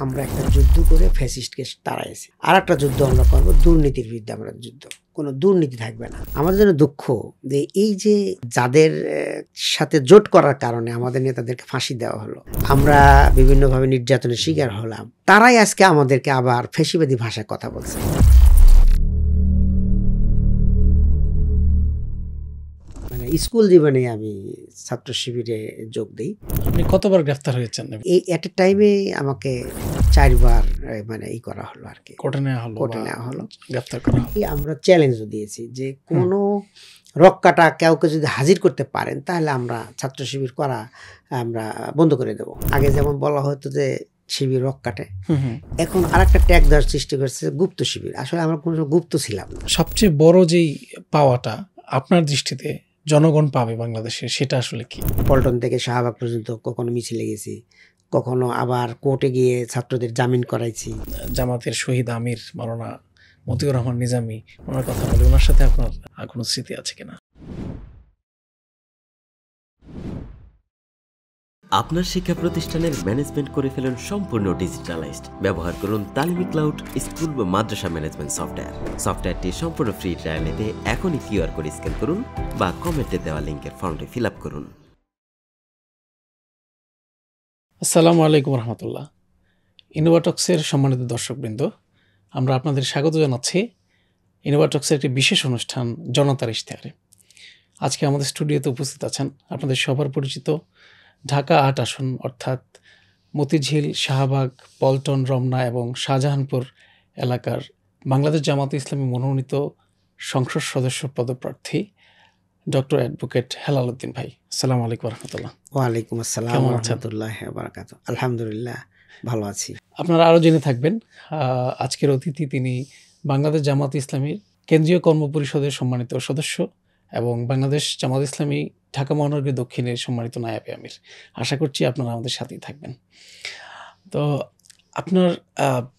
আমরা একটা যুদ্ধ করে ফ্যাসিস্টকে তাড়াইছি, আর একটা যুদ্ধ আমরা করবো দুর্নীতির বিরুদ্ধে। আমরা যুদ্ধ, কোনো দুর্নীতি থাকবে না। আমাদের জন্য দুঃখ যে এই যে যাদের সাথে জোট করার কারণে আমাদের নেতাদেরকে ফাঁসি দেওয়া হলো, আমরা বিভিন্নভাবে নির্যাতনের শিকার হলাম, তারাই আজকে আমাদেরকে আবার ফ্যাসিবাদী ভাষায় কথা বলছে। মানে স্কুল জীবনে আমি ছাত্র শিবিরে যোগ দিই। আপনি কতবার গ্রেফতার হয়েছেন? এই এট এ টাইমে আমাকে 4 বার মানে ই করা হলো আর কি, কোর্টে নেওয়া হলো, গ্রেফতার করা হলো। আমরা চ্যালেঞ্জও দিয়েছি যে কোনো রক্ষাটা কাউকে যদি হাজির করতে পারেন তাহলে আমরা ছাত্র শিবির করা আমরা বন্ধ করে দেব। আগে যেমন বলা হতো যে শিবির রক্ষাটে, এখন আরেকটা ট্যাগ দেওয়ার সৃষ্টি করেছে গুপ্ত শিবির। আসলে আমরা কোনো গুপ্ত ছিলাম না। সবচেয়ে বড় যেই পাওয়াটা আপনার দৃষ্টিতে জনগণ পাবে বাংলাদেশে, সেটা আসলে কি? পল্টন থেকে শাহবাগ পর্যন্ত কখনো মিছিলে গেছি, কখনো আবার কোর্টে গিয়ে ছাত্রদের জামিন করাইছি। জামাতের শহীদ আমির মাওলানা মতিউর রহমান নিজামী, ওনার কথা বলে, ওনার সাথে আপনার কোনো স্মৃতি আছে কিনা? আপনার শিক্ষা প্রতিষ্ঠানের ম্যানেজমেন্ট করে ফেলুন সম্পূর্ণ ডিজিটালাইজড। ব্যবহার করুন তালিমি ক্লাউড স্কুল বা মাদ্রাসা ম্যানেজমেন্ট সফটওয়্যার। সফটওয়্যারটি সম্পূর্ণ ফ্রি ট্রায়াল নিতে এখনই কিউআর কোড স্ক্যান করুন বা কমেন্টে দেওয়া লিঙ্কের ফর্মটি ফিল আপ করুন। আসসালামু আলাইকুম রহমতুল্লাহ। ইনোভাটক্সের সম্মানিত দর্শকবৃন্দ, আমরা আপনাদের স্বাগত জানাচ্ছি ইনোভাটক্সের একটি বিশেষ অনুষ্ঠান জনতার ইশতেহারে। আজকে আমাদের স্টুডিওতে উপস্থিত আছেন আপনাদের সবার পরিচিত ঢাকা ৮ আসন অর্থাৎ মতিঝিল, শাহবাগ, পল্টন, রমনা এবং শাহজাহানপুর এলাকার বাংলাদেশ জামাতে ইসলামী মনোনীত সংসদ সদস্য পদপ্রার্থী ডক্টর অ্যাডভোকেট হেলাল উদ্দিন ভাই। আসসালামু আলাইকুম রহমতুল্লাহ। ওয়ালাইকুম আসসালাম রহমতুল্লাহ বারাকাতুহু। আলহামদুলিল্লাহ, ভালো আছি। আপনারা আরও জেনে থাকবেন, আজকের অতিথি তিনি বাংলাদেশ জামাত ইসলামীর কেন্দ্রীয় কর্মপরিষদের সম্মানিত সদস্য এবং বাংলাদেশ জামাত ইসলামী ঢাকা মহানগরী দক্ষিণের সম্মানিত নায়েবে আমির। আশা করছি আপনারা আমাদের সাথেই থাকবেন। তো আপনার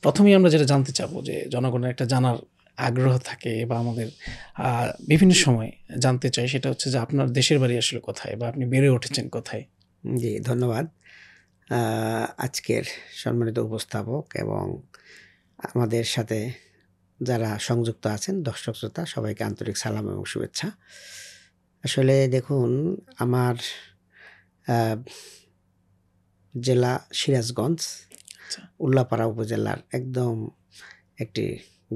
প্রথমেই আমরা যেটা জানতে চাবো, যে জনগণের একটা জানার আগ্রহ থাকে বা আমাদের বিভিন্ন সময় জানতে চাই, সেটা হচ্ছে যে আপনার দেশের বাড়ি আসলে কোথায় বা আপনি বেড়ে উঠেছেন কোথায়? জি, ধন্যবাদ। আজকের সম্মানিত উপস্থাপক এবং আমাদের সাথে যারা সংযুক্ত আছেন দর্শক শ্রোতা, সবাইকে আন্তরিক সালাম এবং শুভেচ্ছা। আসলে দেখুন, আমার জেলা সিরাজগঞ্জ, উল্লাপাড়া উপজেলার একদম একটি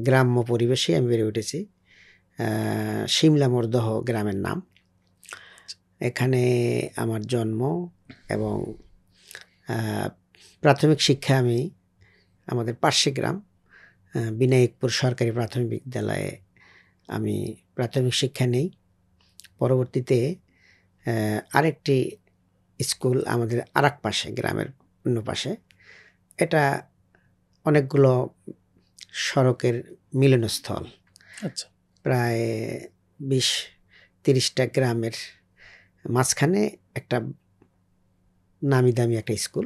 গ্রাম্য পরিবেশে আমি বেড়ে উঠেছি। শিমলা মরদহ গ্রামের নাম। এখানে আমার জন্ম এবং প্রাথমিক শিক্ষা আমি আমাদের পার্শ্বে গ্রাম বিনায়কপুর সরকারি প্রাথমিক বিদ্যালয়ে আমি প্রাথমিক শিক্ষা নেই। পরবর্তীতে আরেকটি স্কুল আমাদের আরেক পাশে, গ্রামের অন্য পাশে, এটা অনেকগুলো সড়কের মিলনস্থল। আচ্ছা, প্রায় 20-30টা গ্রামের মাঝখানে একটা নামি দামি একটা স্কুল।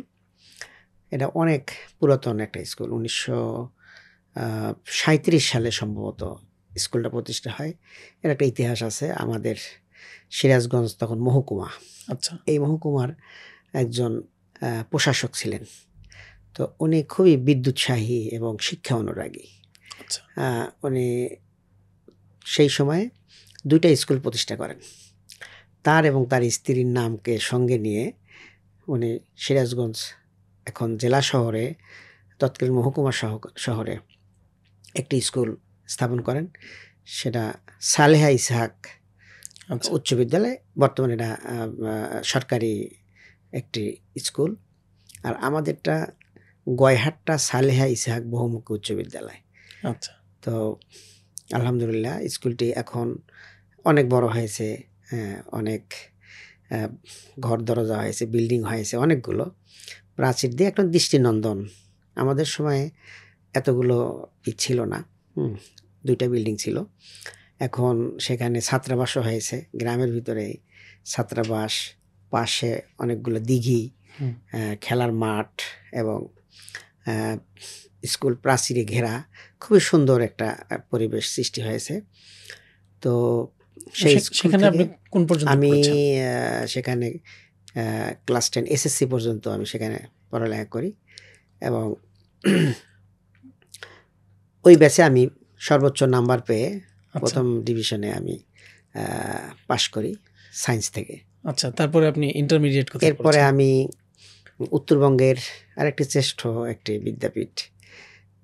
এটা অনেক পুরাতন একটা স্কুল। 1937 সালে সম্ভবত স্কুলটা প্রতিষ্ঠা হয়। এর একটা ইতিহাস আছে। আমাদের সিরাজগঞ্জ তখন মহকুমা। আচ্ছা, এই মহকুমার একজন প্রশাসক ছিলেন। তো উনি খুবই বিদ্যুৎসাহী এবং শিক্ষা অনুরাগী। আচ্ছা, উনি সেই সময়ে 2টা স্কুল প্রতিষ্ঠা করেন। তার এবং তার স্ত্রীর নামকে সঙ্গে নিয়ে উনি সিরাজগঞ্জ এখন জেলা শহরে, তৎকালীন মহকুমা শহরে একটি স্কুল স্থাপন করেন। সেটা সালেহা ইসহাক উচ্চ বিদ্যালয়। বর্তমানে এটা সরকারি একটি স্কুল। আর আমাদেরটা গয়হাট্টা সালেহা ইসহাক বহুমুখী উচ্চ বিদ্যালয়। আচ্ছা। তো আলহামদুলিল্লাহ স্কুলটি এখন অনেক বড় হয়েছে, অনেক ঘর দরজা হয়েছে, বিল্ডিং হয়েছে অনেকগুলো, প্রাচীর দিয়ে একটা দৃষ্টিনন্দন। আমাদের সময়ে এতগুলো ছিল না, 2টা বিল্ডিং ছিল। এখন সেখানে ছাত্রাবাসও হয়েছে, গ্রামের ভিতরে ছাত্রাবাস, পাশে অনেকগুলো দিঘি, খেলার মাঠ এবং স্কুল প্রাচীরে ঘেরা খুবই সুন্দর একটা পরিবেশ সৃষ্টি হয়েছে। তো সেখানে আপনি কোন পর্যন্ত আমি পড়েছেন? সেখানে ক্লাস 10 এসএসসি পর্যন্ত আমি সেখানে পড়ালেখা করি এবং ওই ব্যাচে আমি সর্বোচ্চ নাম্বার পেয়ে আচ্ছা প্রথম ডিভিশনে আমি পাশ করি সায়েন্স থেকে। আচ্ছা, তারপরে আপনি ইন্টারমিডিয়েট কোথায় এরপরে করেছেন? আমি উত্তরবঙ্গের আরেকটি শ্রেষ্ঠ একটি বিদ্যাপীঠ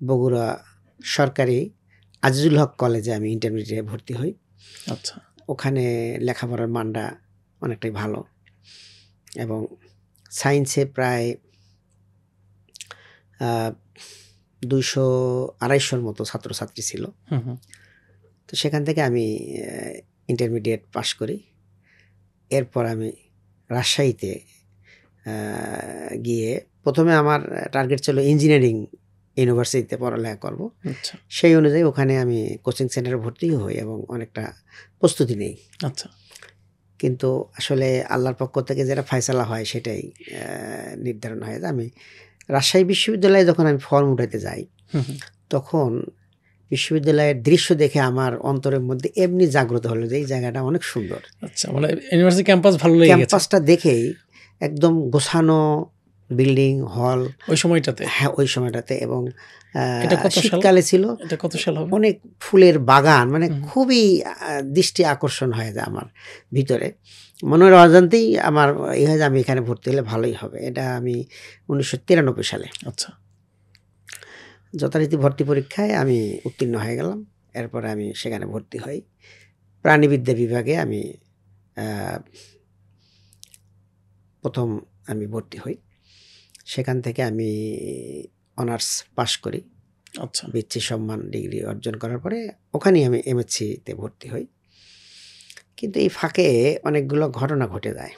বগুড়া সরকারি আজিজুল হক কলেজে আমি ইন্টারমিডিয়েটে ভর্তি হই। আচ্ছা ওখানে লেখাপড়ার মানটা অনেকটাই ভালো এবং সায়েন্সে প্রায় 200-250 মতো ছাত্রছাত্রী ছিল। হুম হুম তো সেখান থেকে আমি ইন্টারমিডিয়েট পাশ করি। এরপর আমি রাজশাহীতে গিয়ে প্রথমে আমার টার্গেট ছিল ইঞ্জিনিয়ারিং ইউনিভার্সিটিতে পড়ালেখা করব। আচ্ছা সেই অনুযায়ী ওখানে আমি কোচিং সেন্টারে ভর্তি হই এবং অনেকটা প্রস্তুতি নেই। আচ্ছা কিন্তু আসলে আল্লাহর পক্ষ থেকে যেটা ফয়সালা হয় সেটাই নির্ধারণ হয়। আমি রাজশাহী বিশ্ববিদ্যালয়ে যখন আমি ফর্ম উঠাইতে যাই হুম হুম তখন বিশ্ববিদ্যালয়ের দৃশ্য দেখে আমার অন্তরের মধ্যে এমনি জাগ্রত হলো যে এই জায়গাটা অনেক সুন্দর। আচ্ছা, মানে ইউনিভার্সিটি ক্যাম্পাস ভালো লেগে গেছে ক্যাম্পাসটা দেখেই একদম গোছানো বিল্ডিং হল ওই সময়টাতে? হ্যাঁ ওই সময়টাতে এবং এটা কত সাল? শীতকালে ছিল। এটা কত সাল হবে? অনেক ফুলের বাগান, মানে হুম। খুবই দৃষ্টি আকর্ষণ হয়ে যায় আমার ভিতরে। মনের অজান্তেই আমার এই হয় যে আমি এখানে ভর্তি হলে ভালোই হবে। এটা আমি 1993 সালে আচ্ছা যথারীতি ভর্তি পরীক্ষায় আমি উত্তীর্ণ হয়ে গেলাম। এরপরে আমি সেখানে ভর্তি হই প্রাণীবিদ্যা বিভাগে। আমি প্রথম আমি ভর্তি হই, সেখান থেকে আমি অনার্স পাশ করি। আচ্ছা বৃত্তি সম্মান ডিগ্রি অর্জন করার পরে ওখানেই আমি এমএসসিতে ভর্তি হই। কিন্তু এই ফাঁকে অনেকগুলো ঘটনা ঘটে যায়।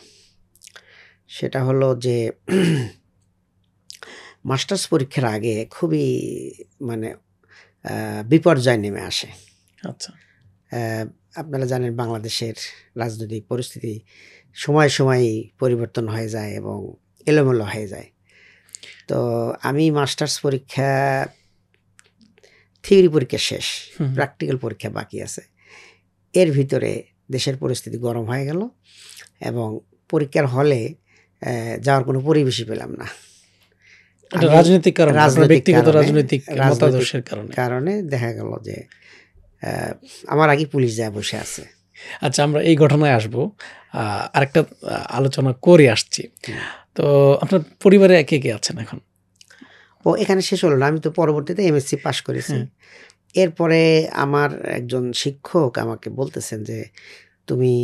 সেটা হলো যে মাস্টার্স পরীক্ষার আগে খুবই মানে বিপর্যয় নেমে আসে। আচ্ছা আপনারা জানেন বাংলাদেশের রাজনৈতিক পরিস্থিতি সময় সময় পরিবর্তন হয়ে যায় এবং এলোমেলো হয়ে যায়। তো আমি মাস্টার্স পরীক্ষা থিওরি পরীক্ষা শেষ, হুম। প্র্যাকটিক্যাল পরীক্ষা বাকি আছে। এর ভিতরে দেশের পরিস্থিতি গরম হয়ে গেল এবং পরীক্ষার হলে যাওয়ার কোনো পরিবেশই পেলাম না। এটা আমি রাজনৈতিক কারণে, আপনার রাজনৈতিক ব্যক্তিগত কারণে- রাজনৈতিক মতাদর্শের কারণে? কারণে দেখা গেল যে আমার আগে পুলিশ যায় বসে আছে। আচ্ছা, আমরা এই ঘটনায় আসবো, আরেকটা আলোচনা করে আসছি। তো আপনার পরিবারে কে কে আছেন এখন? ও এখানে শেষ হলো না, আমি তো পরবর্তীতে এমএসসি পাশ করেছি। হ্যাঁ। এরপরে আমার একজন শিক্ষক আমাকে বলতেছেন যে তুমি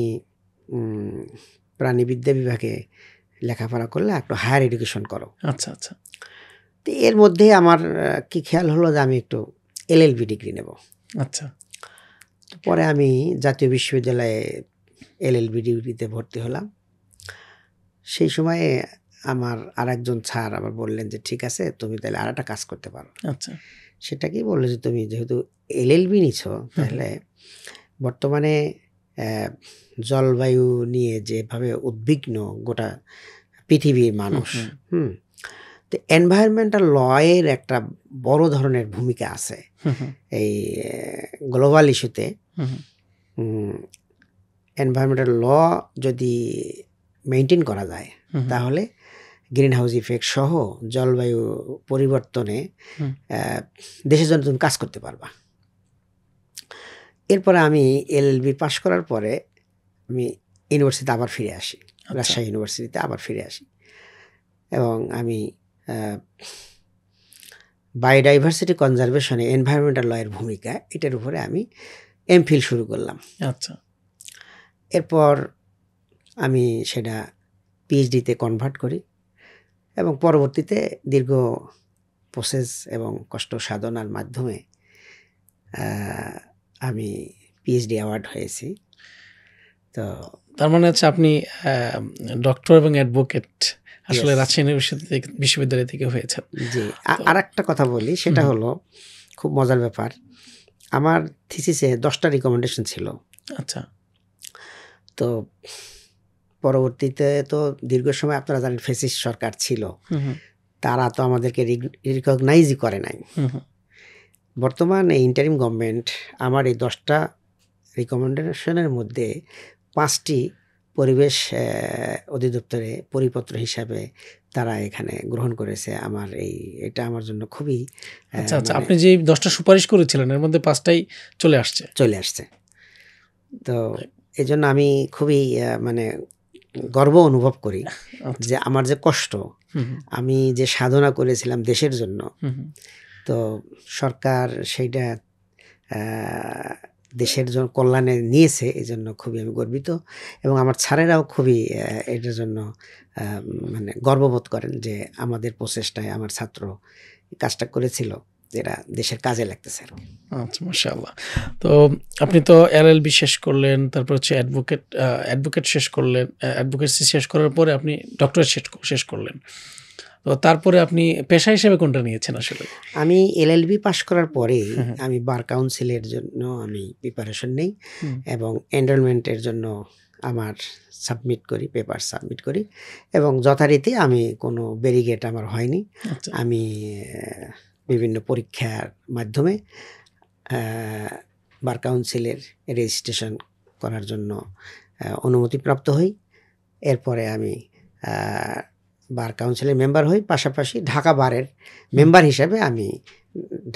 প্রাণীবিদ্যা বিভাগে লেখাপড়া করলে একটু হায়ার এডুকেশন করো। আচ্ছা আচ্ছা তো এর মধ্যে আমার কি খেয়াল হলো যে আমি একটু এলএলবি ডিগ্রি নেব। আচ্ছা তো পরে আমি জাতীয় বিশ্ববিদ্যালয়ে এলএলবি ডিগ্রিতে ভর্তি হলাম। সেই সময়ে আমার আর একজন স্যার আবার বললেন যে ঠিক আছে, তুমি তাহলে আর একটা কাজ করতে পারো। আচ্ছা সেটা কি বললো যে তুমি যেহেতু এলএলবি নিছো তাহলে বর্তমানে জলবায়ু নিয়ে যেভাবে উদ্বিগ্ন গোটা পৃথিবীর মানুষ, তো এনভায়রনমেন্টাল লয়ের একটা বড় ধরনের ভূমিকা আছে এই গ্লোবাল ইস্যুতে। এনভায়রনমেন্টাল ল যদি মেনটেন করা যায় তাহলে গ্রিন হাউস ইফেক্ট সহ জলবায়ু পরিবর্তনে দেশের জন্য তুমি কাজ করতে পারবা। এরপরে আমি এলএলবি পাশ করার পরে আমি ইউনিভার্সিটিতে আবার ফিরে আসি, রাজশাহী ইউনিভার্সিটিতে আবার ফিরে আসি এবং আমি বায়োডাইভার্সিটি কনজারভেশনে এনভায়রনমেন্টাল লয়ের ভূমিকা এটার উপরে আমি এমফিল শুরু করলাম। আচ্ছা এরপর আমি সেটা পিএইচডিতে কনভার্ট করি এবং পরবর্তীতে দীর্ঘ প্রসেস এবং কষ্ট সাধনার মাধ্যমে আমি পিএইচডি অ্যাওয়ার্ড হয়েছি। তো তার মানে হচ্ছে আপনি ডক্টর এবং অ্যাডভোকেট আসলে Yes. রাজশাহী বিশ্ববিদ্যালয় থেকে হয়েছেন। জি, আর একটা কথা বলি, সেটা হলো খুব মজার ব্যাপার। আমার থিসিসে 10টা রিকমেন্ডেশন ছিল। আচ্ছা তো পরবর্তীতে তো দীর্ঘ সময় আপনারা জানেন ফ্যাসিস্ট সরকার ছিল, তারা তো আমাদেরকে রিকগনাইজই করে নাই। বর্তমানে ইন্টারিম গভর্নমেন্ট আমার এই 10টা রিকমেন্ডেশনের মধ্যে 5টি পরিবেশ অধিদপ্তরে পরিপত্র হিসাবে তারা এখানে গ্রহণ করেছে। এটা আমার জন্য খুবই আচ্ছা, আপনি যে 10টা সুপারিশ করেছিলেন এর মধ্যে 5টাই চলে আসছে। তো এজন্য আমি খুবই মানে গর্ব অনুভব করি আচ্ছা। যে আমার যে কষ্ট, আমি যে সাধনা করেছিলাম দেশের জন্য, তো সরকার সেইটা দেশের জন্য কল্যাণে নিয়েছে, এই জন্য খুবই আমি গর্বিত। এবং আমার স্যারেরাও খুবই এটার জন্য মানে গর্ববোধ করেন যে আমাদের প্রচেষ্টায় আমার ছাত্র কাজটা করেছিল, যেটা দেশের কাজে লাগতেছে আর কি। আচ্ছা, মাশাআল্লাহ। তো আপনি তো এলএলবি শেষ করলেন, তারপর হচ্ছে অ্যাডভোকেট শেষ করলেন, অ্যাডভোকেসি শেষ করার পরে আপনি ডক্টরেট শেষ করলেন। তো তারপরে আপনি পেশা হিসেবে কোনটা নিয়েছেন আসলে? আমি এলএলবি পাশ করার পরে আমি বার কাউন্সিলের জন্য আমি প্রিপারেশন নেই এবং এনরোলমেন্টের জন্য আমার পেপার সাবমিট করি এবং যথারীতি আমি কোনো ব্যারিগেড আমার হয়নি। আমি বিভিন্ন পরীক্ষার মাধ্যমে বার কাউন্সিলের রেজিস্ট্রেশন করার জন্য অনুমতিপ্রাপ্ত হই। এরপরে আমি বার কাউন্সিলের মেম্বার হই, পাশাপাশি ঢাকা বারের মেম্বার হিসাবে আমি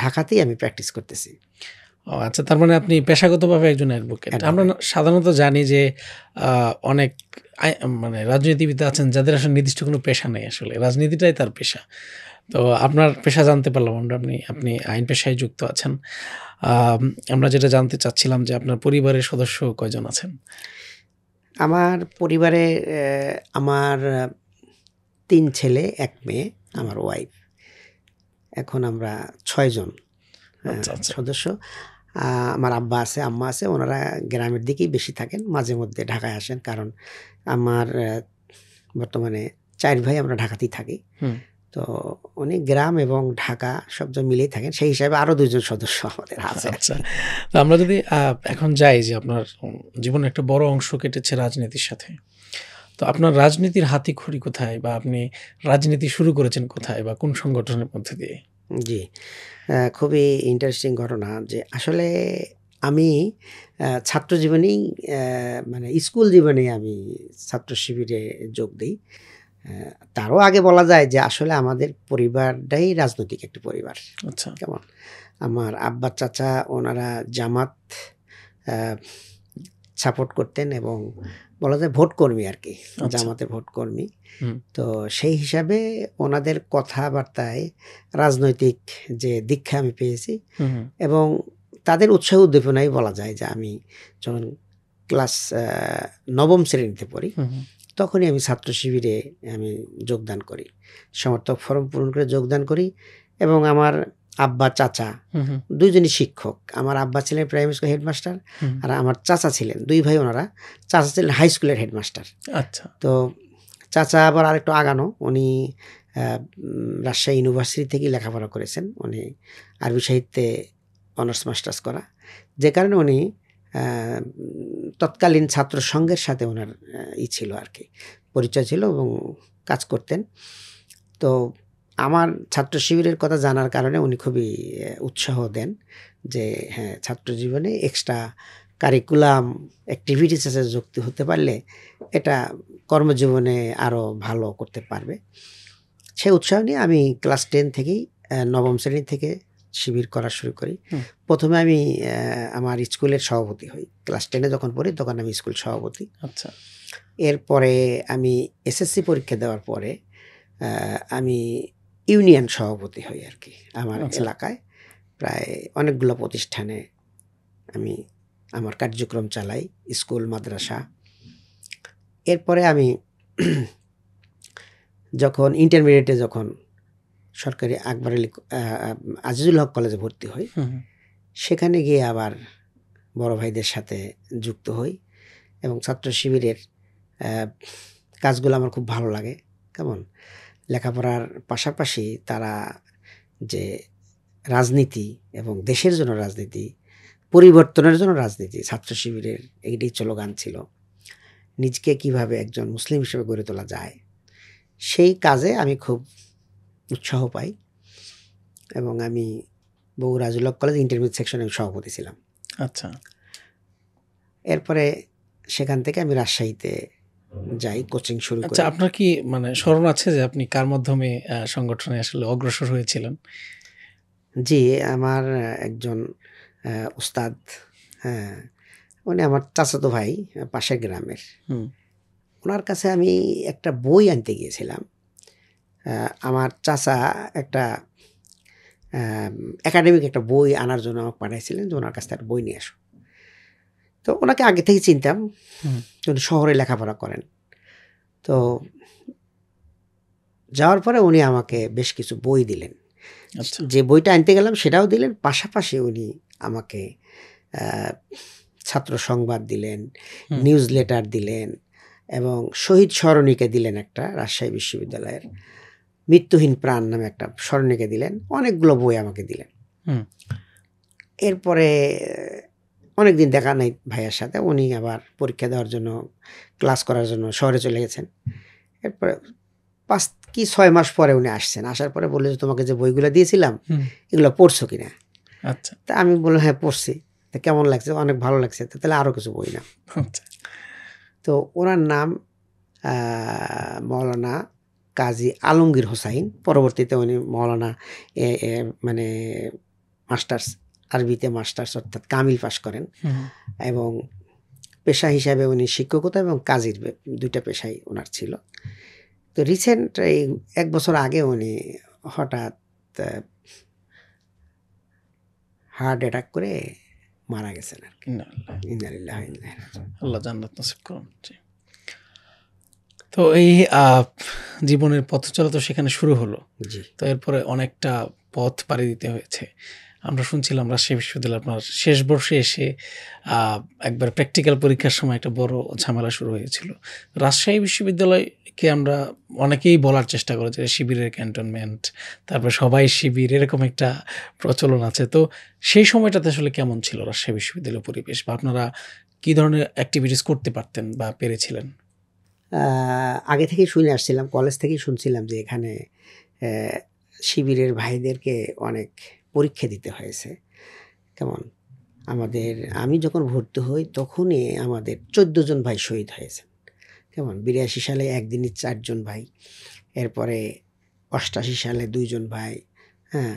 ঢাকাতেই আমি প্র্যাকটিস করতেছি। ও আচ্ছা, তার মানে আপনি পেশাগতভাবে একজন অ্যাডভোকেট। আমরা সাধারণত জানি যে অনেক মানে রাজনীতিবিদ আছেন যাদের আসলে নির্দিষ্ট কোনো পেশা নেই, আসলে রাজনীতিটাই তার পেশা। তো আপনার পেশা জানতে পারলাম আপনি আইন পেশায় যুক্ত আছেন। আমরা যেটা জানতে চাচ্ছিলাম যে আপনার পরিবারের সদস্য কয়জন আছেন? আমার পরিবারে আমার 3 ছেলে 1 মেয়ে, আমার ওয়াইফ। এখন আমরা 6 জন সদস্য। আমার আব্বা আছে, আম্মা আছে, ওনারা গ্রামের দিকেই বেশি থাকেন, মাঝে মধ্যে ঢাকায় আসেন, কারণ আমার বর্তমানে 4 ভাই আমরা ঢাকাতেই থাকি। তো উনি গ্রাম এবং ঢাকা সব মিলেই থাকেন, সেই হিসাবে আরও 2 জন সদস্য আমাদের আছে। আচ্ছা, তো আমরা যদি এখন যাই যে আপনার জীবনে একটা বড় অংশ কেটেছে রাজনীতির সাথে, তো আপনার রাজনীতির হাতেখড়ি কোথায়, বা আপনি রাজনীতি শুরু করেছেন কোথায় বা কোন সংগঠনের মধ্যে দিয়ে? জি, খুবই ইন্টারেস্টিং ঘটনা যে আসলে আমি ছাত্র জীবনেই মানে স্কুল জীবনেই আমি ছাত্র শিবিরে যোগ দিই। তারও আগে বলা যায় যে আসলে আমাদের পরিবারটাই রাজনৈতিক একটি পরিবার। আচ্ছা, কেমন, আমার আব্বা চাচা ওনারা জামাত সাপোর্ট করতেন এবং বলা যায় ভোটকর্মী আর কি, জামাতের ভোটকর্মী। তো সেই হিসাবে ওনাদের কথাবার্তায় রাজনৈতিক যে দীক্ষা আমি পেয়েছি এবং তাদের উৎসাহ উদ্দীপনাই বলা যায় যে আমি যখন ক্লাস 9ম শ্রেণীতে পড়ি তখনই আমি ছাত্র শিবিরে আমি যোগদান করি, সমর্থক ফরম পূরণ করে যোগদান করি। এবং আমার আব্বা চাচা দুইজনই শিক্ষক। আমার আব্বা ছিলেন প্রাইমারি স্কুল হেডমাস্টার আর আমার চাচা ছিলেন, 2 ভাই ওনারা, চাচা ছিলেন হাই স্কুলের হেডমাস্টার। আচ্ছা, তো চাচা আবার আরেকটু আগানো, উনি রাজশাহী ইউনিভার্সিটি থেকেই লেখাপড়া করেছেন, উনি আরবি সাহিত্যে অনার্স মাস্টার্স করা, যে কারণে উনি তৎকালীন ছাত্র সংঘের সাথে ওনার ছিল আর কি, পরিচয় ছিল এবং কাজ করতেন। তো আমার ছাত্র শিবিরের কথা জানার কারণে উনি খুবই উৎসাহ দেন যে হ্যাঁ, ছাত্র জীবনে এক্সট্রা কারিকুলাম অ্যাক্টিভিটিস সাথে যুক্ত হতে পারলে এটা কর্মজীবনে আরও ভালো করতে পারবে। সেই উৎসাহ নিয়ে আমি ক্লাস 10 থেকেই 9ম শ্রেণী থেকে শিবির করা শুরু করি। প্রথমে আমি আমার স্কুলের সভাপতি হই, ক্লাস 10-এ যখন পড়ি তখন আমি স্কুল সভাপতি। আচ্ছা, এরপরে আমি এসএসসি পরীক্ষা দেওয়ার পরে আমি ইউনিয়ন সভাপতি হই আর কি। আমার এলাকায় প্রায় অনেকগুলো প্রতিষ্ঠানে আমি আমার কার্যক্রম চালাই, স্কুল, মাদ্রাসা। এরপরে আমি যখন ইন্টারমিডিয়েটে যখন সরকারি আকবর আলী আজিজুল হক কলেজে ভর্তি হই, সেখানে গিয়ে আবার বড় ভাইদের সাথে যুক্ত হই এবং ছাত্র শিবিরের কাজগুলো আমার খুব ভালো লাগে। কেমন, লেখাপড়ার পাশাপাশি তারা যে রাজনীতি এবং দেশের জন্য রাজনীতি, পরিবর্তনের জন্য রাজনীতি, ছাত্র শিবিরের এইটাই স্লোগান ছিল, নিজকে কিভাবে একজন মুসলিম হিসেবে গড়ে তোলা যায়, সেই কাজে আমি খুব উৎসাহ পাই এবং আমি বগুড়া আজিজুল হক কলেজ ইন্টারমিডিয়েট সেকশনে সভাপতি ছিলাম। আচ্ছা, এরপরে সেখান থেকে আমি রাজশাহীতে যাই, কোচিং শুরু আচ্ছা, করি। আপনার কি মানে স্মরণ আছে যে আপনি কার মাধ্যমে সংগঠনে আসলে অগ্রসর হয়েছিলেন? জি, আমার একজন উস্তাদ, হ্যাঁ, উনি আমার চাচাতো ভাই, পাশের গ্রামের। হুম, উনার কাছে আমি একটা বই আনতে গিয়েছিলাম। আমার চাচা একটা একাডেমিক একটা বই আনার জন্য আমাকে পাঠাইছিলেন যে উনার কাছ থেকে একটা বই নিয়ে আসো। তো ওনাকে আগে থেকেই চিনতাম। হুম, উনি শহরে লেখাপড়া করেন। তো যাওয়ার পরে উনি আমাকে বেশ কিছু বই দিলেন। আচ্ছা, যে বইটা আনতে গেলাম সেটাও দিলেন, পাশাপাশি উনি আমাকে আ ছাত্র সংবাদ দিলেন, হুম, নিউজ লেটার দিলেন এবং শহীদ স্মরণিকা দিলেন একটা, রাজশাহী বিশ্ববিদ্যালয়ের। মৃত্যুহীন প্রাণ নামে একটা স্মরণিকা দিলেন। অনেকগুলো বই আমাকে দিলেন। হুম, এরপরে অনেকদিন দেখা নাই ভাইয়ার সাথে। উনি আবার পরীক্ষা দেওয়ার জন্য, ক্লাস করার জন্য শহরে চলে গেছেন। এরপরে ৫ কি ৬ মাস পরে উনি আসছেন। আসার পরে বলল যে, "তোমাকে যে বইগুলা দিয়েছিলাম, হুম, এগুলো পড়ছো কিনা?" আচ্ছা, তা আমি বললাম, "হ্যাঁ, পড়ছি।" "তা কেমন লাগছে?" "অনেক ভালো লাগছে।" "তো তাহলে আরো কিছু বই নাও।" আচ্ছা, তো উনার নাম আ মাওলানা কাজী আলমগীর হোসাইন। পরবর্তীতে উনি মাওলানা এ এ মানে মাস্টার্স, আরবিতে মাস্টার্স অর্থাৎ কামিল পাস করেন হুম, এবং পেশা হিসাবে উনি শিক্ষকতা এবং কাজীর ২ টা পেশাই উনার ছিল। তো রিসেন্ট এই ১ বছর আগে উনি হঠাৎ আ হার্ট অ্যাটাক করে মারা গেছেন আরকি। ইন্নালিল্লাহি, ইন্না লিল্লাহি ওয়া ইন্না ইলাইহি রাজিউন। আল্লাহ জান্নাত নসিব করুন। জি। তো এই আ জীবনের পথ চলা তো সেখানে শুরু হলো। জি, তো এরপরে অনেকটা পথ পাড়ি দিতে হয়েছে। আমরা শুনছিলাম রাজশাহী বিশ্ববিদ্যালয়ে আপনার শেষ বর্ষে এসে আ একবার প্র্যাকটিক্যাল পরীক্ষার সময় একটা বড় ঝামেলা শুরু হয়েছিল। রাজশাহী বিশ্ববিদ্যালয়কে আমরা অনেকেই বলার চেষ্টা করে যে শিবিরের ক্যান্টনমেন্ট, তারপরে সবাই শিবির, এরকম একটা প্রচলন আছে। তো সেই সময়টাতে আসলে কেমন ছিল রাজশাহী বিশ্ববিদ্যালয়ের পরিবেশ? বা আপনারা কি ধরনের এক্টিভিটিস করতে পারতেন বা পেরেছিলেন? আ আগে থেকেই শুনে আসছিলাম, কলেজ থেকেই শুনছিলাম যে এখানে অ্যা শিবিরের ভাইদেরকে অনেক পরীক্ষা দিতে হয়েছে। কেমন? আমাদের আমি যখন ভর্তি হই তখনই আমাদের ১৪ জন ভাই শহীদ হয়েছেন। কেমন? ৮২ সালে একদিনই ৪ জন ভাই। এরপরে ৮৮ সালে ২ জন ভাই, হ্যাঁ?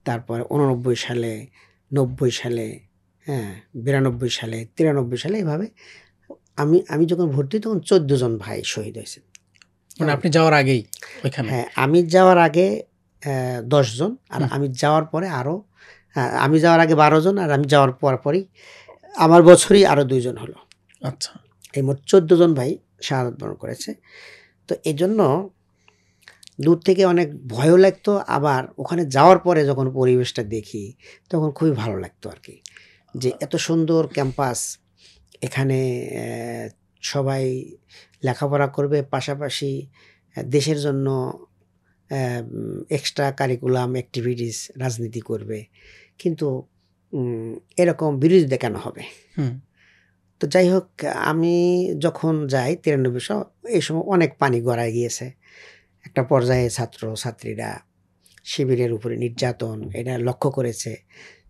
তারপরে ৮৯ সালে, ৯০ সালে, হ্যাঁ? ৯২ সালে, ৯৩ সালে এভাবে আমি যখন ভর্তি হই তখন ১৪ জন ভাই শহীদ হয়েছেন। মানে কেমন? আপনি যাওয়ার আগেই ওইখানে? হ্যাঁ, আমি যাওয়ার আগে ১০ জন আর হুম, আমি যাওয়ার পরে আরো আমি যাওয়ার আগে ১২ জন আর আমি যাওয়ার পরপরই আমার বছরই আরো ২ জন হলো। আচ্ছা। এই মোট ১৪ জন ভাই শাহাদাত বরণ করেছে। তো এজন্য দূর থেকে অনেক ভয়ও লাগতো, আবার ওখানে যাওয়ার পরে যখন পরিবেশটা দেখি, তখন খুবই ভালো লাগতো আরকি। যে এত সুন্দর ক্যাম্পাস, এখানে সবাই লেখাপড়া করবে, পাশাপাশি দেশের জন্য এক্সট্রা কারিকুলাম এক্টিভিটিস রাজনীতি করবে। কিন্তু উম এরকম বিরোধিতা কেন হবে? হুম, তো যাই হোক, আমি যখন যাই ৯৩ এই সময় অনেক পানি গড়ায় গিয়েছে। একটা পর্যায়ে ছাত্র-ছাত্রীরা শিবিরের উপরে নির্যাতন এটা লক্ষ্য করেছে।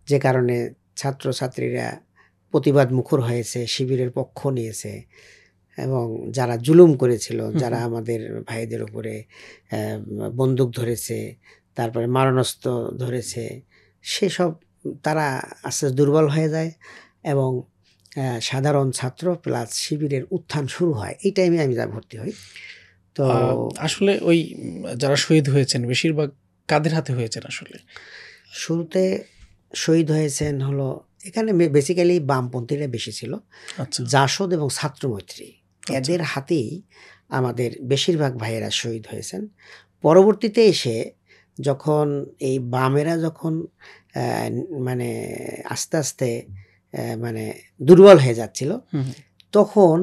যে কারণে ছাত্র-ছাত্রীরা প্রতিবাদ মুখর হয়েছে, শিবিরের পক্ষ নিয়েছে এবং যারা জুলুম করেছিল, হুম, যারা হুম। আমাদের ভাইদের উপরে বন্দুক ধরেছে, তারপরে মারণাস্ত্র ধরেছে, সেসব তারা আস্তে, আস্তে দুর্বল হয়ে যায় এবং সাধারণ ছাত্র প্লাস শিবিরের উত্থান শুরু হয়। এই টাইমে আমি ভর্তি হই। তো আ আসলে ওই যারা শহীদ হয়েছেন বেশিরভাগ কাদের হাতে হয়েছেন আসলে? শুরুতে শহীদ হয়েছেন হলো এখানে বেসিক্যালি বামপন্থীরা বেশি ছিল। আচ্ছা, জাসদ এবং ছাত্রমৈত্রী আচ্ছা। এদের হাতেই আমাদের বেশিরভাগ ভাইয়েরা শহীদ হয়েছেন। পরবর্তীতে এসে যখন এই বামেরা যখন অ্যা মানে আস্তে, আস্তে মানে দুর্বল হয়ে যাচ্ছিল, হুম, হুম। তখন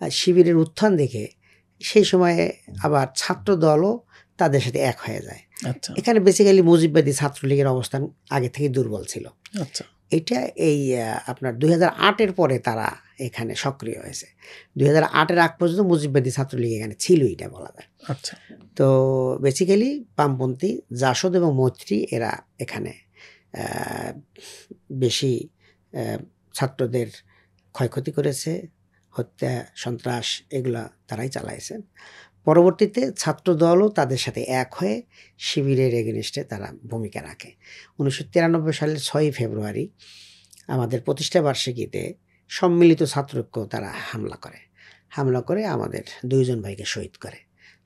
শিবিরের উত্থান দেখে সেই সময়ে আবার ছাত্রদলও তাদের সাথে এক হয়ে যায়। আচ্ছা, এখানে বেসিক্যালি মুজিববাদী ছাত্রলীগের অবস্থান আগে থেকেই দুর্বল ছিল। আচ্ছা, এটা এই আপনার ২০০৮ এর পরে তারা এখানে সক্রিয় হয়েছে। ২০০৮ এর আগ পর্যন্ত মুজিববাদী ছাত্রলীগ এখানে ছিলই, এটা বলা যায়। আচ্ছা। তো বেসিক্যালি বামপন্থী জাসদ এবং মৈত্রী এরা এখানে আ বেশি ছাত্রদের ক্ষয়ক্ষতি করেছে, হত্যা, সন্ত্রাস এগুলা তারাই চালাইছেন। পরবর্তীতে ছাত্রদলও তাদের সাথে এক হয়ে শিবিরের এগেনিস্টে তারা ভূমিকা রাখে। 1993 সালের 6ই ফেব্রুয়ারি আমাদের প্রতিষ্ঠা বার্ষিকীতে সম্মিলিত ছাত্রৈক্য তারা হামলা করে আমাদের 2 জন ভাইকে শহীদ করে,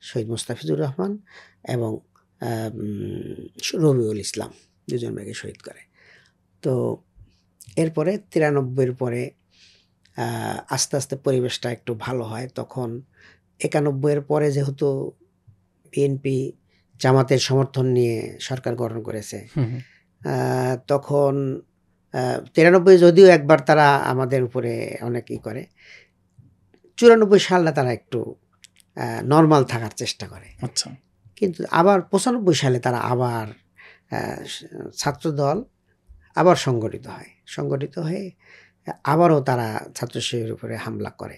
শহীদ মোস্তাফিজুর রহমান এবং রবিউল ইসলাম 2 জন ভাইকে শহীদ করে। তো এরপরে 93 পরে আস্তে আস্তে পরিবেশটা একটু ভালো হয়। তখন 91 পরে যেহেতু বিএনপি জামাতের সমর্থন নিয়ে সরকার গঠন করেছে, তখন 93 যদিও একবার তারা আমাদের উপরে অনেক করে, 94 সালে তারা একটু নর্মাল থাকার চেষ্টা করে। আচ্ছা। কিন্তু আবার 95 সালে তারা আবার ছাত্রদল আবার সংগঠিত হয়ে আবারও তারা ছাত্র শিবিরের উপরে হামলা করে।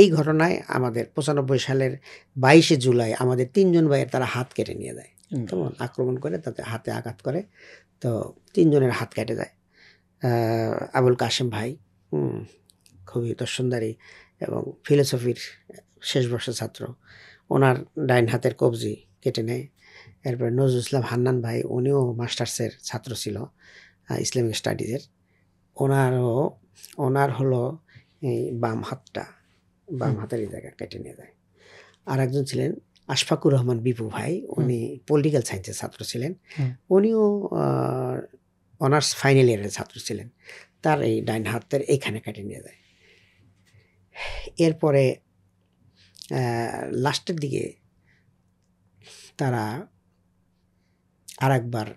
এই ঘটনায় আমাদের 95 সালের 22শে জুলাই আমাদের 3 জন ভাইয়ের তারা হাত কেটে নিয়ে যায়। তখন আক্রমণ করে তাদের হাতে আঘাত করে, তো 3 জনের হাত কেটে যায়। আবুল কাশেম ভাই খুবই দর্শনদারী এবং ফিলোসফির শেষ বর্ষের ছাত্র, ওনার ডাইন হাতের কবজি কেটে নেয়। এরপরে নজরুল ইসলাম হান্নান ভাই, উনিও মাস্টার্সের ছাত্র ছিল ইসলামিক স্টাডিজের, ওনার হলো এই বাম হাতের এই জায়গা কেটে নিয়ে যায়। আর একজন ছিলেন আশফাকুর রহমান বিপু ভাই, উনি পলিটিক্যাল সায়েন্সের ছাত্র ছিলেন, উনিও অনার্স ফাইনাল ইয়ারের ছাত্র ছিলেন, তার এই ডাইন হাতের এইখানে কেটে নিয়ে যায়। এরপরে লাস্টের দিকে তারা আরেকবার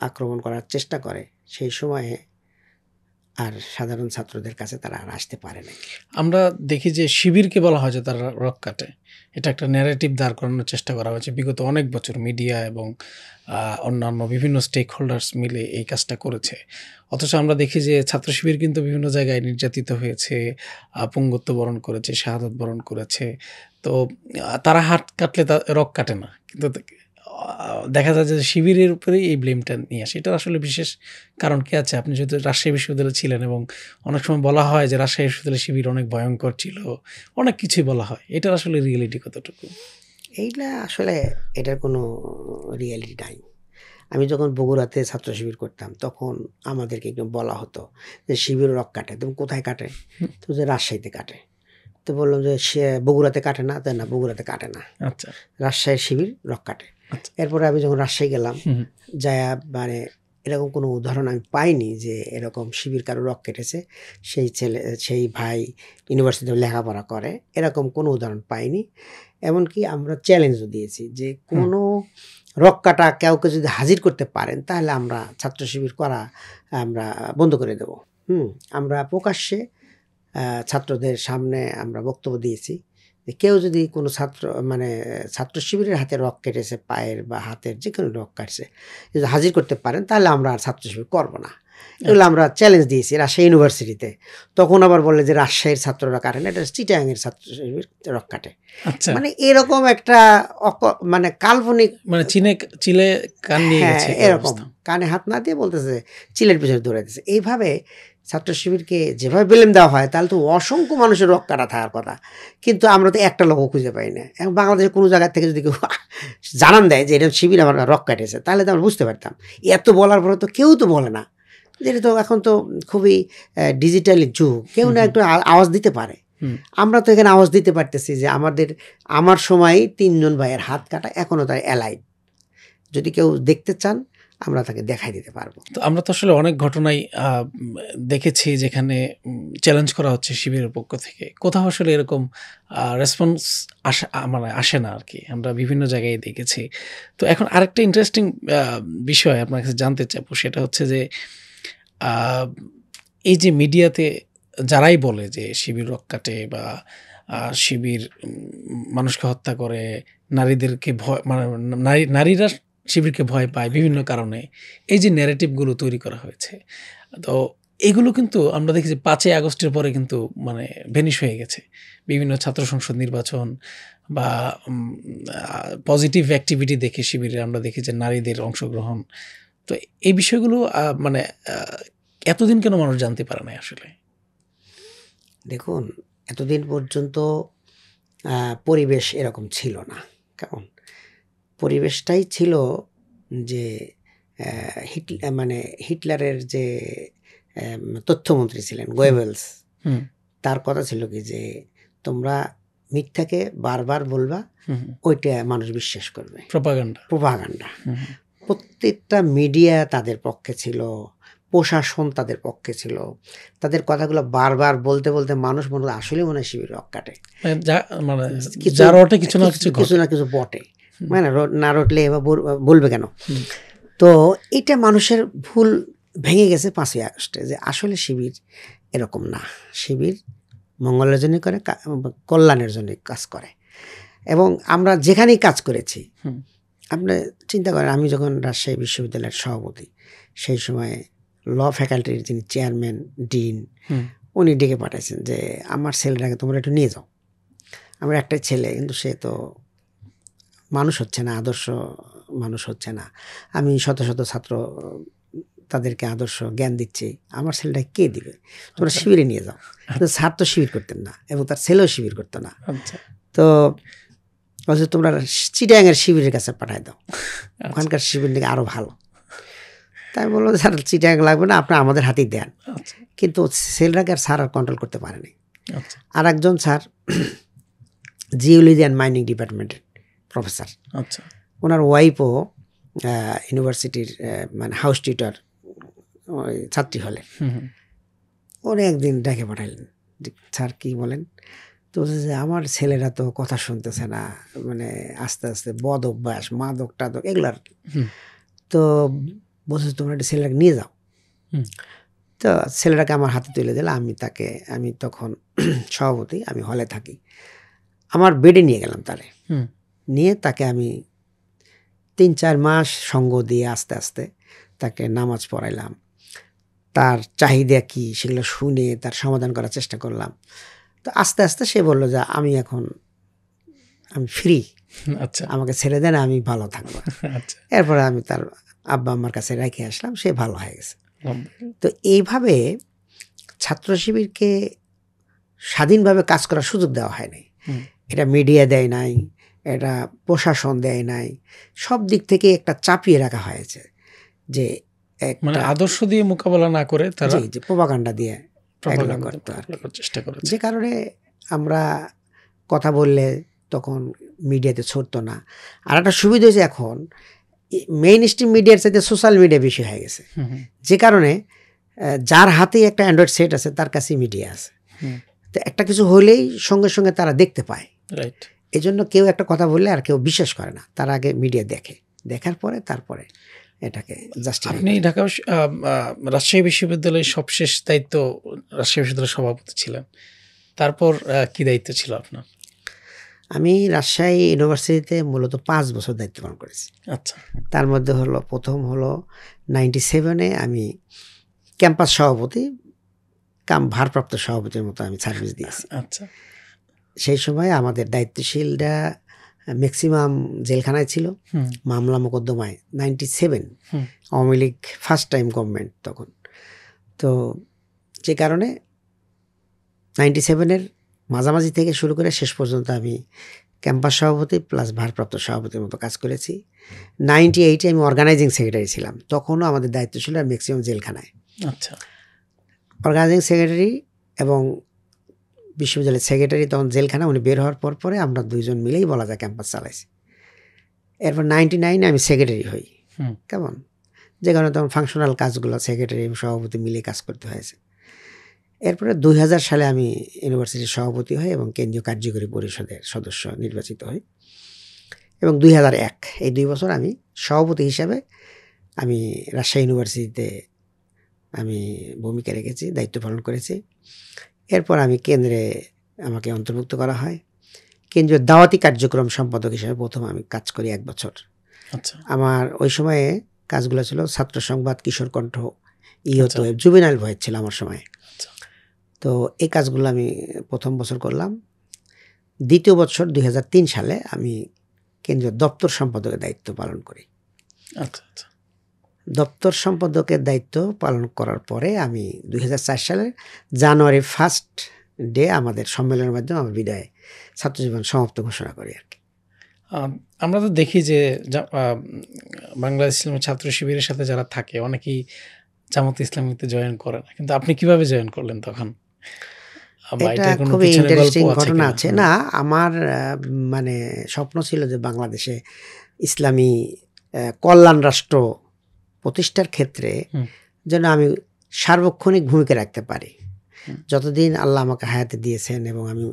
আক্রমণ করার চেষ্টা করে, সেই সময়ে আর সাধারণ ছাত্রদের কাছে তারা আর আসতে পারে না। আমরা দেখি যে শিবিরকে বলা হয় যে তারা রক কাটে, এটা একটা ন্যারেটিভ দাঁড় করানোর চেষ্টা করা হয়েছে বিগত অনেক বছর। মিডিয়া এবং অন্যান্য বিভিন্ন স্টেক হোল্ডার্স মিলে এই কাজটা করেছে। অথচ আমরা দেখি যে ছাত্র শিবির কিন্তু বিভিন্ন জায়গায় নির্যাতিত হয়েছে, পুঙ্গত্ব বরণ করেছে, শাহাদত বরণ করেছে। তো তারা হাত কাটলে রক কাটে না, কিন্তু দেখা যায় যে শিবিরের উপরেই এই ব্লেমটা নিয়ে আসে। এটার আসলে বিশেষ কারণ কি আছে? আপনি যেহেতু রাজশাহী বিশ্ববিদ্যালয়ে ছিলেন এবং অনেক সময় বলা হয় যে রাজশাহী বিশ্ববিদ্যালয়ের শিবির অনেক ভয়ঙ্কর ছিল, অনেক কিছুই বলা হয়। এটার আসলে রিয়েলিটি কতটুকু? এইটা আসলে এটার কোনো রিয়েলিটি নাই। আমি যখন বগুড়াতে ছাত্র শিবির করতাম তখন আমাদেরকে একদম বলা হতো যে শিবির রক কাটে। তুমি কোথায় কাটে? তো যে রাজশাহীতে কাটে। তো বললাম যে সে বগুড়াতে কাটে না, তাই না, বগুড়াতে কাটে না, আচ্ছা, রাজশাহীর শিবির রক কাটে। এরপরে আমি যখন রাজশাহী গেলাম, যায়া মানে এরকম কোনো উদাহরণ আমি পাইনি যে এরকম শিবির কারো রক কেটেছে, সেই ভাই ইউনিভার্সিটিতে লেখাপড়া করে, এরকম কোনো উদাহরণ পাইনি। এমনকি আমরা চ্যালেঞ্জও দিয়েছি যে কোনো রক কাটা কাউকে যদি হাজির করতে পারেন তাহলে আমরা ছাত্র শিবির করা আমরা বন্ধ করে দেব। আমরা প্রকাশ্যে ছাত্রদের সামনে আমরা বক্তব্য দিয়েছি যে কেউ যদি কোনো ছাত্র শিবিরের হাতে রক কেটেছে, পায়ের বা হাতের যে কোনো রক কাটছে, যদি হাজির করতে পারেন তাহলে আমরা আর ছাত্র শিবির করবো না। এগুলো আমরা চ্যালেঞ্জ দিয়েছি রাজশাহী ইউনিভার্সিটিতে। তখন আবার বলে যে রাজশাহীর ছাত্ররা কাটে না, এটা চিটাগাংয়ের ছাত্র শিবির রক কাটে। মানে এরকম একটা কাল্পনিক, মানে চিলে কান নিয়ে গেছে, এরকম কানে হাত না দিয়ে বলতেছে চিলের পিছনে দৌড়াইতেছে। এইভাবে ছাত্র শিবিরকে যেভাবে বেলেম দেওয়া হয় তাহলে তো অসংখ্য মানুষের রক কাটা থাকার কথা, কিন্তু আমরা তো একটা লোকও খুঁজে পাই না। এখন বাংলাদেশের কোনো জায়গা থেকে যদি কেউ জানান দেয় যে এটা শিবির আমার রক কাটেছে তাহলে তো আমরা বুঝতে পারতাম। এত বলার পরে তো কেউ তো বলে না, যেটা তো এখন তো খুবই ডিজিটালি যুগ, কেউ না একটু আওয়াজ দিতে পারে। আমরা তো এখানে আওয়াজ দিতে পারতেছি যে আমার সময় 3 জন ভাইয়ের হাত কাটা এখনও তার অ্যালাইভ, যদি কেউ দেখতে চান আমরা তাকে দেখাই দিতে পারবো। তো আমরা তো আসলে অনেক ঘটনাই দেখেছি যেখানে চ্যালেঞ্জ করা হচ্ছে শিবিরের পক্ষ থেকে, কোথাও আসলে এরকম রেসপন্স আসে না আর কি, আমরা বিভিন্ন জায়গায় দেখেছি। তো এখন আরেকটা ইন্টারেস্টিং বিষয় আপনার কাছে জানতে চাইবো, সেটা হচ্ছে যে এই যে মিডিয়াতে যারাই বলে যে শিবির রক কাটে বা শিবির মানুষকে হত্যা করে, নারীদেরকে ভয়, নারীরা শিবিরকে ভয় পায় বিভিন্ন কারণে, এই যে ন্যারেটিভগুলো তৈরি করা হয়েছে, তো এগুলো কিন্তু আমরা দেখি যে 5ই আগস্টের পরে কিন্তু ভ্যানিশ হয়ে গেছে। বিভিন্ন ছাত্র সংসদ নির্বাচন বা পজিটিভ অ্যাক্টিভিটি দেখে শিবিরে আমরা দেখি যে নারীদের অংশগ্রহণ। তো এই বিষয়গুলো এতদিন কেন মানুষ জানতে পারে না আসলে? দেখুন, এতদিন পর্যন্ত পরিবেশ এরকম ছিল না। কেমন? পরিবেশটাই ছিল যে মানে হিটলারের যে তথ্যমন্ত্রী ছিলেন গোয়েবেলস, হুম, তার কথা ছিল কি যে তোমরা মিথ্যাকে বারবার বলবা, হুম, ওইটা মানুষ বিশ্বাস করবে। প্রপাগান্ডা। প্রোপাগান্ডা। হুম, প্রত্যেকটা মিডিয়া তাদের পক্ষে ছিল, প্রশাসন তাদের পক্ষে ছিল। তাদের কথাগুলো বারবার বলতে বলতে মানুষ মনে হয় আসলেই মনে হয় শিবির রক কাটে। মানে কিছু যার অর্থে কিছু না কিছু কিছু ঘটে। না কিছু বটে, মানে না রটলে এবার বলবে কেন? হুম, তো এটা মানুষের ভুল ভেঙে গেছে 5ই আগস্টে, যে আসলে শিবির এরকম না। শিবির মঙ্গলের জন্য করে, কল্যাণের জন্য কাজ করে। এবং আমরা যেখানেই কাজ করেছি, হুম, আপনি চিন্তা করেন, আমি যখন রাজশাহী বিশ্ববিদ্যালয়ের সভাপতি, সেই সময় ল ফ্যাকাল্টির যিনি চেয়ারম্যান, ডিন, হুম, উনি ডেকে পাঠাইছেন যে আমার ছেলেটাকে তোমরা একটু নিয়ে যাও। আমার একটাই ছেলে, কিন্তু সে তো মানুষ হচ্ছে না, আদর্শ মানুষ হচ্ছে না। আমি শত শত ছাত্র তাদেরকে আদর্শ জ্ঞান দিচ্ছি, আমার ছেলেটা কে দিবে? তোমরা আচ্ছা। শিবিরে নিয়ে যাও। কিন্তু স্যার তো শিবির করতেন না, এবং তার ছেলেও শিবির করতো না। আচ্ছা, তো বলছে তোমরা চিটাগাংয়ের শিবিরের কাছে পাঠায় দাও, আচ্ছা, ওখানকার শিবির নাকি আরও ভালো। তাই বললো স্যার চিটাগাং লাগবে না, আপনার আমাদের হাতেই দেন। আচ্ছা, কিন্তু ছেলেটাকে আর স্যার আর কন্ট্রোল করতে পারেনি। আচ্ছা, আর একজন স্যার জিওলজি অ্যান্ড মাইনিং ডিপার্টমেন্টের প্রফেসর, আচ্ছা, ওনার ওয়াইফও ইউনিভার্সিটির মানে হাউস টিউটর, ওই ছাত্রী হলে। হুম, হুম, ওরা একদিন ডেকে পাঠাইলেন, স্যার কী বলেন? তো বলছে যে আমার ছেলেরা তো কথা শুনতেছে না, মানে আস্তে আস্তে বদ অভ্যাস, মাদক টাদক এগুলার। হুম, তো বলছে তোমরা একটা ছেলেটাকে নিয়ে যাও। হুম, তো ছেলেটাকে আমার হাতে তুলে দিলে, আমি তখন সভাপতি, আমি হলে থাকি, আমার বেডে নিয়ে গেলাম তারে। হুম, নিয়ে তাকে আমি 3-4 মাস সঙ্গ দিয়ে আস্তে আস্তে তাকে নামাজ পড়াইলাম, তার চাহিদা কী সেগুলো শুনে তার সমাধান করার চেষ্টা করলাম। তো আস্তে আস্তে সে বলল যে আমি ফ্রি, আচ্ছা, আমাকে ছেড়ে দেন, আমি ভালো থাকবো। আচ্ছা, এরপরে আমি তার আব্বা আম্মার কাছে রেখে আসলাম, সে ভালো হয়ে গেছে। হুম, তো এইভাবে ছাত্র শিবিরকে স্বাধীনভাবে কাজ করার সুযোগ দেওয়া হয়নি। হুম, এটা মিডিয়া দেয় নাই, এটা প্রশাসন দেয় নাই, সব দিক থেকে একটা চাপিয়ে রাখা হয়েছে, যে মানে একটা আদর্শ দিয়ে মোকাবেলা না করে তারা যে প্রোপাগান্ডা দিয়ে এগুলো প্রপাগান্ডা করতো আর কি। করার চেষ্টা করেছে। যে কারণে আমরা কথা বললে তখন মিডিয়াতে ছড়তো না। আর একটা সুবিধা হয়েছে, এখন মেইন স্ট্রিম মিডিয়ার চাইতে সোশ্যাল মিডিয়া বেশি হয়ে গেছে, হুম, হুম, যে কারণে যার হাতেই একটা অ্যান্ড্রয়েড সেট আছে তার কাছেই মিডিয়া আছে। হুম, তো একটা কিছু হলেই সঙ্গে সঙ্গে তারা দেখতে পায়। রাইট। এই জন্য কেউ একটা কথা বললে আর কেউ বিশ্বাস করে না, তার আগে মিডিয়া দেখে, দেখার পরে তারপরে এটাকে জাস্টিফাই। আপনি ঢাকা রাজশাহী বিশ্ববিদ্যালয়ের সবশেষ দায়িত্ব রাজশাহী বিশ্ববিদ্যালয়ের সভাপতি ছিলেন। তারপর কি দায়িত্ব ছিল আপনার? আমি রাজশাহী ইউনিভার্সিটিতে মূলত 5 বছর দায়িত্ব পালন করেছি। আচ্ছা, তার মধ্যে প্রথম হলো 97-এ আমি ক্যাম্পাস সভাপতি কাম ভারপ্রাপ্ত সভাপতির মতো আমি সার্ভিস দিয়েছি। আচ্ছা, সেই সময় আমাদের দায়িত্বশীলরা ম্যাক্সিমাম জেলখানায় ছিল, হুম, মামলা মোকদ্দমায়। 97 হুম, Awami League first time government তখন। তো যে কারণে 97-এর মাঝামাঝি থেকে শুরু করে শেষ পর্যন্ত আমি ক্যাম্পাস সভাপতি প্লাস ভারপ্রাপ্ত সভাপতির মতো কাজ করেছি। 98-এ আমি অর্গানাইজিং সেক্রেটারি ছিলাম, তখনও আমাদের দায়িত্ব ছিল ম্যাক্সিমাম জেলখানায়। আচ্ছা, অর্গানাইজিং সেক্রেটারি এবং বিশ্ববিদ্যালয়ের সেক্রেটারি তখন জেলখানা, উনি বের হওয়ার পরে আমরা দুইজন মিলেই বলা যায় ক্যাম্পাস চালাইছি। এরপর 99-এ আমি সেক্রেটারি হই। হুম, কেমন? যে কারণে তখন ফাংশনাল কাজগুলো সেক্রেটারি এবং সভাপতি মিলে কাজ করতে হয়েছে। এরপরে 2000 সালে আমি ইউনিভার্সিটির সভাপতি হই এবং কেন্দ্রীয় কার্যকরী পরিষদের সদস্য নির্বাচিত হই, এবং 2001 এই 2 বছর আমি সভাপতি হিসাবে আমি রাজশাহী ইউনিভার্সিটিতে আমি ভূমিকা রেখেছি, দায়িত্ব পালন করেছি। এরপর আমি কেন্দ্রে আমাকে অন্তর্ভুক্ত করা হয়। কেন্দ্রীয় দাওয়াতি কার্যক্রম সম্পাদক হিসেবে প্রথম আমি কাজ করি 1 বছর। আচ্ছা, আমার ওই সময়ে কাজগুলো ছিল ছাত্র সংবাদ, কিশোর কণ্ঠ, আচ্ছা, জুভেনাইল ভয়েস ছিল আমার সময়। আচ্ছা, তো এই কাজগুলো আমি প্রথম বছর করলাম। দ্বিতীয় বছর 2003 সালে আমি কেন্দ্রীয় দপ্তর সম্পাদকের দায়িত্ব পালন করি। আচ্ছা, আচ্ছা, দপ্তর সম্পাদকের দায়িত্ব পালন করার পরে আমি 2004 সালের জানুয়ারি 1 ডে আমাদের সম্মেলনের মাধ্যমে আমরা বিদায় ছাত্রজীবন সমাপ্ত ঘোষণা করি আর কি। আমরা তো দেখি যে বাংলাদেশ ইসলামী ছাত্র শিবিরের সাথে যারা থাকে অনেকেই জামাত ইসলামীতে জয়েন করে না, কিন্তু আপনি কিভাবে জয়েন করলেন তখন? বা এটা এটার কোনো খুবই পিছনে গল্প ইন্টারেস্টিং আছে ঘটনা কিনা? আছে। না, আমার মানে স্বপ্ন ছিল যে বাংলাদেশে ইসলামী কল্যাণ রাষ্ট্র প্রতিষ্ঠার ক্ষেত্রে হুম। যেন আমি সার্বক্ষণিক ভূমিকা রাখতে পারি। হুম। যতদিন আল্লাহ আমাকে হায়াতে দিয়েছেন এবং আমি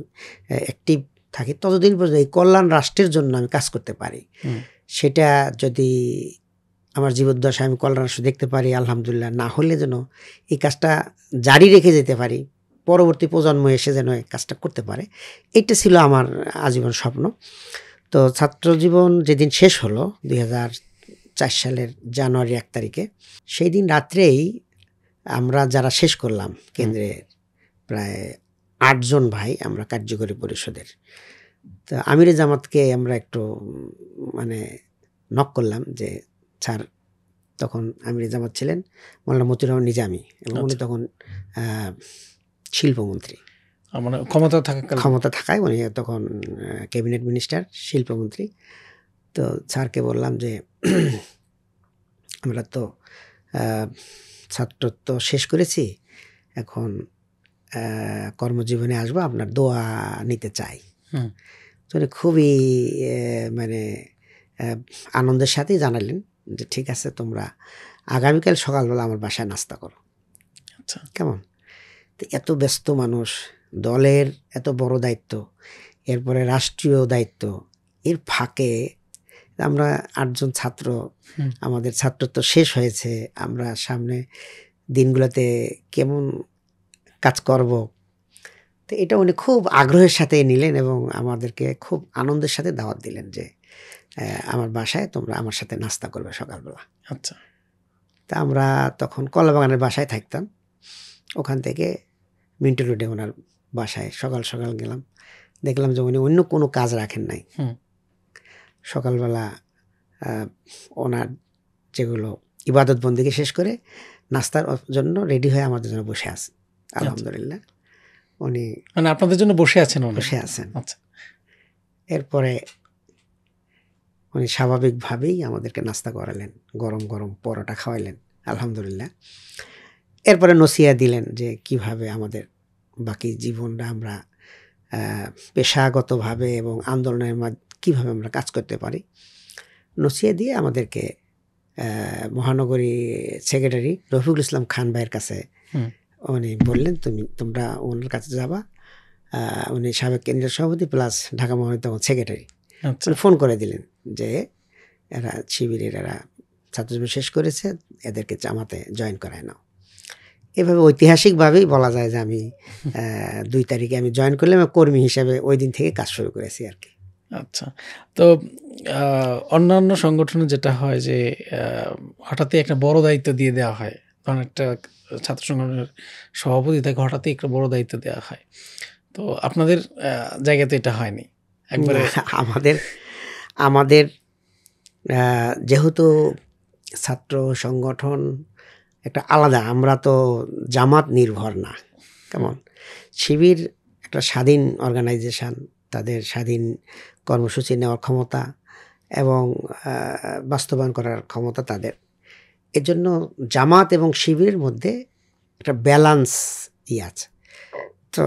অ্যাক্টিভ থাকি, ততদিন পর্যন্ত এই কল্যাণ রাষ্ট্রের জন্য আমি কাজ করতে পারি। হুম। সেটা যদি আমার জীবদ্দশায় আমি কল্যাণ রাষ্ট্র দেখতে পারি আলহামদুলিল্লাহ, না হলে যেন এই কাজটা জারি রেখে যেতে পারি, পরবর্তী প্রজন্ম এসে যেন এই কাজটা করতে পারে, এটা ছিল আমার আজীবন স্বপ্ন। তো ছাত্র জীবন যেদিন শেষ হলো 2004 সালের জানুয়ারি 1 তারিখে, সেই দিন রাত্রেই আমরা যারা শেষ করলাম কেন্দ্রের প্রায় 8 জন ভাই আমরা কার্যকরী পরিষদের, তো আমিরে জামাতকে আমরা একটু মানে নক করলাম যে স্যার, তখন আমিরে জামাত ছিলেন মৌলানা মতিউর রহমান নিজামী এবং উনি তখন শিল্পমন্ত্রী, মানে ক্ষমতা থাকায় উনি তখন ক্যাবিনেট মিনিস্টার, শিল্পমন্ত্রী। তো স্যারকে বললাম যে আমরা তো ছাত্রত্ব শেষ করেছি, এখন কর্মজীবনে আসবো, আপনার দোয়া নিতে চাই। তো উনি খুবই মানে আনন্দের সাথেই জানালেন যে ঠিক আছে, তোমরা আগামীকাল সকালবেলা আমার বাসায় নাস্তা করো। আচ্ছা, কেমন? তো এত ব্যস্ত মানুষ, দলের এত বড় দায়িত্ব, এরপরে রাষ্ট্রীয় দায়িত্ব, এর ফাঁকে আমরা 8 জন ছাত্র, আমাদের ছাত্রত্ব শেষ হয়েছে, আমরা সামনে দিনগুলোতে কেমন কাজ করব, তো এটা উনি খুব আগ্রহের সাথে নিলেন এবং আমাদেরকে খুব আনন্দের সাথে দাওয়াত দিলেন যে আমার বাসায় তোমরা আমার সাথে নাস্তা করবে সকালবেলা। আচ্ছা। তা আমরা তখন কলাবাগানের বাসায় থাকতাম, ওখান থেকে মিন্টু রোডে ওনার বাসায় সকাল সকাল গেলাম, দেখলাম যে উনি অন্য কোনো কাজ রাখেন নাই। সকালবেলা ওনার যেগুলো ইবাদত বন্দিকে শেষ করে নাস্তার জন্য রেডি হয়ে আমাদের জন্য বসে আছে। আলহামদুলিল্লাহ, উনি মানে আপনাদের জন্য বসে আছেন? বসে আছেন। আচ্ছা। এরপরে উনি স্বাভাবিকভাবেই আমাদেরকে নাস্তা করালেন, গরম গরম পরোটা খাওয়াইলেন আলহামদুলিল্লাহ। এরপরে নসিহা দিলেন যে কিভাবে আমাদের বাকি জীবনটা আমরা পেশাগতভাবে এবং আন্দোলনের কীভাবে আমরা কাজ করতে পারি। নসিহা দিয়ে আমাদেরকে মহানগরী সেক্রেটারি রফিকুল ইসলাম খান ভাইয়ের কাছে উনি বললেন, তোমরা ওনার কাছে যাবা। উনি সাবেক কেন্দ্রীয় সভাপতি প্লাস ঢাকা মহানগর তখন সেক্রেটারি। উনি ফোন করে দিলেন যে এরা শিবিরের, এরা ছাত্রজীবন শেষ করেছে, এদেরকে জামাতে জয়েন করায় নাও। এভাবে ঐতিহাসিকভাবেই বলা যায় যে আমি 2 তারিখে আমি জয়েন করলাম এবং কর্মী হিসেবে ওই দিন থেকে কাজ শুরু করেছি আর কি। আচ্ছা। তো অন্যান্য সংগঠনে যেটা হয় যে হঠাৎই একটা বড় দায়িত্ব দিয়ে দেওয়া হয়, কারণ একটা ছাত্র সংগঠনের সভাপতি তাকে হঠাৎই একটা বড় দায়িত্ব দেওয়া হয়, তো আপনাদের জায়গাতে এটা হয়নি একবারে? আমাদের যেহেতু ছাত্র সংগঠন একটা আলাদা, আমরা তো জামাত নির্ভর না। কেমন? শিবির একটা স্বাধীন অর্গানাইজেশন, তাদের স্বাধীন কর্মসূচি নেওয়ার ক্ষমতা এবং বাস্তবায়ন করার ক্ষমতা তাদের। এজন্য জামাত এবং শিবিরের মধ্যে একটা ব্যালান্স আছে। তো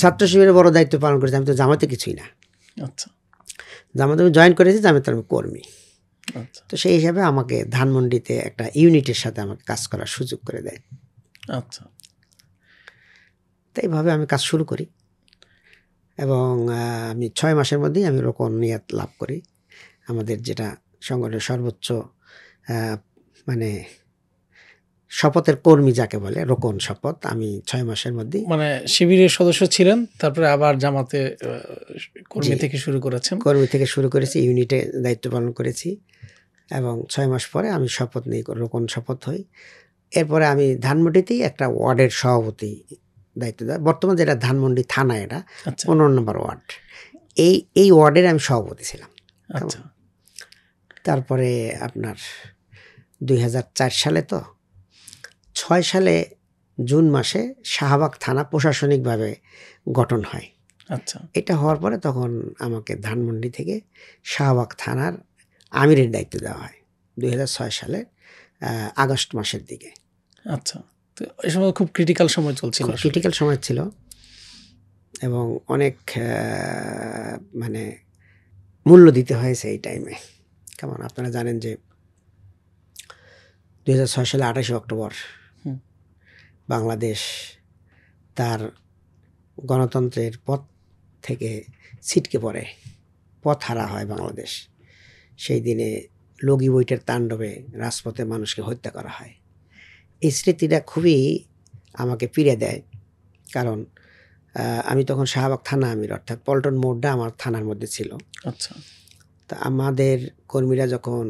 ছাত্র শিবিরের বড় দায়িত্ব পালন করেছি, আমি তো জামাতে কিছুই না। আচ্ছা। জামাতে আমি জয়েন করেছি, জামাতে আমি কর্মী। আচ্ছা। তো সেই হিসাবে আমাকে ধানমন্ডিতে একটা ইউনিটের সাথে আমাকে কাজ করার সুযোগ করে দেয়। আচ্ছা। তো এইভাবে আমি কাজ শুরু করি এবং আমি 6 মাসের মধ্যেই আমি রোকনিয়াত লাভ করি। আমাদের যেটা সংগঠনের সর্বোচ্চ মানে শপথের কর্মী যাকে বলে, রোকন শপথ, আমি 6 মাসের মধ্যেই। মানে শিবিরের সদস্য ছিলেন, তারপরে আবার জামাতে কর্মী থেকে শুরু করেছেন? কর্মী থেকে শুরু করেছি, ইউনিটে দায়িত্ব পালন করেছি এবং 6 মাস পরে আমি শপথ নিই, রোকন শপথ হই। এরপরে আমি ধানমন্ডিতেই একটা ওয়ার্ডের সভাপতি দায়িত্ব দেয়, বর্তমানে যেটা ধানমন্ডি থানা, এটা 15 নম্বর ওয়ার্ড, এই ওয়ার্ডের আমি সভাপতি ছিলাম। আচ্ছা। তারপরে আপনার 2004 সালে, তো 6 সালে জুন মাসে শাহবাগ থানা প্রশাসনিকভাবে গঠন হয়। আচ্ছা, এটা হওয়ার পরে তখন আমাকে ধানমন্ডি থেকে শাহবাগ থানার আমিরের দায়িত্ব দেওয়া হয় 2006 সালের আগস্ট মাসের দিকে। আচ্ছা। তো এই সময় খুব ক্রিটিক্যাল সময় চলছিল খুব আসলে। ক্রিটিক্যাল সময় ছিল এবং অনেক মানে মূল্য দিতে হয়েছে এই টাইমে। কেমন আপনারা জানেন যে 2006 সালে 28 অক্টোবর হুম। বাংলাদেশ তার গণতন্ত্রের পথ থেকে ছিটকে পড়ে, পথ হারা হয় বাংলাদেশ। সেই দিনে লগি বইটের তাণ্ডবে রাজপথে মানুষকে হত্যা করা হয়। এই স্মৃতিটা খুবই আমাকে পীড়া দেয়, কারণ আমি তখন শাহবাগ থানা আমির, অর্থাৎ পল্টন মোড়টা আমার থানার মধ্যে ছিল। আচ্ছা, তা আমাদের কর্মীরা যখন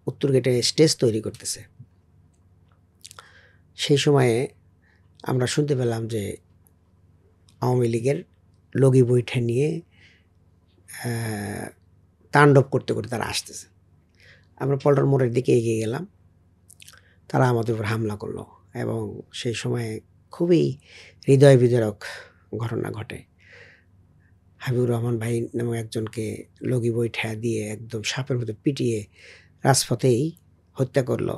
উত্তর গেটে স্টেজ তৈরি করতেছে, সেই সময়ে আমরা শুনতে পেলাম যে আওয়ামী লীগের লগি বৈঠা নিয়ে তাণ্ডব করতে করতে তারা আসতেছে। আমরা পল্টন মোড়ের দিকে এগিয়ে গেলাম, তারা আমাদের উপর হামলা করলো এবং সেই সময়ে খুবই হৃদয় বিদারক ঘটনা ঘটে। হাবিবুর রহমান ভাই নামক একজনকে লগি বৈঠা দিয়ে একদম সাপের মতো পিটিয়ে রাজপথেই হত্যা করলো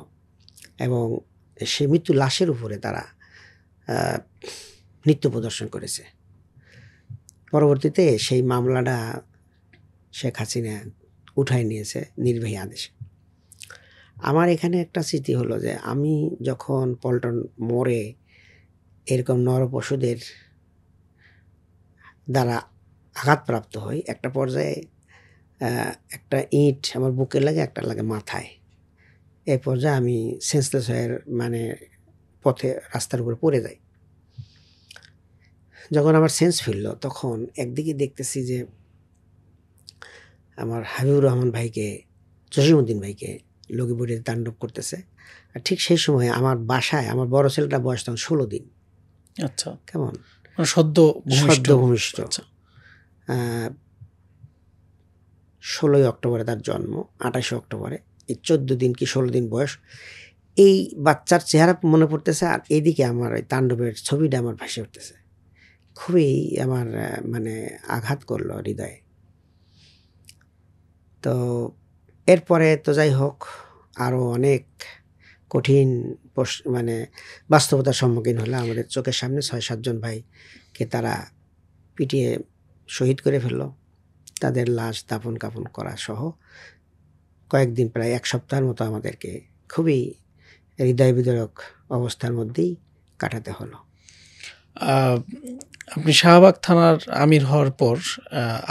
এবং সেই মৃত্যু লাশের উপরে তারা নৃত্য প্রদর্শন করেছে। পরবর্তীতে সেই মামলাটা শেখ হাসিনা উঠায় নিয়েছে নির্বাহী আদেশে। আমার এখানে একটা স্মৃতি হলো যে আমি যখন পল্টন মোড়ে এরকম নরপশুদের দ্বারা আঘাতপ্রাপ্ত হই, একটা পর্যায়ে একটা ইট আমার বুকে লাগে, একটা লাগে মাথায়। এই পর্যায়ে আমি সেন্সলেস হয়ে মানে পথে রাস্তার উপরে পড়ে যাই। যখন আমার সেন্স ফিরল, তখন একদিকে দেখতেছি যে আমার হাবিবুর রহমান ভাইকে, জসিমউদ্দিন ভাইকে লগি বইটে তাণ্ডব করতেছে। আর ঠিক সেই সময় আমার বাসায় আমার বড় ছেলেটা বয়স তখন 16 দিন। আচ্ছা। কেমন মানে সদ্য ভূমিষ্ঠ। আচ্ছা, 16 অক্টোবরে তার জন্ম, 28 অক্টোবরে। এই 14 দিন কি 16 দিন বয়স। এই বাচ্চার চেহারা মনে পড়তেছে, আর এইদিকে আমার ওই তাণ্ডবের ছবিটা আমার ভাসে উঠতেছে। খুবই আমার মানে আঘাত করলো হৃদয়ে। তো এরপরে তো যাই হোক, আরও অনেক কঠিন মানে বাস্তবতার সম্মুখীন হলো। আমাদের চোখের সামনে 6-7 জন ভাইকে তারা পিটিয়ে শহীদ করে ফেললো। তাদের লাশ দাফন কাফন করা সহ কয়েকদিন, প্রায় 1 সপ্তাহের মতো আমাদেরকে খুবই হৃদয় বিদারক অবস্থার মধ্যেই কাটাতে হলো। আপনি শাহবাগ থানার আমির হওয়ার পর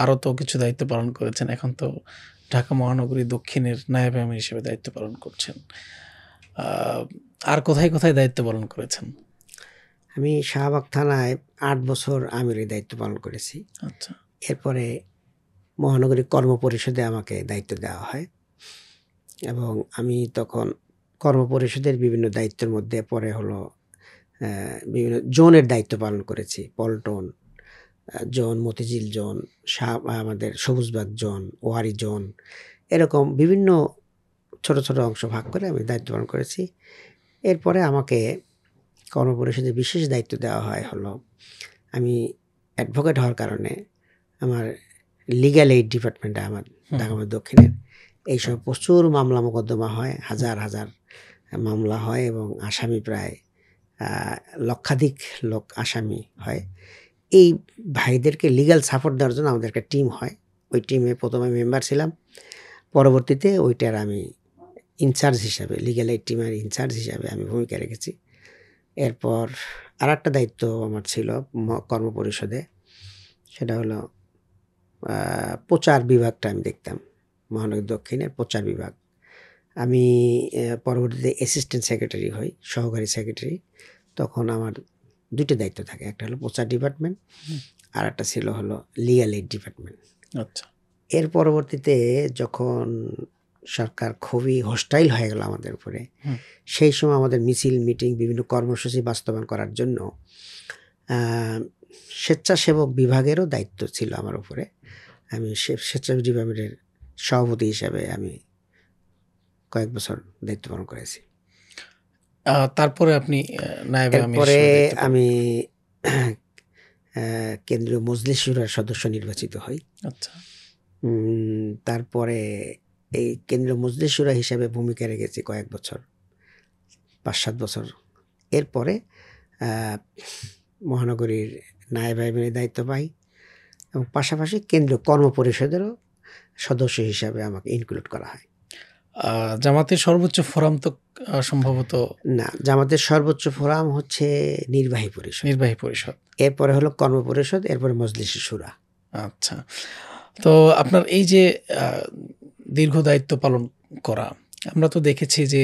আরও তো কিছু দায়িত্ব পালন করেছেন। এখন তো ঢাকা মহানগরী দক্ষিণের নায়েব আমির হিসেবে দায়িত্ব পালন করছেন। আর কোথায় কোথায় দায়িত্ব পালন করেছেন? আমি শাহবাগ থানায় 8 বছর আমিরের দায়িত্ব পালন করেছি। আচ্ছা, এরপরে মহানগরী কর্ম পরিষদে আমাকে দায়িত্ব দেওয়া হয় এবং আমি তখন কর্ম পরিষদের বিভিন্ন দায়িত্বের মধ্যে পরে হলো বিভিন্ন জোনের দায়িত্ব পালন করেছি। পল্টন জোন, মতিঝিল জোন, আমাদের সবুজবাগ জোন, ওয়ারি জোন, এরকম বিভিন্ন ছোট ছোট অংশ ভাগ করে আমি দায়িত্ব পালন করেছি। এরপরে আমাকে কর্মপরিষদে বিশেষ দায়িত্ব দেওয়া হয় হলো, আমি অ্যাডভোকেট হওয়ার কারণে আমার লিগ্যাল এইড ডিপার্টমেন্টে আমার ঢাকা দক্ষিণের এইসব প্রচুর মামলা মোকদ্দমা হয়, হাজার হাজার মামলা হয় এবং আসামি প্রায় লক্ষাধিক লোক আসামি হয়। এই ভাইদেরকে লিগ্যাল সাপোর্ট দেওয়ার জন্য আমাদের একটা টিম হয়। ওই টিমে প্রথমে মেম্বার ছিলাম, পরবর্তীতে ওইটার আমি ইনচার্জ হিসাবে, লিগ্যাল এইড টিমের ইনচার্জ হিসাবে আমি ভূমিকা রেখেছি। এরপর আর একটা দায়িত্ব আমার ছিল কর্ম পরিষদে, সেটা হলো প্রচার বিভাগটা আমি দেখতাম, মহানগর দক্ষিণের প্রচার বিভাগ। আমি পরবর্তীতে অ্যাসিস্ট্যান্ট সেক্রেটারি হই, সহকারী সেক্রেটারি। তখন আমার 2টা দায়িত্ব থাকে, একটা হলো প্রচার ডিপার্টমেন্ট, আর একটা ছিল হলো লিগ্যাল এইড ডিপার্টমেন্ট। আচ্ছা। এর পরবর্তীতে যখন সরকার খুবই হোস্টাইল হয়ে গেল আমাদের উপরে, সেই সময় আমাদের মিছিল, মিটিং, বিভিন্ন কর্মসূচি বাস্তবায়ন করার জন্য স্বেচ্ছাসেবক বিভাগেরও দায়িত্ব ছিল আমার উপরে। আমি স্বেচ্ছাসেবক ডিপার্টমেন্টের সভাপতি হিসাবে আমি কয়েক বছর দায়িত্ব পালন করেছি। তারপরে আপনি নায়েবে আমির এরপরে হিসেবে দায়িত্ব পালন আমি কেন্দ্রীয় মজলিস শুরার সদস্য নির্বাচিত হই। আচ্ছা। তারপরে এই কেন্দ্রীয় মজলিস শুরা হিসাবে ভূমিকা রেখেছি কয়েক বছর, 5-7 বছর। এরপরে মহানগরীর নায়েব আমিরের দায়িত্ব পাই এবং পাশাপাশি কেন্দ্রীয় কর্ম পরিষদেরও সদস্য হিসাবে আমাকে ইনক্লুড করা হয়। জামাতের সর্বোচ্চ ফোরাম তো সম্ভবত না, জামাতের সর্বোচ্চ ফোরাম হচ্ছে নির্বাহী পরিষদ, এরপরে হলো কর্ম পরিষদ, এরপরে মজলিস শুরা। আচ্ছা, তো আপনার এই যে দীর্ঘ দায়িত্ব পালন করা, আমরা তো দেখেছি যে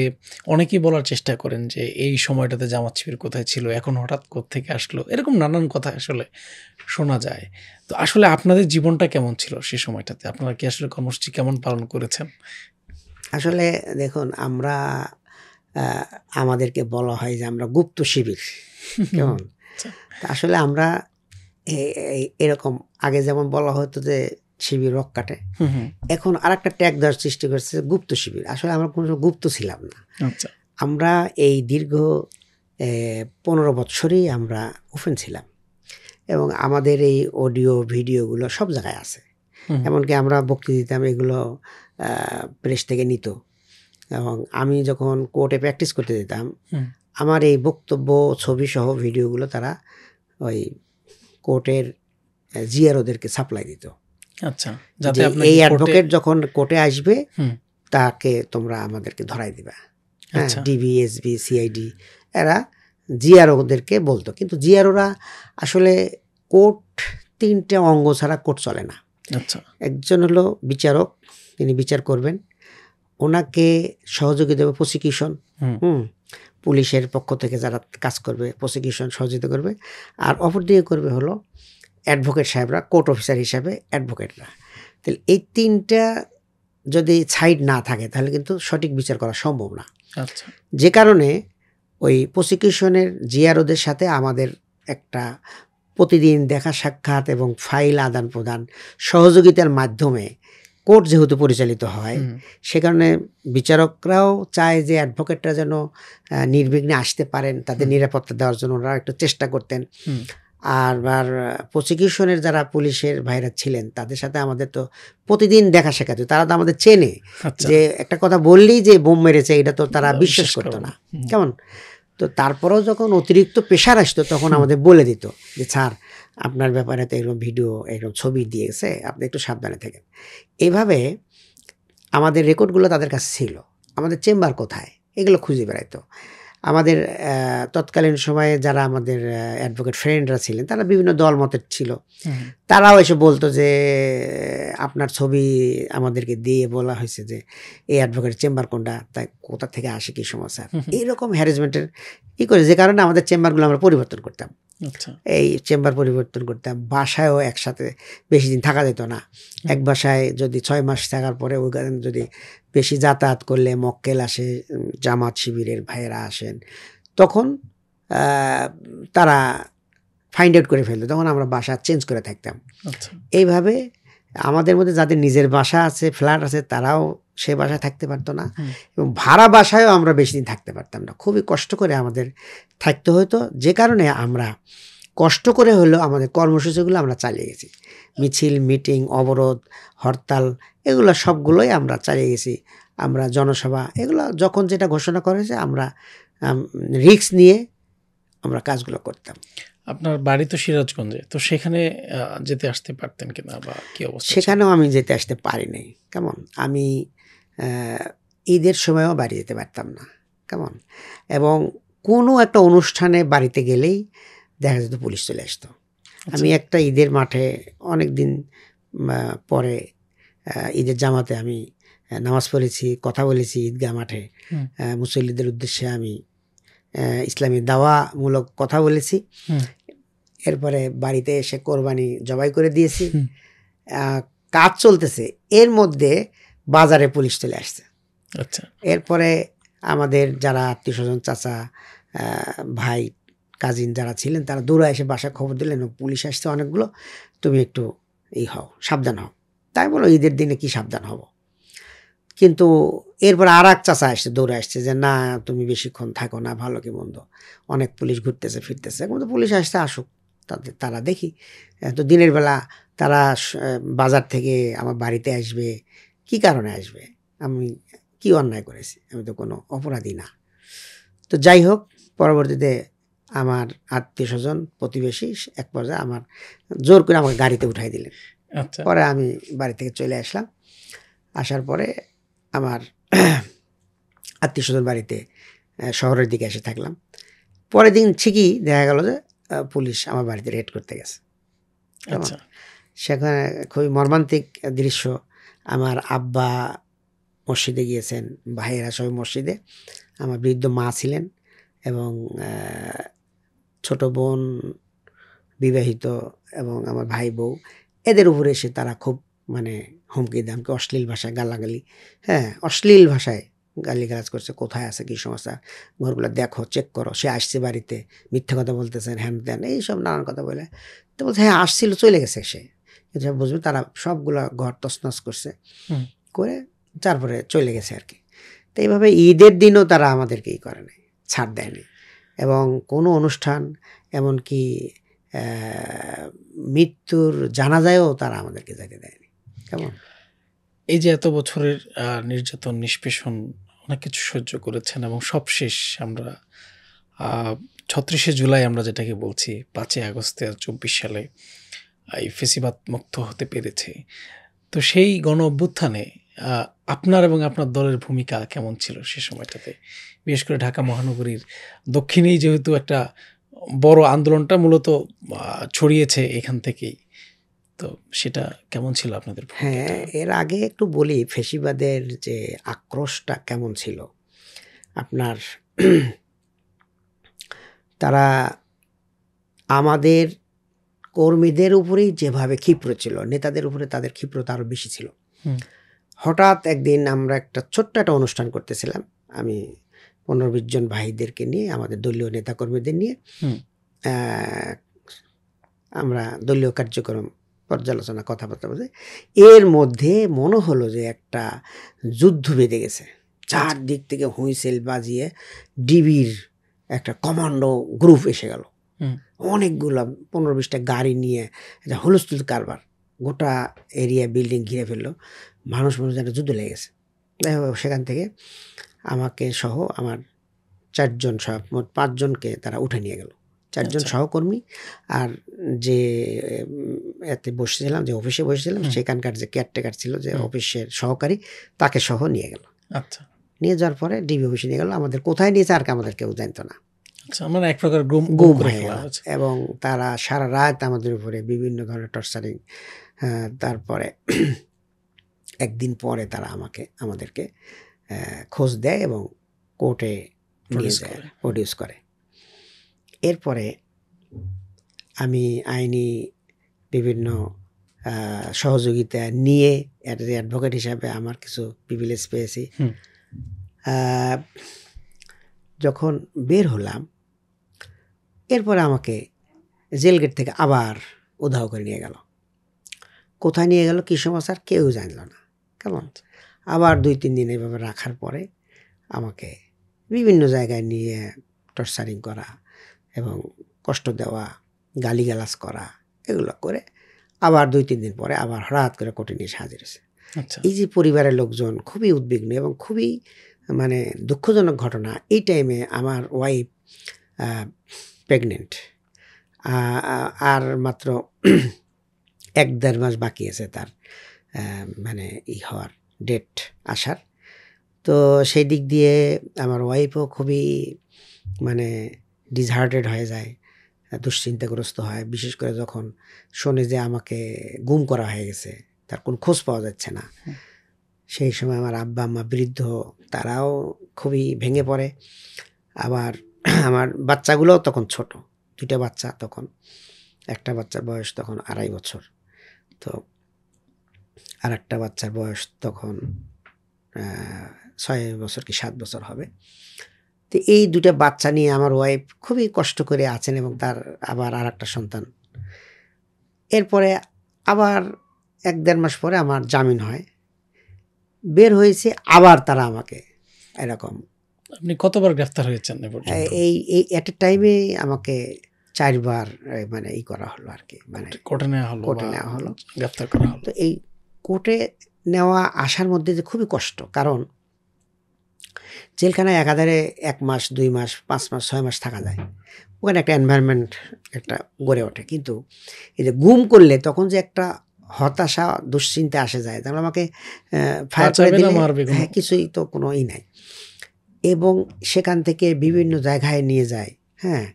অনেকেই বলার চেষ্টা করেন যে এই সময়টাতে জামাত শিবির কোথায় ছিল, এখন হঠাৎ কোত্থেকে আসলো, এরকম নানান কথা আসলে শোনা যায়। তো আসলে আপনাদের জীবনটা কেমন ছিল সেই সময়টাতে? আপনারা কি আসলে কর্মসূচি কেমন পালন করেছেন? আসলে দেখুন, আমরা আমাদেরকে বলা হয় যে আমরা গুপ্ত শিবির, কেমন? আসলে আমরা এরকম আগে যেমন বলা হতো যে শিবির রক কাটে, এখন আরেকটা ট্যাগ দেওয়ার সৃষ্টি করছে গুপ্ত শিবির। আসলে আমরা কোনো গুপ্ত ছিলাম না। আমরা এই দীর্ঘ 15 বছরই আমরা ওপেন ছিলাম এবং আমাদের এই অডিও ভিডিওগুলো সব জায়গায় আছে। এমনকি আমরা বক্তৃতা দিতাম, এগুলো প্রেস থেকে নিত এবং আমি যখন কোর্টে প্র্যাকটিস করতে যেতাম, আমার এই বক্তব্য ছবি সহ ভিডিওগুলো তারা ওই কোর্টের জিআরওদেরকে সাপ্লাই দিত। আচ্ছা, যাতে এই অ্যাডভোকেট যখন কোর্টে আসবে তাকে তোমরা আমাদেরকে ধরাই দিবা। হ্যাঁ, ডিবি, এসবি, সিআইডি এরা জিআরওদেরকে বলতো, কিন্তু জিআরওরা আসলে কোর্ট 3টে অঙ্গ ছাড়া কোর্ট চলে না। আচ্ছা, একজন হলো বিচারক, তিনি বিচার করবেন, ওনাকে সহযোগী দেবে প্রসিকিউশন, পুলিশের পক্ষ থেকে যারা কাজ করবে প্রসিকিউশন সহযোগিতা করবে, আর অপরদিকে করবে হলো অ্যাডভোকেট সাহেবরা, কোর্ট অফিসার হিসাবে অ্যাডভোকেটরা। তাহলে এই 3টা যদি সাইড না থাকে তাহলে কিন্তু সঠিক বিচার করা সম্ভব না। আচ্ছা, যে কারণে ওই প্রসিকিউশনের জিআরওদের সাথে আমাদের একটা প্রতিদিন দেখা সাক্ষাৎ এবং ফাইল আদান প্রদান সহযোগিতার মাধ্যমে কোর্ট যেহেতু পরিচালিত হয়, সে কারণে বিচারকরাও চায় যে অ্যাডভোকেটরা যেন নির্বিঘ্নে আসতে পারেন, তাদের নিরাপত্তা দেওয়ার জন্য ওরা একটু চেষ্টা করতেন। আর প্রসিকিউশনের যারা পুলিশের ভাইরা ছিলেন তাদের সাথে আমাদের তো প্রতিদিন দেখা সাক্ষাৎ, তারা তো আমাদের চেনে, যে একটা কথা বললেই যে বোম মেরেছে এটা তো তারা বিশ্বাস করতো না, কেমন? তো তারপরেও যখন অতিরিক্ত প্রেশার আসতো তখন আমাদের বলে দিত যে স্যার আপনার ব্যাপারে তো এরকম ভিডিও এরকম ছবি দিয়েছে, আপনি একটু সাবধানে থাকেন। এইভাবে আমাদের রেকর্ডগুলো তাদের কাছে ছিল, আমাদের চেম্বার কোথায় এগুলো খুঁজে বেড়াইতো। আমাদের তৎকালীন সময়ে যারা আমাদের অ্যাডভোকেট ফ্রেন্ডরা ছিলেন তারা বিভিন্ন দল মতের ছিল, তারাও এসে বলতো যে আপনার ছবি আমাদেরকে দিয়ে বলা হয়েছে যে এই অ্যাডভোকেট চেম্বার কোনটা, তাই কোথা থেকে আসে কি সমস্যা, এইরকম হ্যারাসমেন্টের ই করে, যে কারণে আমাদের চেম্বারগুলো আমরা পরিবর্তন করতাম। এই চেম্বার পরিবর্তন করতাম, বাসায়ও একসাথে বেশি দিন থাকা যেত না। এক বাসায় যদি 6 মাস থাকার পরে ওইখানে যদি বেশি যাতায়াত করলে, মক্কেল আসে, জামাত শিবিরের ভাইয়েরা আসেন, তখন তারা ফাইন্ড আউট করে ফেলতো, তখন আমরা বাসা চেঞ্জ করে থাকতাম। এইভাবে আমাদের মধ্যে যাদের নিজের বাসা আছে, ফ্ল্যাট আছে, তারাও সে বাসায় থাকতে পারতো না এবং ভাড়া বাসায়ও আমরা বেশি দিন থাকতে পারতাম না, খুবই কষ্ট করে আমাদের থাকতে হতো। যে কারণে আমরা কষ্ট করে হলেও আমাদের কর্মসূচিগুলো আমরা চালিয়ে গেছি, মিছিল, মিটিং, অবরোধ, হরতাল, এগুলো সবগুলোই আমরা চালিয়ে গেছি। আমরা জনসভা, এগুলো যখন যেটা ঘোষণা করেছে আমরা রিস্ক নিয়ে আমরা কাজগুলো করতাম। আপনার বাড়ি তো সিরাজগঞ্জে, তো সেখানে যেতে আসতে পারতেন কিনা বা কি অবস্থা? সেখানেও আমি যেতে আসতে পারি নাই, কেমন? আমি ঈদের সময়ও বাড়ি যেতে পারতাম না, কেমন? এবং কোনো একটা অনুষ্ঠানে বাড়িতে গেলেই দেখা যেত পুলিশ চলে আসতো। আমি একটা ঈদের মাঠে অনেক দিন পরে ঈদের জামাতে আমি নামাজ পড়েছি, কথা বলেছি ঈদগাহ মাঠে, মুসল্লিদের উদ্দেশ্যে আমি ইসলামী দাওয়ামূলক কথা বলেছি। এরপরে বাড়িতে এসে কোরবানি জবাই করে দিয়েছি, কাজ চলতেছে, এর মধ্যে বাজারে পুলিশ চলে আসছে। আচ্ছা, এরপরে আমাদের যারা আত্মীয় স্বজন, চাচা, ভাই, কাজিন যারা ছিলেন তারা দৌড়ে এসে বাসা খবর দিলেন পুলিশ আসছে অনেকগুলো, তুমি একটু হও, সাবধান হও। তাই বলো ঈদের দিনে কি সাবধান হব? কিন্তু এরপর আর এক চাচা আসছে, দৌড়ে আসছে যে না তুমি বেশিক্ষণ থাকো না, ভালো কি মন্দ, অনেক পুলিশ ঘুরতেছে ফিরতেছে। কিন্তু পুলিশ আসতে আসুক, তারা দেখি। তো দিনের বেলা তারা বাজার থেকে আমার বাড়িতে আসবে, কি কারণে আসবে, আমি কি অন্যায় করেছি, আমি তো কোনো অপরাধী না। তো যাই হোক, পরবর্তীতে আমার আত্মীয় স্বজন প্রতিবেশী এক পর্যায়ে আমার জোর করে আমাকে গাড়িতে উঠাই দিলেন। আচ্ছা পরে আমি বাড়ি থেকে চলে আসলাম। আসার পরে আমার আত্মীয় স্বজন বাড়িতে শহরের দিকে এসে থাকলাম। পরের দিন ঠিকই দেখা গেল যে পুলিশ আমার বাড়িতে রেড করতে গেছে। আচ্ছা সেখানে খুবই মর্মান্তিক দৃশ্য। আমার আব্বা মসজিদে গিয়েছেন, ভাইয়েরা সবাই মসজিদে, আমার বৃদ্ধ মা ছিলেন এবং ছোট বোন বিবাহিত এবং আমার ভাই বউ, এদের উপরে এসে তারা খুব মানে হুমকি দামকে, অশ্লীল ভাষায় গালাগালি, হ্যাঁ অশ্লীল ভাষায় গালিগালাজ করছে। কোথায় আছে কী সমস্যা, ঘরগুলো দেখো, চেক করো, সে আসছে বাড়িতে, মিথ্যা কথা বলতেছেন, হ্যান ত্যান, এইসব নানান কথা বলে। তো বলছে হ্যাঁ আসছিল, চলে গেছে সে। এটা বুঝবে, তারা সবগুলো ঘর তছনছ করছে, করে তারপরে চলে গেছে আর কি। তো এইভাবে ঈদের দিনও তারা আমাদেরকে ই করে নাই, ছাড় দেয়নি। এবং কোনো অনুষ্ঠান, এমনকি মৃত্যুর জানাজায়ও তারা আমাদেরকে যেতে দেয়নি। কেমন এই যে এত বছরের নির্যাতন নিষ্পেষণ অনেক কিছু সহ্য করেছেন এবং সবশেষ আমরা ৩৬শে জুলাই আমরা যেটাকে বলছি ৫ই আগস্ট ২০২৪ সালে এই ফেসিবাদ মুক্ত হতে পেরেছে। তো সেই গণ অভ্যুত্থানে আপনার এবং আপনার দলের ভূমিকা কেমন ছিল সে সময়টাতে? বিশেষ করে ঢাকা মহানগরীর দক্ষিণেই যেহেতু একটা বড় আন্দোলনটা মূলত ছড়িয়েছে এখান থেকেই, তো সেটা কেমন ছিল আপনাদের ভূমিকাটা? হ্যাঁ, এর আগে একটু বলি ফেসিবাদের যে আক্রোশটা কেমন ছিল। আপনার তারা আমাদের কর্মীদের উপরেই যেভাবে ক্ষিপ্র ছিল, নেতাদের উপরে তাদের ক্ষিপ্রতা আরও বেশি ছিল। হঠাৎ একদিন আমরা একটা ছোট্ট একটা অনুষ্ঠান করতেছিলাম, আমি ১৫-২০ জন ভাইদেরকে নিয়ে, আমাদের দলীয় নেতাকর্মীদের নিয়ে আমরা দলীয় কার্যক্রম পর্যালোচনা, কথাবার্তা বলতে, এর মধ্যে মনে হলো যে একটা যুদ্ধ বেঁধে গেছে। চারদিক থেকে হুইসেল বাজিয়ে ডিবির একটা কমান্ডো গ্রুপ এসে গেল, অনেকগুলো ১৫-২০টা গাড়ি নিয়ে, এটা হুলস্থুল কারবার, গোটা এরিয়া বিল্ডিং ঘিরে ফেললো, মানুষ যেন যুদ্ধ লেগে গেছে। সেখান থেকে আমাকে সহ আমার ৪ জন, সব মোট ৫ জনকে তারা উঠে নিয়ে গেল। ৪ জন সহকর্মী আর যে এতে বসেছিলাম, যে অফিসে বসেছিলাম, সেখানকার যে কেয়ারটেকার ছিল, যে অফিসের সহকারী, তাকে সহ নিয়ে গেল। আচ্ছা, নিয়ে যাওয়ার পরে ডিবি অফিসে নিয়ে গেল। আমাদের কোথায় নিয়েছে আর আমাদের কেউ জানতো না। আচ্ছা, মানে এক প্রকার গুম হয়ে গেল। এবং তারা সারা রাত আমাদের উপরে বিভিন্ন ধরনের টর্চারিং। তারপরে একদিন পরে তারা আমাদেরকে খোঁজ দেয় এবং কোর্টে প্রডিউস করে। এরপরে আমি আইনি বিভিন্ন সহযোগিতা নিয়ে অ্যাডভোকেট হিসাবে আমার কিছু প্রিভিলেজ পেয়েছি। যখন বের হলাম, এরপরে আমাকে জেল গেট থেকে আবার উধাও করে নিয়ে গেল। কোথায় নিয়ে গেল, কী সমস্যা, কেউ জানল না। কেমন আবার ২-৩ দিন এভাবে রাখার পরে আমাকে বিভিন্ন জায়গায় নিয়ে টর্চারিং করা এবং কষ্ট দেওয়া, গালিগালাজ করা, এগুলো করে আবার ২-৩ দিন পরে আবার হঠাৎ করে কোর্টে নিয়ে হাজির হয়েছে। এই যে পরিবারের লোকজন খুবই উদ্বিগ্ন এবং খুবই মানে দুঃখজনক ঘটনা। এই টাইমে আমার ওয়াইফ প্রেগনেন্ট, আর মাত্র ১-১.৫ মাস বাকি আছে তার মানে হওয়ার, ডেট আসার। তো সেই দিক দিয়ে আমার ওয়াইফও খুবই মানে ডিসহার্টেড হয়ে যায়, দুশ্চিন্তাগ্রস্ত হয়, বিশেষ করে যখন শোনে যে আমাকে গুম করা হয়ে গেছে, তার কোনো খোঁজ পাওয়া যাচ্ছে না। সেই সময় আমার আব্বা আম্মা বৃদ্ধ, তারাও খুবই ভেঙে পড়ে। আবার আমার বাচ্চাগুলোও তখন ছোট, 2টা বাচ্চা তখন, একটা বাচ্চার বয়স তখন 2.5 বছর, তো আর একটা বাচ্চার বয়স তখন 6 বছর কি 7 বছর হবে। তো এই 2টা বাচ্চা নিয়ে আমার ওয়াইফ খুবই কষ্ট করে আছেন এবং তার আবার আর একটা সন্তান। এরপরে আবার 1-1.5 মাস পরে আমার জামিন হয়। বের হয়েছে আবার তারা আমাকে এরকম আপনি কতবার গ্রেফতার হয়েছেন এ পর্যন্ত? এই এই এট এ টাইমে আমাকে 4 বার মানে ই করা হলো আর কি, মানে কোর্টে নেওয়া হলো, কোর্টে নেওয়া হলো। গ্রেফতার করা হলো। তো এই কোর্টে নেওয়া আসার মধ্যে যে খুবই কষ্ট, কারণ জেলখানায় একাধারে 1 মাস 2 মাস 5 মাস 6 মাস থাকা যায়, ওখানে একটা এনভায়রনমেন্ট একটা গড়ে ওঠে। কিন্তু এই যে গুম করলে তখন যে একটা হতাশা দুশ্চিন্তা আসে যায়, তাহলে আমাকে ফায়ার করে বাঁচাবে না, দিলে মারবে কোনো? হ্যাঁ, কিছুই তো কোনো ই নাই। এবং সেখান থেকে বিভিন্ন জায়গায় নিয়ে যায়, হ্যাঁ,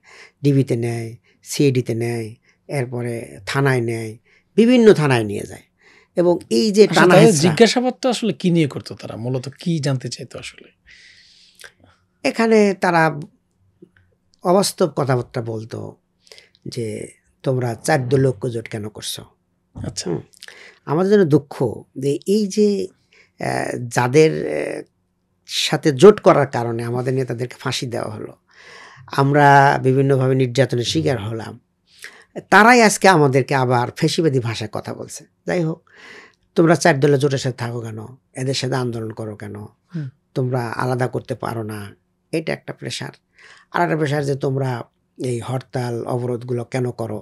ডিবিতে নেয়, সিআইডিতে নেয়, এরপরে থানায় নেয়, বিভিন্ন থানায় নিয়ে যায়। এবং এই যে আসলে টানা তাদের হেঁচড়া, জিজ্ঞাসাবাদটা আসলে কি নিয়ে করতো তারা? মূলত কি জানতে চাইতো আসলে? এখানে তারা অবাস্তব কথাবার্তা বলতো যে তোমরা 4 দলীয় ঐক্যজোট কেন করছো। আচ্ছা, আমাদের জন্য দুঃখ যে এই যে যাদের সাথে জোট করার কারণে আমাদের নেতাদেরকে ফাঁসি দেওয়া হলো, আমরা বিভিন্নভাবে নির্যাতনের শিকার হলাম, তারাই আজকে আমাদেরকে আবার ফ্যাসিবাদী ভাষায় কথা বলছে। যাই হোক, তোমরা 4 দলীয় জোটের সাথে থাকো কেন, এদের সাথে আন্দোলন করো কেন, তোমরা আলাদা করতে পারো না, এটা একটা প্রেশার। আর একটা প্রেশার যে তোমরা এই হরতাল অবরোধগুলো কেন করো,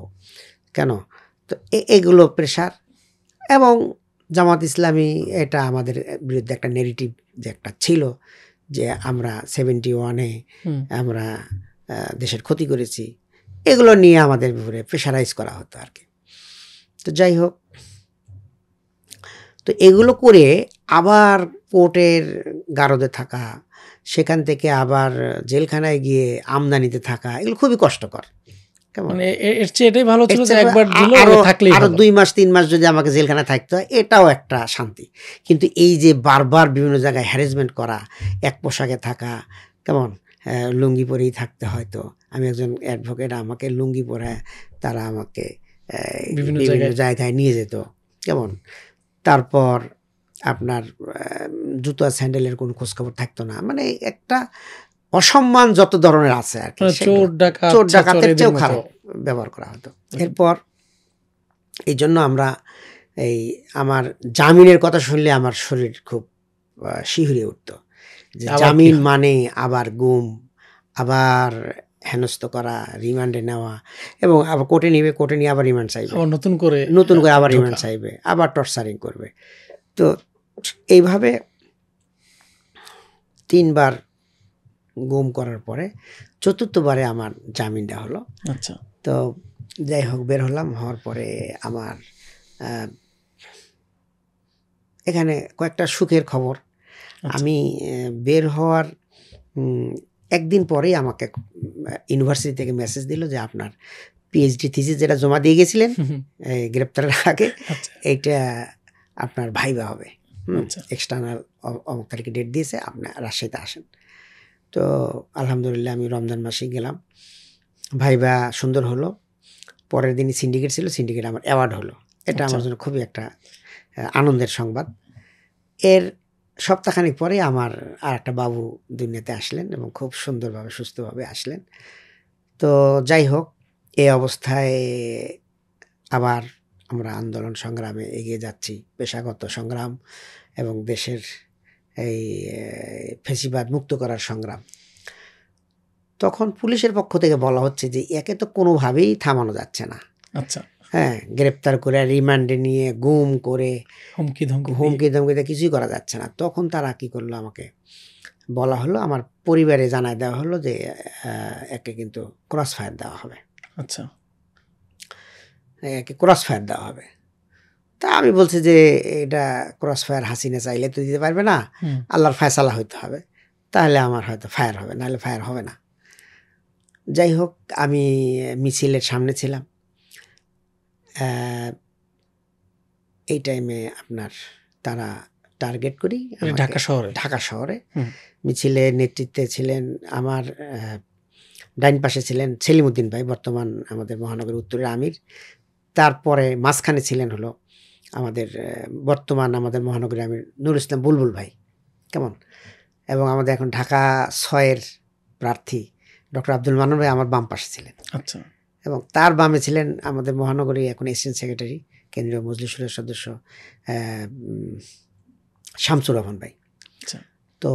কেন, তো এগুলো প্রেশার। এবং জামাত ইসলামী এটা আমাদের বিরুদ্ধে একটা নেগেটিভ যে একটা ছিল যে আমরা 71-এ আমরা দেশের ক্ষতি করেছি, এগুলো নিয়ে আমাদের উপরে প্রেশারাইজ করা হতো আর কি। তো যাই হোক, তো এগুলো করে আবার কোর্টের গারদে থাকা, সেখান থেকে আবার জেলখানায় গিয়ে আমদানিতে থাকা, এগুলো খুবই কষ্টকর। কেমন, মানে এর চেয়ে এটাই ভালো ছিল এর যে চেয়ে একবার দিল, থাকলেই আরো ভালো। 2 মাস 3 মাস যদি আমাকে জেলখানায় থাকতে হয়, এটাও একটা শান্তি। কিন্তু এই যে বারবার বিভিন্ন জায়গায় হ্যারাসমেন্ট করা, এক পোশাকে থাকা, কেমন লুঙ্গি পরেই থাকতে হয়তো, আমি একজন অ্যাডভোকেট, আমাকে লুঙ্গি পরে তারা আমাকে বিভিন্ন বিভিন্ন জায়গায় নিয়ে যেত, কেমন। তারপর আপনার জুতা স্যান্ডেলের কোনো খোঁজখবর থাকতো না, মানে একটা অসম্মান যত ধরনের আছে আর কি, মানে চোর ডাকাতের এদের চেয়েও মতো। খারাপ ব্যবহার করা হতো। এরপর এই জন্য আমরা এই আমার জামিনের কথা শুনলে আমার শরীর খুব শিহরে উঠত, যে আবার কি জামিন হয়? মানে আবার গুম, আবার হেনস্থ করা, রিমান্ডে নেওয়া, এবং আবার কোর্টে নিবে, কোর্টে নিয়ে আবার রিমান্ড চাইবে, আবার নতুন করে আবার ঢোকা। রিমান্ড চাইবে, আবার টর্চারিং করবে। তো এইভাবে 3 বার গুম করার পরে 4র্থবারে আমার জামিনটা হলো। আচ্ছা, তো যাই হোক, বের হলাম, হওয়ার পরে আমার এখানে কয়েকটা সুখের খবর। আমি বের হওয়ার একদিন পরেই আমাকে ইউনিভার্সিটি থেকে মেসেজ দিল যে আপনার পিএইচডি থিসিস যেটা জমা দিয়ে গেছিলেন গ্রেপ্তারের আগে, এইটা আপনার ভাইবা হবে, এক্সটার্নাল অমুক তারিখে ডেট দিয়েছে, আপনি রাজশাহীতে আসেন। তো আলহামদুলিল্লাহ আমি রমজান মাসেই গেলাম, ভাইবা সুন্দর হলো। পরের দিনই সিন্ডিকেট ছিল, সিন্ডিকেট আমার অ্যাওয়ার্ড হলো, এটা আমার জন্য খুবই একটা আনন্দের সংবাদ। এর সপ্তাহখানিক পরে আমার আর একটা বাবু দুনিয়াতে আসলেন এবং খুব সুন্দরভাবে সুস্থভাবে আসলেন। তো যাই হোক, এই অবস্থায় আবার আমরা আন্দোলন সংগ্রামে এগিয়ে যাচ্ছি, পেশাগত সংগ্রাম এবং দেশের এই ফ্যাসিবাদ মুক্ত করার সংগ্রাম। তখন পুলিশের পক্ষ থেকে বলা হচ্ছে যে একে তো কোনোভাবেই থামানো যাচ্ছে না। আচ্ছা, হ্যাঁ, গ্রেপ্তার করে রিমান্ডে নিয়ে গুম করে হুমকি ধমকিতে কিছুই করা যাচ্ছে না। তখন তারা কি করলো, আমাকে বলা হলো, আমার পরিবারে জানায় দেওয়া হলো যে একে কিন্তু ক্রস ফায়ার দেওয়া হবে। আচ্ছা, একে ক্রস ফায়ার দেওয়া হবে। তা আমি বলছি যে এটা ক্রস ফায়ার হাসিনা চাইলে তো দিতে পারবে না, আল্লাহর ফয়সালা হইতে হবে, তাহলে আমার হয়তো ফায়ার হবে, নাহলে ফায়ার হবে না। যাই হোক, আমি মিছিলের সামনে ছিলাম। এই টাইমে আপনার তারা টার্গেট করি ঢাকা শহরে মিছিলের নেতৃত্বে ছিলেন আমার ডাইন পাশে ছিলেন সেলিম উদ্দিন ভাই, বর্তমান আমাদের মহানগর উত্তরের আমির। তারপরে মাঝখানে ছিলেন হলো আমাদের বর্তমান আমাদের মহানগরীর আমির নুরুল ইসলাম বুলবুল ভাই, কেমন। এবং আমাদের এখন ঢাকা 6-এর প্রার্থী ডক্টর আব্দুল মান্নান ভাই আমার বাম পাশে ছিলেন। আচ্ছা, এবং তার বামে ছিলেন আমাদের মহানগরী এখন এসিস্ট্যান্ট সেক্রেটারি, কেন্দ্রীয় মজলিসের সদস্য শামসুর রহমান ভাই। আচ্ছা। তো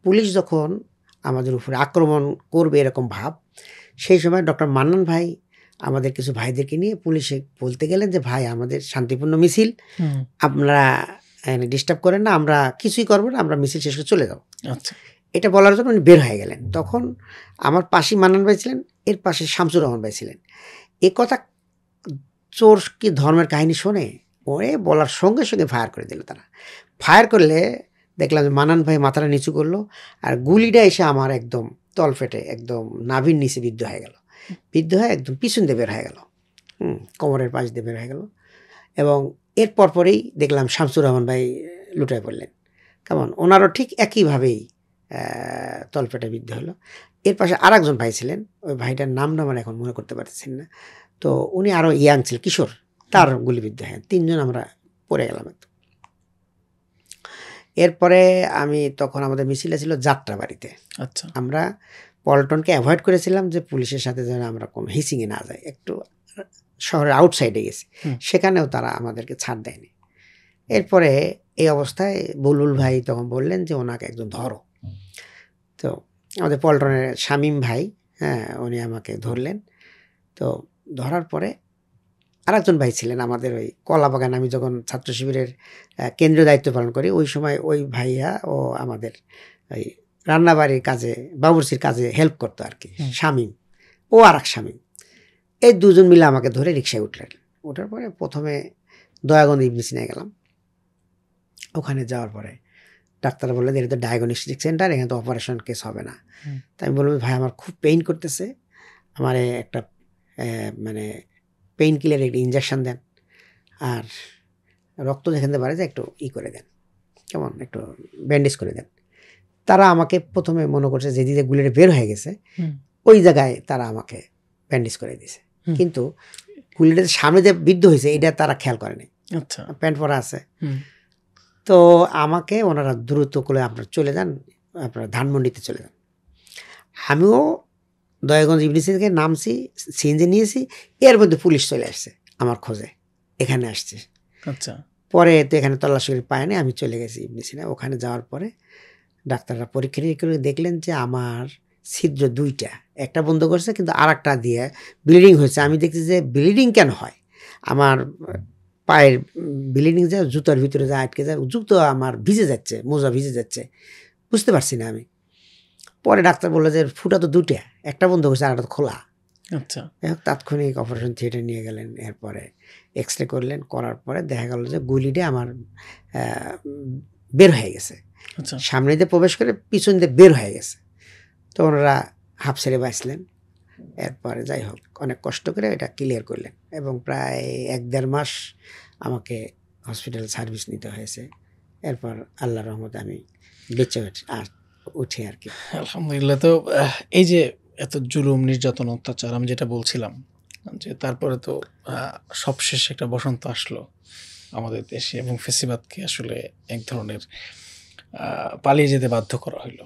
পুলিশ যখন আমাদের উপরে আক্রমণ করবে এরকম ভাব, সেই সময় ডক্টর মান্নান ভাই আমাদের কিছু ভাইদেরকে নিয়ে পুলিশে বলতে গেলেন যে ভাই আমাদের শান্তিপূর্ণ মিছিল, আপনারা ডিস্টার্ব করেন না, আমরা কিছুই করবো না, আমরা মিছিল শেষ করে চলে যাবো। আচ্ছা। এটা বলার জন্য উনি বের হয়ে গেলেন। তখন আমার পাশে মান্নান ভাই ছিলেন, এর পাশে শামসুর রহমান ভাই ছিলেন। এ কথা চোর কি ধর্মের কাহিনী শোনে, ওরে বলার সঙ্গে সঙ্গে ফায়ার করে দিল। তারা ফায়ার করলে দেখলাম যে মান্নান ভাই মাথাটা নিচু করলো, আর গুলিটা এসে আমার একদম তলফেটে একদম নাভির নিচে বিদ্ধ হয়ে গেল। বিদ্ধ হয়ে একদম পিছন দিয়ে বের হয়ে গেল, কোমরের পাশ দিয়ে বের হয়ে গেল। এবং এর পরপরেই দেখলাম শামসুর রহমান ভাই লুটায় পড়লেন। কেমন ওনারও ঠিক একইভাবেই তলপেটে বিদ্ধ হলো। এর পাশে আর একজন ভাই ছিলেন, ওই ভাইটার নামটা আমার এখন মনে করতে পারতেছেন না। তো উনি আরও ইয়াং ছিল, কিশোর, তার গুলিবিদ্ধ হয়। তিনজন আমরা পড়ে গেলাম একদম। এরপরে আমি তখন আমাদের মিছিলে ছিল যাত্রাবাড়িতে। আচ্ছা। আমরা পল্টনকে অ্যাভয়েড করেছিলাম যে পুলিশের সাথে যেন আমরা কোনো হিসিংয়ে না যাই, একটু শহরের আউটসাইডে গেছি, সেখানেও তারা আমাদেরকে ছাড় দেয়নি। এরপরে এই অবস্থায় বুলবুল ভাই তখন বললেন যে ওনাকে একজন ধরো। তো আমাদের পল্টনের শামীম ভাই, হ্যাঁ, উনি আমাকে ধরলেন। তো ধরার পরে আরেকজন ভাই ছিলেন আমাদের ওই কলাবাগান, আমি যখন ছাত্র শিবিরের কেন্দ্রীয় দায়িত্ব পালন করি ওই সময় ওই ভাইয়া ও আমাদের ওই রান্নাবাড়ির কাজে, বাবুর্চির কাজে হেল্প করতো আর কি, শামীম ও আর এক শামীম, এই দুজন মিলে আমাকে ধরে রিক্সায় উঠলেন। ওঠার পরে প্রথমে দয়াগঞ্জ ইবনে সিনায় গেলাম। ওখানে যাওয়ার পরে ডাক্তার বললেন এটা তো ডায়াগনস্টিক সেন্টার, এখানে তো অপারেশন কেস হবে না। তাই আমি বললাম ভাই আমার খুব পেইন করতেছে, আমার একটা মানে পেইন কিলার একটা ইঞ্জেকশন দেন, আর রক্ত যেখানে পারে যে একটু করে দেন, কেমন একটু ব্যান্ডেজ করে দেন। তারা আমাকে প্রথমে মনে করছে যে দিদি গুলিটা বের হয়ে গেছে, ওই জায়গায় তারা আমাকে ব্যান্ডেজ করে দিয়েছে, কিন্তু গুলিটা সামনে যে বিদ্ধ হয়েছে এটা তারা খেয়াল করেনি। আচ্ছা। প্যান্ট পরা আছে। তো আমাকে ওনারা দ্রুত করে আপনার চলে যান, আপনার ধানমন্ডিতে চলে যান। আমিও দয়াগঞ্জ ইবনিসি থেকে নামছি, সিএনজি নিয়েছি, এর মধ্যে পুলিশ চলে আসছে আমার খোঁজে, এখানে আসছে। আচ্ছা। পরে তো এখানে তল্লাশি করে পায়নি, আমি চলে গেছি ইবনিসিনা। ওখানে যাওয়ার পরে ডাক্তাররা পরীক্ষা নিরীক্ষা করে দেখলেন যে আমার ছিদ্র দুইটা, একটা বন্ধ করছে কিন্তু আর একটা দিয়ে ব্লিডিং হয়েছে। আমি দেখছি যে ব্লিডিং কেন হয়, আমার পায়ের ব্লিডিং যায়, জুতার ভিতরে যা আটকে যায়, জুতো আমার ভিজে যাচ্ছে, মোজা ভিজে যাচ্ছে, বুঝতে পারছি না আমি। পরে ডাক্তার বললো যে ফুটা তো দুটা, একটা বন্ধ করছে আর একটা খোলা। আচ্ছা। তাৎক্ষণিক অপারেশন থিয়েটারে নিয়ে গেলেন। এরপরে এক্স রে করলেন, করার পরে দেখা গেল যে গুলিটা আমার বের হয়ে গেছে, সামনে দিয়ে প্রবেশ করে পিছন দিয়ে বের হয়ে গেছে। তো ওনারা হাফ ছেড়ে বাঁচলেন। এরপরে যাই হোক অনেক কষ্ট করে এটা ক্লিয়ার করলেন, এবং প্রায় 1-1.5 মাস আমাকে হসপিটাল সার্ভিস নিতে হয়েছে। এরপর আল্লাহর রহমতে আমি বেঁচে উঠি আর কি, আলহামদুলিল্লাহ। তো এই যে এত জুলুম, নির্যাতন, অত্যাচার, আমি যেটা বলছিলাম যে তারপরে তো সবশেষ একটা বসন্ত আসলো আমাদের দেশে, এবং ফেসিবাদকে আসলে এক ধরনের পালিয়ে যেতে বাধ্য করা হলো।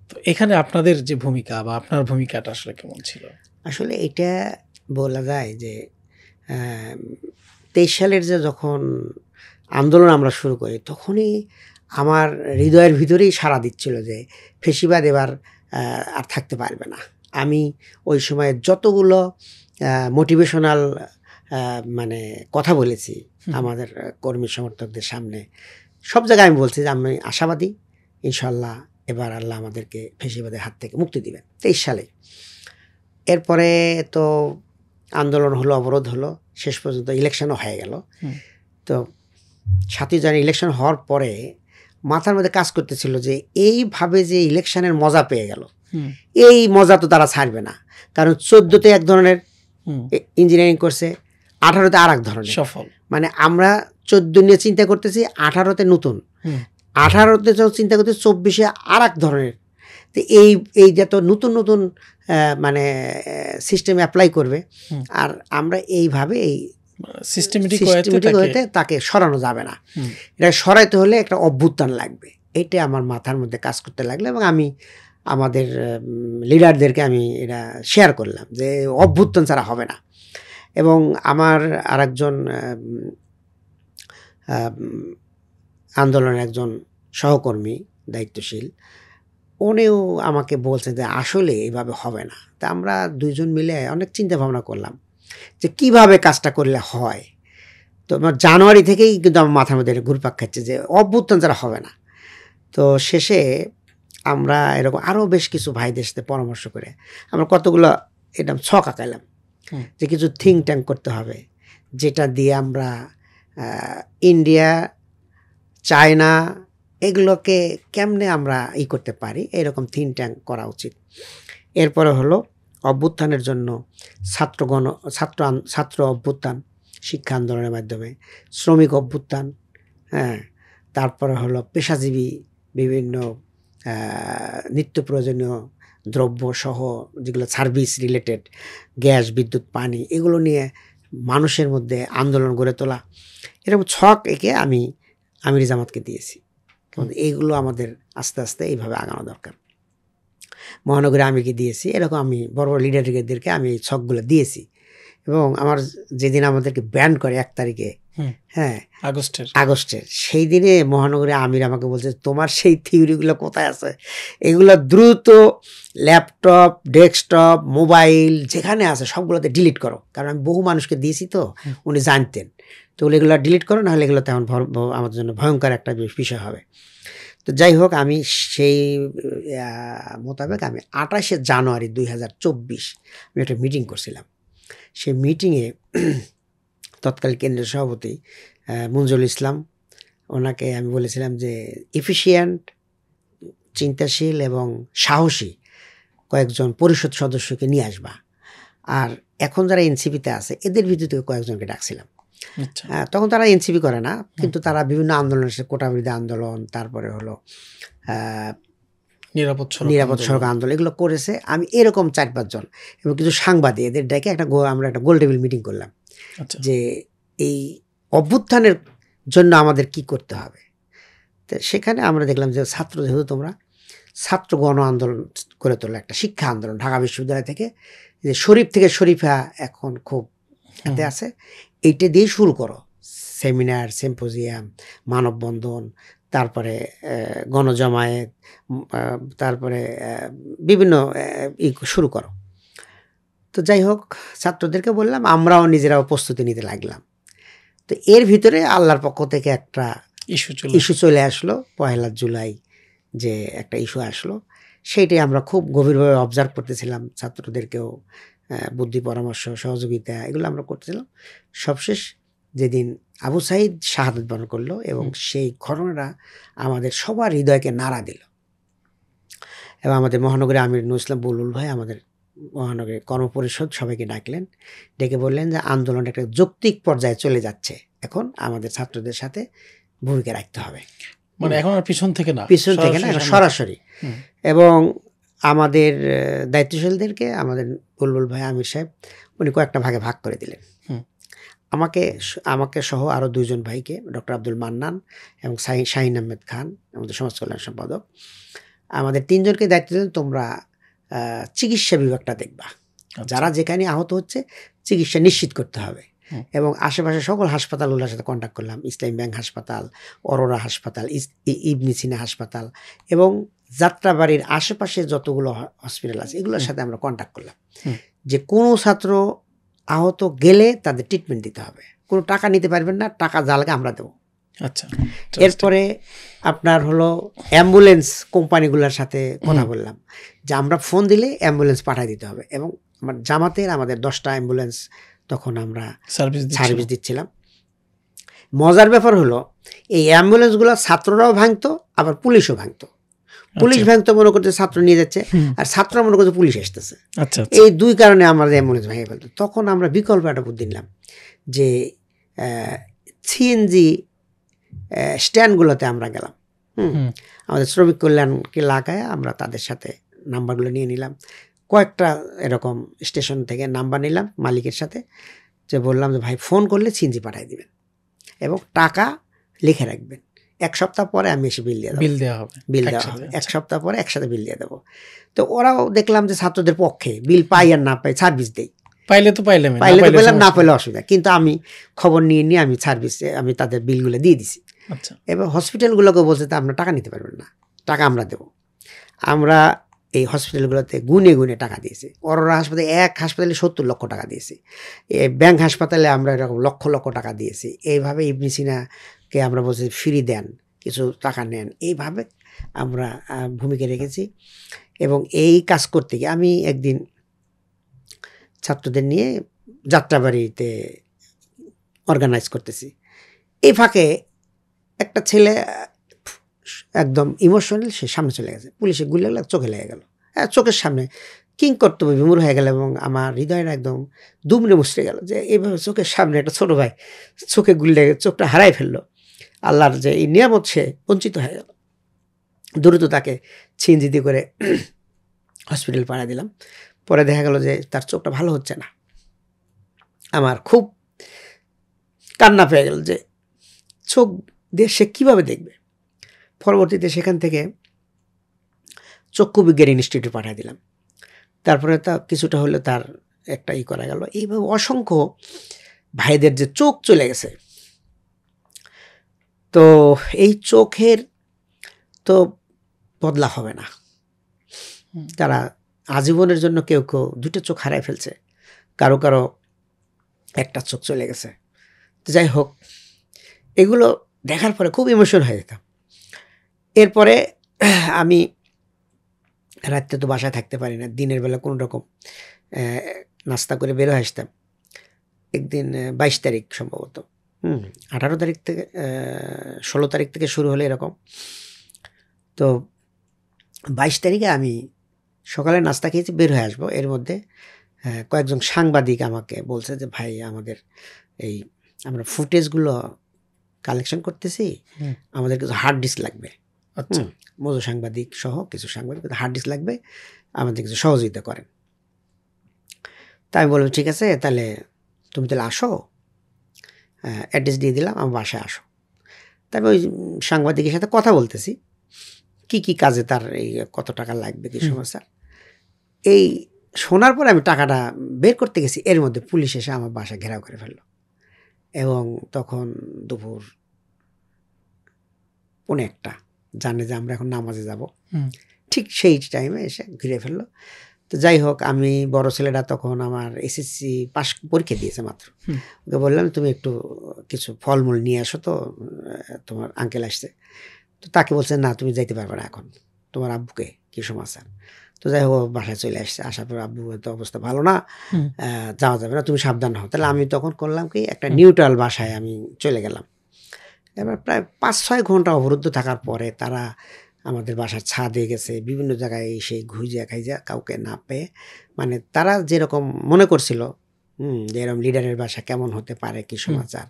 তো এখানে আপনাদের যে ভূমিকা বা আপনার ভূমিকাটা আসলে কেমন ছিল? আসলে এটা বলা যায় যে 23 সালের যে যখন আন্দোলন আমরা শুরু করি, তখনই আমার হৃদয়ের ভিতরেই সাড়া দিচ্ছিল যে ফেসিবাদ এবার আর থাকতে পারবে না। আমি ওই সময় যতগুলো মোটিভেশনাল মানে কথা বলেছি আমাদের কর্মী সমর্থকদের সামনে, সব জায়গায় আমি বলছি যে আমি আশাবাদী, ইনশাল্লাহ এবার আল্লাহ আমাদেরকে ফেসিবাদের হাত থেকে মুক্তি দিবেন। 23 সালে এরপরে তো আন্দোলন হলো, অবরোধ হলো, শেষ পর্যন্ত ইলেকশনও হয়ে গেল। তো 7ই জানুয়ারি ইলেকশন হওয়ার পরে মাথার মধ্যে কাজ করতেছিল যে এইভাবে যে ইলেকশনের মজা পেয়ে গেল, এই মজা তো তারা ছাড়বে না। কারণ 14তে এক ধরনের ইঞ্জিনিয়ারিং করছে, 18তে আর এক ধরনের সফল। মানে আমরা 14 নিয়ে চিন্তা করতেছি, 18তে নতুন, 18তে যখন চিন্তা করতে 24-এ আর এক ধরনের। তো এই যত নতুন নতুন মানে সিস্টেম অ্যাপ্লাই করবে, আর আমরা এইভাবে এই সিস্টেমেটিক হইতে তাকে সরানো যাবে না। এটা সরাইতে হলে একটা অভ্যুত্থান লাগবে, এটা আমার মাথার মধ্যে কাজ করতে লাগলো। এবং আমি আমাদের লিডারদেরকে আমি এটা শেয়ার করলাম যে অভ্যুত্থান ছাড়া হবে না। এবং আমার আরেকজন আন্দোলনের একজন সহকর্মী দায়িত্বশীল, উনিও আমাকে বলছেন যে আসলে এভাবে হবে না। তা আমরা দুইজন মিলে অনেক চিন্তা ভাবনা করলাম যে কিভাবে কাজটা করলে হয়। তো আমার জানুয়ারি থেকেই কিন্তু আমার মাথার মধ্যে ঘুরপাক খাচ্ছে যে অভ্যুত্থান যারা হবে না। তো শেষে আমরা এরকম আরও বেশ কিছু ভাইদের সাথে পরামর্শ করে আমরা কতগুলো এটা ছক আঁকাইলাম যে কিছু থিঙ্ক ট্যাঙ্ক করতে হবে, যেটা দিয়ে আমরা ইন্ডিয়া, চায়না এগুলোকে কেমনে আমরা করতে পারি, এরকম থিঙ্ক ট্যাঙ্ক করা উচিত। এরপরে হলো অভ্যুত্থানের জন্য ছাত্র অভ্যুত্থান শিক্ষা আন্দোলনের মাধ্যমে, শ্রমিক অভ্যুত্থান, হ্যাঁ, তারপরে হলো পেশাজীবী বিভিন্ন নিত্য প্রয়োজনীয় দ্রব্য সহ যেগুলো সার্ভিস রিলেটেড, গ্যাস, বিদ্যুৎ, পানি, এগুলো নিয়ে মানুষের মধ্যে আন্দোলন গড়ে তোলা। এরকম ছক এঁকে আমি আমির জামাতকে দিয়েছি। এইগুলো আমাদের আস্তে আস্তে এইভাবে আগানো দরকার। মহানগরে আমিরকে দিয়েছি, এরকম আমি বড় বড় লিডারদেরকে আমি এই ছকগুলো দিয়েছি। এবং আমার যেদিন আমাদেরকে ব্যান্ড করে 1 তারিখে, হ্যাঁ, আগস্টের, সেই দিনে মহানগরে আমির আমাকে বলছে তোমার সেই থিওরিগুলো কোথায় আছে, এগুলো দ্রুত ল্যাপটপ, ডেস্কটপ, মোবাইল যেখানে আছে সবগুলোতে ডিলিট করো। কারণ আমি বহু মানুষকে দিয়েছি, তো উনি জানতেন। তো এগুলো ডিলিট করো, নাহলে এগুলো তেমন আমাদের জন্য ভয়ঙ্কর একটা বিষয় হবে। তো যাই হোক, আমি সেই মোতাবেক আমি 28শে জানুয়ারি 2024 আমি একটা মিটিং করছিলাম। সেই মিটিংয়ে তৎকালীন কেন্দ্রীয় সভাপতি মঞ্জুরুল ইসলাম, ওনাকে আমি বলেছিলাম যে এফিশিয়েন্ট, চিন্তাশীল এবং সাহসী কয়েকজন পরিষদ সদস্যকে নিয়ে আসবা। আর এখন যারা এনসিপিতে আছে এদের ভিতর থেকে কয়েকজনকে ডাকছিলাম। তখন তারা এনসিপি করে না, কিন্তু তারা বিভিন্ন আন্দোলনের সাথে কোটা বিরোধী আন্দোলন, তারপরে হলো নিরাপদ সড়ক আন্দোলন, এগুলো করেছে। আমি এরকম 4-5 জন এবং কিছু সাংবাদিক এদের ডেকে আমরা একটা গোল টেবিল মিটিং করলাম যে এই অভ্যুত্থানের জন্য আমাদের কি করতে হবে। তো সেখানে আমরা দেখলাম যে যেহেতু তোমরা ছাত্র গণ আন্দোলন করে তোলো, একটা শিক্ষা আন্দোলন ঢাকা বিশ্ববিদ্যালয় থেকে, যে শরীফ থেকে শরীফা এখন খুব এতে আছে, এইটা দিয়ে শুরু করো। সেমিনার, সিম্পোজিয়াম, মানববন্ধন, তারপরে গণজমায়েত, তারপরে বিভিন্ন শুরু করো। তো যাই হোক, ছাত্রদেরকে বললাম, আমরাও নিজেরাও প্রস্তুতি নিতে লাগলাম। তো এর ভিতরে আল্লাহর পক্ষ থেকে একটা ইস্যু চলে আসলো। 1 জুলাই যে একটা ইস্যু আসলো, সেইটাই আমরা খুব গভীরভাবে অবজার্ভ করতেছিলাম। ছাত্রদেরকেও বুদ্ধি পরামর্শ, সহযোগিতা এগুলো আমরা করতেছিলাম। সবশেষ যেদিন আবু সাঈদ শাহাদাত বরণ করলো, এবং সেই ঘটনাটা আমাদের সবার হৃদয়কে নাড়া দিল। এবং আমাদের মহানগরী আমির নুরুল ইসলাম বুলবুল ভাই আমাদের মহানগরী কর্মপরিষদ সবাইকে ডাকলেন, ডেকে বললেন যে আন্দোলন একটা যৌক্তিক পর্যায়ে চলে যাচ্ছে, এখন আমাদের ছাত্রদের সাথে ভূমিকা রাখতে হবে। মানে এখন আর পিছন থেকে না, সরাসরি। এবং আমাদের দায়িত্বশীলদেরকে আমাদের বুলবুল ভাই আমির সাহেব উনি কয়েকটা ভাগে ভাগ করে দিলেন। আমাকে সহ আরও 2 জন ভাইকে, ডক্টর আব্দুল মান্নান এবং শাহিন আহমেদ খান আমাদের সমাজ কল্যাণ সম্পাদক, আমাদের 3 জনকে দায়িত্ব দিলেন তোমরা চিকিৎসা বিভাগটা দেখবা। যারা যেখানে আহত হচ্ছে চিকিৎসা নিশ্চিত করতে হবে। এবং আশেপাশে সকল হাসপাতালগুলোর সাথে কন্ট্যাক্ট করলাম, ইসলামী ব্যাংক হাসপাতাল, অরোরা হাসপাতাল, ইবনে সিনা হাসপাতাল এবং যাত্রাবাড়ির আশেপাশে যতগুলো হসপিটাল আছে এগুলোর সাথে আমরা কন্ট্যাক্ট করলাম যে কোনো ছাত্র আহত গেলে তাদের ট্রিটমেন্ট দিতে হবে, কোনো টাকা নিতে পারবেন না, টাকা যা লাগে আমরা দেবো। আচ্ছা, এরপরে আপনার হলো অ্যাম্বুলেন্স কোম্পানিগুলোর সাথে কথা বললাম যে আমরা ফোন দিলে অ্যাম্বুলেন্স পাঠিয়ে দিতে হবে। এবং আমার জামাতের আমাদের 10টা অ্যাম্বুলেন্স তখন আমরা সার্ভিস দিচ্ছিলাম। মজার ব্যাপার হলো এই অ্যাম্বুলেন্সগুলো ছাত্ররাও ভাঙতো, আবার পুলিশও ভাঙতো। পুলিশ ভাঙতো মনে করতে ছাত্র নিয়ে যাচ্ছে, আর ছাত্ররা মনে করতে পুলিশ আসতেছে। এই 2 কারণে আমাদের অ্যাম্বুলেন্স ভেঙে ফেলতো। তখন আমরা বিকল্প একটা বুদ্ধি নিলাম যে সিএনজি স্ট্যান্ডগুলোতে আমরা গেলাম। আমাদের শ্রমিক কল্যাণকে লাগায় আমরা তাদের সাথে নাম্বারগুলো নিয়ে নিলাম। কয়েকটা এরকম স্টেশন থেকে নাম্বার নিলাম মালিকের সাথে, যে বললাম যে ভাই ফোন করলে সিএনজি পাঠিয়ে দিবেন এবং টাকা লিখে রাখবেন, 1 সপ্তাহ পরে আমি এসে বিল দেওয়া হবে। 1 সপ্তাহ পরে একসাথে বিল দিয়ে দেবো। তো ওরাও দেখলাম যে ছাত্রদের পক্ষে বিল পাই আর না পাই সার্ভিস দেই, পাইলে তো পাইলাম, না পাইলে অসুবিধা। কিন্তু আমি খবর নিয়ে আমি সার্ভিসে আমি তাদের বিলগুলো দিয়ে দিছি। আচ্ছা এবং হসপিটালগুলোকে বলছে তা আপনারা টাকা নিতে পারবেন না, টাকা আমরা দেবো। আমরা এই হসপিটালগুলোতে গুনে গুনে টাকা দিয়েছি। অরোরা হাসপাতালে, এক হাসপাতালে 70 লক্ষ টাকা দিয়েছি। ব্যাংক হাসপাতালে আমরা এরকম লক্ষ লক্ষ টাকা দিয়েছি। এইভাবে ইবনে সিনাকে আমরা বলছি ফ্রি দেন, কিছু টাকা নেন, এইভাবে আমরা ভূমিকা রেখেছি। এবং এই কাজ করতে গিয়ে আমি একদিন ছাত্রদের নিয়ে যাত্রাবাড়িতে অর্গানাইজ করতেছি। এই ফাঁকে একটা ছেলে একদম ইমোশনাল, সে সামনে চলে গেছে, পুলিশে গুলি লাগলো, চোখে লেগে গেল, চোখের সামনে কিং কর্তব্য বিমূঢ় হয়ে গেল। এবং আমার হৃদয়টা একদম দুমড়ে মুচড়ে গেল যে এইভাবে চোখের সামনে একটা ছোটো ভাই চোখে গুলি লেগে চোখটা হারাই ফেললো। আল্লাহর যে এই নিয়ামত, সে বঞ্চিত হয়ে গেল। দ্রুত তাকে ছিনজিদি করে হসপিটাল পাঠিয়ে দিলাম। পরে দেখা গেল যে তার চোখটা ভালো হচ্ছে না। আমার খুব কান্না পেয়ে গেল যে চোখ দিয়ে সে কীভাবে দেখবে। পরবর্তীতে সেখান থেকে চক্ষু বিজ্ঞান ইনস্টিটিউটে পাঠিয়ে দিলাম। তারপরে তা কিছুটা হলে তার একটা করা গেল। এইভাবে অসংখ্য ভাইদের যে চোখ চলে গেছে, তো এই চোখের তো বদলা হবে না। তারা আজীবনের জন্য কেউ কেউ দুটো চোখ হারায় ফেলছে, কারো কারো একটা চোখ চলে গেছে। তো যাই হোক, এগুলো দেখার পরে খুব ইমোশন হয়ে যেতাম। এরপরে আমি রাত্রে তো বাসায় থাকতে পারি না, দিনের বেলা কোনো রকম নাস্তা করে বেরো আসতাম। একদিন 22 তারিখ সম্ভবত, 18 তারিখ থেকে 16 তারিখ থেকে শুরু হলে এরকম। তো 22 তারিখে আমি সকালে নাস্তা খেয়েছি, বের হয়ে আসবো। এর মধ্যে কয়েকজন সাংবাদিক আমাকে বলছে যে ভাই, আমাদের এই আমরা ফুটেজগুলো কালেকশন করতেছি, আমাদের কিছু হার্ড ডিস্ক লাগবে। আচ্ছা, মজু সাংবাদিক সহ কিছু সাংবাদিক, হার্ড ডিস্ক লাগবে, আমাদের কিছু সহযোগিতা করেন। তাই আমি বললাম ঠিক আছে, তাহলে তুমি তাহলে আসো, অ্যাড্রেস দিয়ে দিলাম, আমার বাসায় আসো। তারপর ওই সাংবাদিকের সাথে কথা বলতেছি, কি কি কাজে তার এই কত টাকা লাগবে, কি সমস্যা। এই শোনার পর আমি টাকাটা বের করতে গেছি, এর মধ্যে পুলিশ এসে আমার বাসা ঘেরাও করে ফেললো। এবং তখন দুপুর 1:45, জানে যে আমরা এখন নামাজে যাব, ঠিক সেই টাইমে এসে ঘিরে ফেললো। তো যাই হোক, আমি বড় ছেলেটা তখন আমার এসএসসি পাস পরীক্ষা দিয়েছে মাত্র। ওকে বললাম তুমি একটু কিছু ফলমূল নিয়ে আসো, তো তোমার আঙ্কেল আসছে। তো তাকে বলছে না, তুমি যাইতে পারবে না এখন, তোমার আব্বুকে কি সমাচার। তো যাই হোক, বাসায় চলে আসছে। আসার পর আব্বু তো অবস্থা ভালো না, যাওয়া যাবে না, তুমি সাবধান হও। তাহলে আমি তখন করলাম কি, একটা নিউট্রাল বাসায় আমি চলে গেলাম। এবার প্রায় 5-6 ঘন্টা অবরুদ্ধ থাকার পরে তারা আমাদের বাসার ছাদে গেছে, বিভিন্ন জায়গায় এসে ঘুইজা খাইজা, কাউকে না পেয়ে, মানে তারা যেরকম মনে করছিল যে এরকম লিডারের বাসা কেমন হতে পারে, কি সমাচার,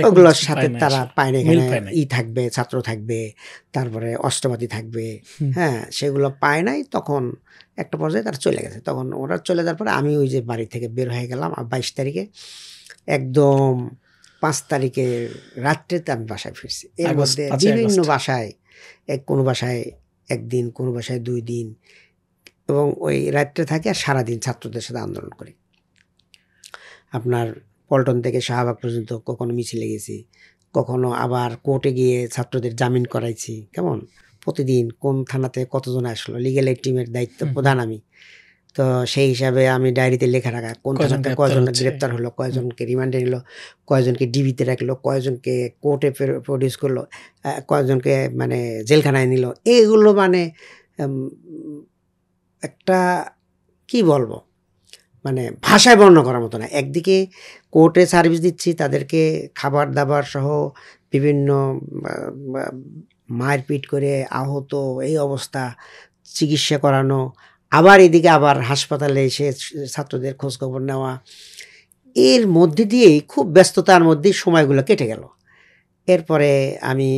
ওগুলোর সাথে তারা পায় না। এখানে থাকবে, ছাত্র থাকবে, তারপরে অস্ত্রপাতি থাকবে, হ্যাঁ, সেগুলো পায় নাই। তখন একটা পর্যায়ে তারা চলে গেছে। তখন ওরা চলে যাওয়ার পরে আমি ওই যে বাড়ি থেকে বের হয়ে গেলাম 22 তারিখে, একদম 5 তারিখে রাত্রেতে আমি বাসায় ফিরছি। এর মধ্যে বিভিন্ন বাসায়, কোনো বাসায় 1 দিন, কোনো বাসায় 2 দিন, এবং ওই রাত্রে থাকি আর সারাদিন ছাত্রদের সাথে আন্দোলন করি। আপনার পল্টন থেকে শাহবাগ পর্যন্ত কখনো মিছিলে গেছি, কখনো আবার কোর্টে গিয়ে ছাত্রদের জামিন করাইছি। কেমন প্রতিদিন কোন থানাতে কতজন আসলো, লিগ্যাল এইড টিমের দায়িত্ব প্রধান আমি। তো সেই হিসাবে আমি ডায়েরিতে লেখা রাখা, কোন থানাতে কয়জন গ্রেপ্তার হলো, কয়জনকে রিমান্ডে নিল, কয়জনকে ডিবিতে রাখলো, কয়জনকে কোর্টে প্রডিউস করলো, কয়জনকে মানে জেলখানায় নিল। এইগুলো মানে একটা কি বলবো, মানে ভাষায় বর্ণনা করার মতো না। একদিকে কোর্টে সার্ভিস দিচ্ছি, তাদেরকে খাবার দাবার সহ বিভিন্ন মারপিট করে আহত, এই অবস্থা, চিকিৎসা করানো, আবার এদিকে আবার হাসপাতালে এসে ছাত্রদের খোঁজখবর নেওয়া। এর মধ্যে দিয়েই খুব ব্যস্ততার মধ্যেই সময়গুলো কেটে গেল। এরপরে আমি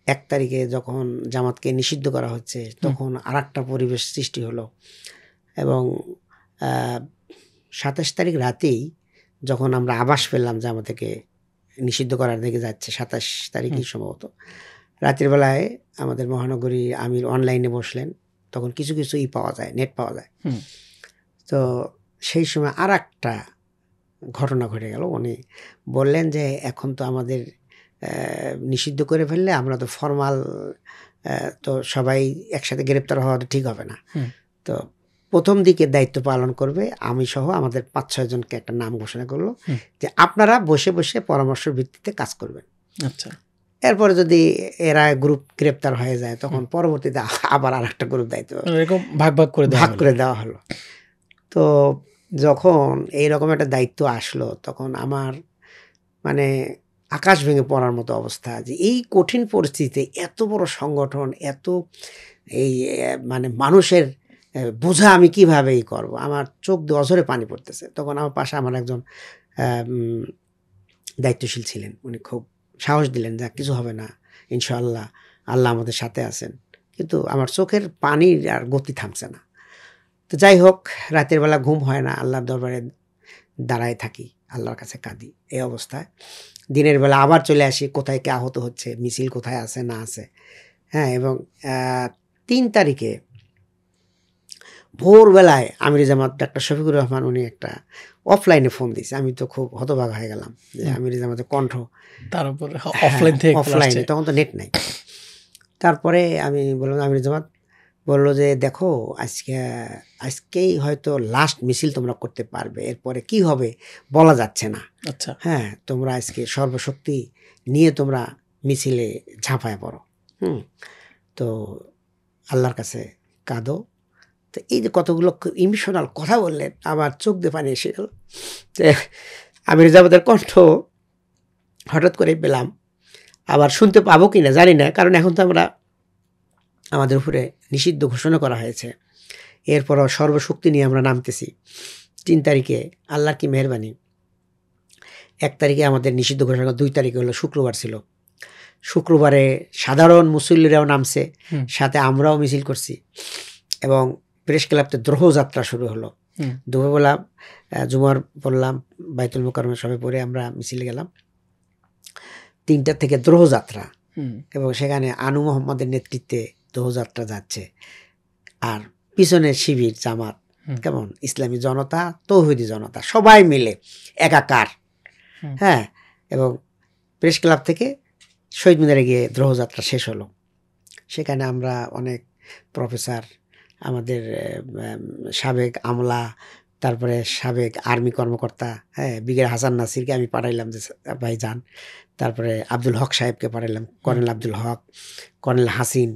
1 তারিখে যখন জামাতকে নিষিদ্ধ করা হচ্ছে, তখন আরেকটা পরিবেশ সৃষ্টি হলো। এবং 27 তারিখ রাতেই যখন আমরা আভাস পেলাম যে আমাদেরকে নিষিদ্ধ করার দিকে যাচ্ছে, 27 তারিখই সম্ভবত রাতের বেলায় আমাদের মহানগরী আমির অনলাইনে বসলেন। তখন কিছু কিছু পাওয়া যায়, নেট পাওয়া যায়। তো সেই সময় আর একটা ঘটনা ঘটে গেল। উনি বললেন যে এখন তো আমাদের নিষিদ্ধ করে ফেললে আমরা তো ফরমাল তো সবাই একসাথে গ্রেপ্তার হওয়া ঠিক হবে না। তো প্রথম দিকে দায়িত্ব পালন করবে আমি সহ আমাদের 5-6 জনকে একটা নাম ঘোষণা করলো যে আপনারা বসে বসে পরামর্শের ভিত্তিতে কাজ করবেন। আচ্ছা, এরপরে যদি এরা গ্রুপ গ্রেপ্তার হয়ে যায় তখন পরবর্তীতে আবার আর একটা গ্রুপ দায়িত্ব এরকম ভাগ করে দেওয়া হলো। তো যখন এইরকম একটা দায়িত্ব আসলো তখন আমার মানে আকাশ ভেঙে পড়ার মতো অবস্থা যে এই কঠিন পরিস্থিতিতে এত বড় সংগঠন, এত এই মানে মানুষের বোঝা আমি কিভাবে করব, আমার চোখ দিয়ে অঝরে পানি পড়তেছে। তখন আমার পাশে আমার একজন দায়িত্বশীল ছিলেন, উনি খুব সাহস দিলেন যা কিছু হবে না ইনশাআল্লাহ, আল্লাহ আমাদের সাথে আছেন। কিন্তু আমার চোখের পানির আর গতি থামছে না। তো যাই হোক, রাতের বেলা ঘুম হয় না, আল্লাহর দরবারে দাঁড়ায় থাকি, আল্লাহর কাছে কাঁদি। এই অবস্থায় দিনের বেলা আবার চলে আসি কোথায় কে আহত হচ্ছে, মিছিল কোথায় আছে না আছে। হ্যাঁ, এবং 3 তারিখে ভোরবেলায় আমির জামাত ডাক্তার শফিকুর রহমান উনি একটা অফলাইনে ফোন দিয়েছে। আমি তো খুব হতবাক হয়ে গেলাম যে আমির জামাতের কণ্ঠ তার উপর অফলাইনে, তখন তো নেট নাই। তারপরে আমি বললাম আমির জামাত, বললো যে দেখো আজকেই হয়তো লাস্ট মিছিল তোমরা করতে পারবে, এরপরে কি হবে বলা যাচ্ছে না। আচ্ছা, হ্যাঁ, তোমরা আজকে সর্বশক্তি নিয়ে তোমরা মিছিলে ঝাঁপায় পড়ো। তো আল্লাহর কাছে কাঁদো। তো এই যে কতগুলো ইমোশনাল কথা বললেন, আমার চোখ দিয়ে পানি এসে গেল। আমির জামাতের কণ্ঠ হঠাৎ করে পেলাম, আবার শুনতে পাবো কিনা জানি না, কারণ এখন তো আমরা আমাদের উপরে নিষিদ্ধ ঘোষণা করা হয়েছে। এরপরও সর্বশক্তি নিয়ে আমরা নামতেছি। 3 তারিখে আল্লাহর কি মেহরবানি, 1 তারিখে আমাদের নিষিদ্ধ ঘোষণা, 2 তারিখে হলো শুক্রবার ছিল। শুক্রবারে সাধারণ মুসল্লিরাও নামছে, সাথে আমরাও মিছিল করছি এবং প্রেস ক্লাবতে দ্রোহ যাত্রা শুরু হলো। দুপুরবেলা জুমার পড়লাম, বাইতুল মুকাররমে সবাই পড়ে আমরা মিছিলে গেলাম। 3টা থেকে দ্রোহ যাত্রা, এবং সেখানে আনু মোহাম্মদের নেতৃত্বে দোহযাত্রা যাচ্ছে, আর পিছনে শিবির জামাত, কেমন ইসলামী জনতা, তৌহিদি জনতা সবাই মিলে একাকার। হ্যাঁ, এবং প্রেস ক্লাব থেকে শহীদ মিনারে গিয়ে দ্রোহযাত্রা শেষ হলো। সেখানে আমরা অনেক প্রফেসর, আমাদের সাবেক আমলা, তারপরে সাবেক আর্মি কর্মকর্তা, হ্যাঁ, ব্রিগেডিয়ার হাসান নাসিরকে আমি পাঠাইলাম যে ভাই যান, তারপরে আব্দুল হক সাহেবকে পাঠাইলাম, কর্নেল আব্দুল হক, কর্নেল হাসিন,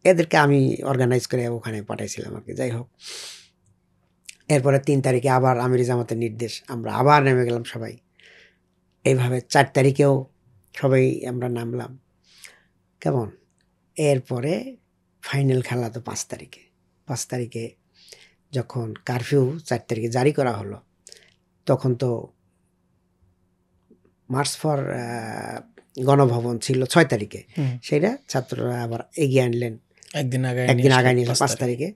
এদেরকে আমি অর্গানাইজ করে ওখানে পাঠাইছিলাম আর কি। যাই হোক, এরপরে 3 তারিখে আবার আমির জামাতের নির্দেশ, আমরা আবার নেমে গেলাম সবাই। এইভাবে 4 তারিখেও সবাই আমরা নামলাম, কেমন। এরপরে ফাইনাল খেলা তো 5 তারিখে। 5 তারিখে যখন কারফিউ 4 তারিখে জারি করা হলো, তখন তো মার্চ ফর গণভবন ছিল 6 তারিখে, সেটা ছাত্ররা আবার এগিয়ে আনলেন, একদিন আগায় নিয়ে 5 তারিখে।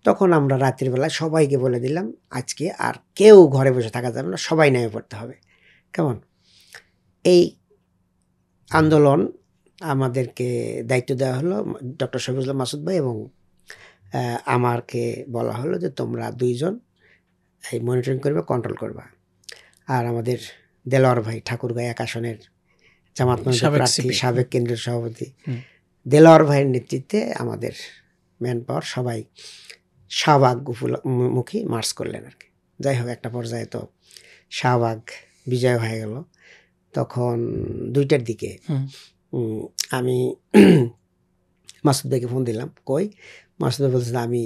তখন আমরা রাত্রির বেলায় সবাইকে বলে দিলাম আজকে আর কেউ ঘরে বসে থাকা যাবে না, সবাই নেমে পড়তে হবে, কেমন। এই আন্দোলন আমাদেরকে দায়িত্ব দেওয়া হলো ডক্টর শফিকুল মাসুদ ভাই, এবং আমাকে বলা হলো যে তোমরা 2 জন এই মনিটরিং করবে, কন্ট্রোল করবা। আর আমাদের দেলোয়ার ভাই ঠাকুরগাঁও 1 আসনের জামাত প্রার্থী, সাবেক কেন্দ্রীয় সভাপতি দেলোয়ার ভাইয়ের নেতৃত্বে আমাদের ম্যান পাওয়ার সবাই শাহবাগ মুখী মার্চ করলেন আর কি। যাই হোক, একটা পর্যায়ে তো শাহবাগ বিজয় হয়ে গেল। তখন 2টার দিকে আমি মাসুদ ভাইকে ফোন দিলাম, কই, মাসুদ ভাই বলছিল আমি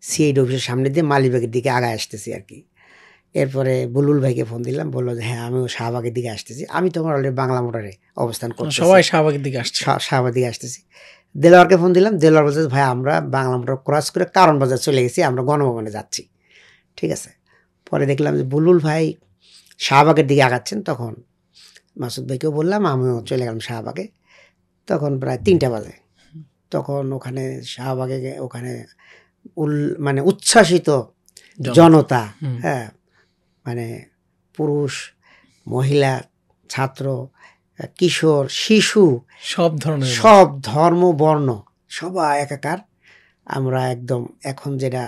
সিআইডি অফিসের সামনে দিয়ে মালিবাগের দিকে আগায় আসতেছি আর কি। এরপরে বুলুল ভাইকে ফোন দিলাম, বললো যে হ্যাঁ আমিও শাহবাগের দিকে আসতেছি। আমি তখন অলরেডি বাংলা মোটরে অবস্থান করছি, সবাই শাহবাগের দিকে আসছে, শাহবাগের দিকে আসতেছি। দেলোয়ারকে ফোন দিলাম, দেলোয়ার বলছে ভাই আমরা বাংলা মোটর ক্রস করে কারণ বাজার চলে গেছি, আমরা গণভবনে যাচ্ছি। ঠিক আছে। পরে দেখলাম যে বুলুল ভাই শাহবাগের দিকে আগাচ্ছেন, তখন মাসুদ ভাইকেও বললাম, আমিও চলে গেলাম শাহবাগে। তখন প্রায় 3টা বাজে। তখন ওখানে শাহবাগে ওখানে মানে উচ্ছ্বাসিত জনতা, হ্যাঁ, মানে পুরুষ, মহিলা, ছাত্র, কিশোর, শিশু, সব ধর্ম বর্ণ সবাই একাকার। আমরা একদম এখন যেটা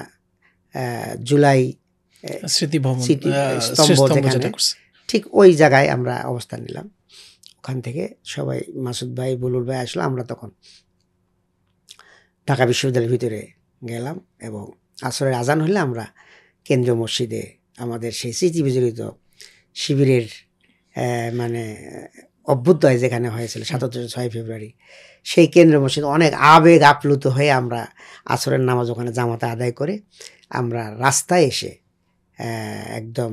জুলাই স্মৃতিস্তম্ভ যেখানে, ঠিক ওই জায়গায় আমরা অবস্থান নিলাম। ওখান থেকে সবাই মাসুদ ভাই, বুলুল ভাই আসলো। আমরা তখন ঢাকা বিশ্ববিদ্যালয়ের ভিতরে গেলাম এবং আসরের আজান হলে আমরা কেন্দ্রীয় মসজিদে আমাদের সেই স্মৃতি বিজড়িত শিবিরের মানে অভ্যুদয় যেখানে হয়েছিল 6 ফেব্রুয়ারি, সেই কেন্দ্রীয় মসজিদ অনেক আবেগ আপ্লুত হয়ে আমরা আসরের নামাজ ওখানে জামাতে আদায় করে আমরা রাস্তায় এসে একদম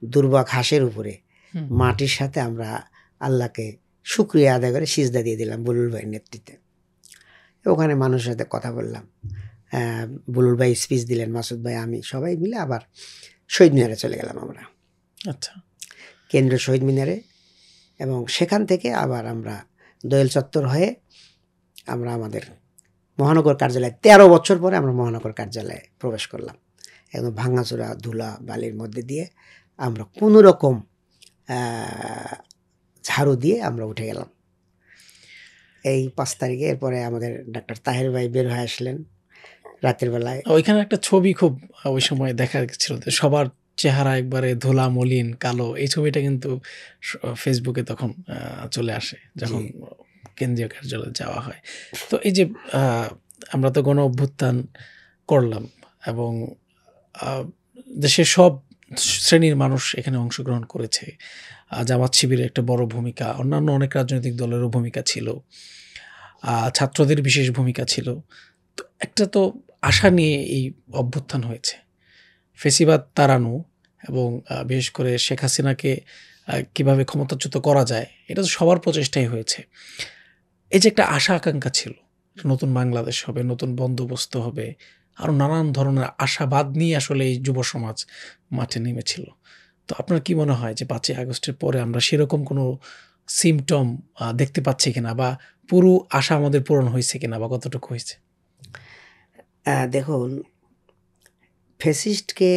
দুর্বা ঘাসের উপরে মাটির সাথে আমরা আল্লাহকে শুকরিয়া আদায় করে সিজদা দিয়ে দিলাম বুলুল ভাইয়ের নেতৃত্বে। ওখানে মানুষের সাথে কথা বললাম, বুলুল ভাই স্পিচ দিলেন, মাসুদ ভাই, আমি সবাই মিলে আবার শহীদ মিনারে চলে গেলাম আমরা। আচ্ছা, কেন্দ্রীয় শহীদ মিনারে, এবং সেখান থেকে আবার আমরা দোয়েল চত্বর হয়ে আমরা আমাদের মহানগর কার্যালয়ে 13 বছর পরে আমরা মহানগর কার্যালয়ে প্রবেশ করলাম। একদম ভাঙাচোরা ধুলা বালির মধ্যে দিয়ে আমরা কোনো রকম ঝাড়ু দিয়ে আমরা উঠে গেলাম এই 5 তারিখে। এরপরে আমাদের ডাক্তার তাহের ভাই বের হয়ে আসলেন রাতের বেলায়। ওইখানে একটা ছবি খুব ওই সময় দেখা গেছিল, সবার চেহারা একবারে ধুলা মলিন কালো। এই ছবিটা কিন্তু ফেসবুকে তখন চলে আসে যখন কেন্দ্রীয় কার্যালয়ে যাওয়া হয়। তো এই যে আমরা তো গণ অভ্যুত্থান করলাম এবং দেশের সব শ্রেণীর মানুষ এখানে অংশগ্রহণ করেছে। জামাত শিবিরের একটা বড় ভূমিকা, অন্যান্য অনেক রাজনৈতিক দলেরও ভূমিকা ছিল, ছাত্রদের বিশেষ ভূমিকা ছিল। তো একটা তো আশা নিয়ে এই অভ্যুত্থান হয়েছে, ফেসিবাদ তাড়ানো এবং বিশেষ করে শেখ হাসিনাকে কীভাবে ক্ষমতাচ্যুত করা যায়, এটা তো সবার প্রচেষ্টাই হয়েছে। এই যে একটা আশা আকাঙ্ক্ষা ছিল, নতুন বাংলাদেশ হবে, নতুন বন্দোবস্ত হবে, আরও নানান ধরনের আশাবাদ নিয়ে আসলে এই যুব সমাজ মাঠে নেমেছিল। তো আপনার কি মনে হয় যে 5ই আগস্টের পরে আমরা সেরকম কোনো সিমটম দেখতে পাচ্ছি কিনা, বা পুরো আশা আমাদের পূরণ হয়েছে কিনা, বা কতটুকু হয়েছে? দেখুন, ফ্যাসিস্টকে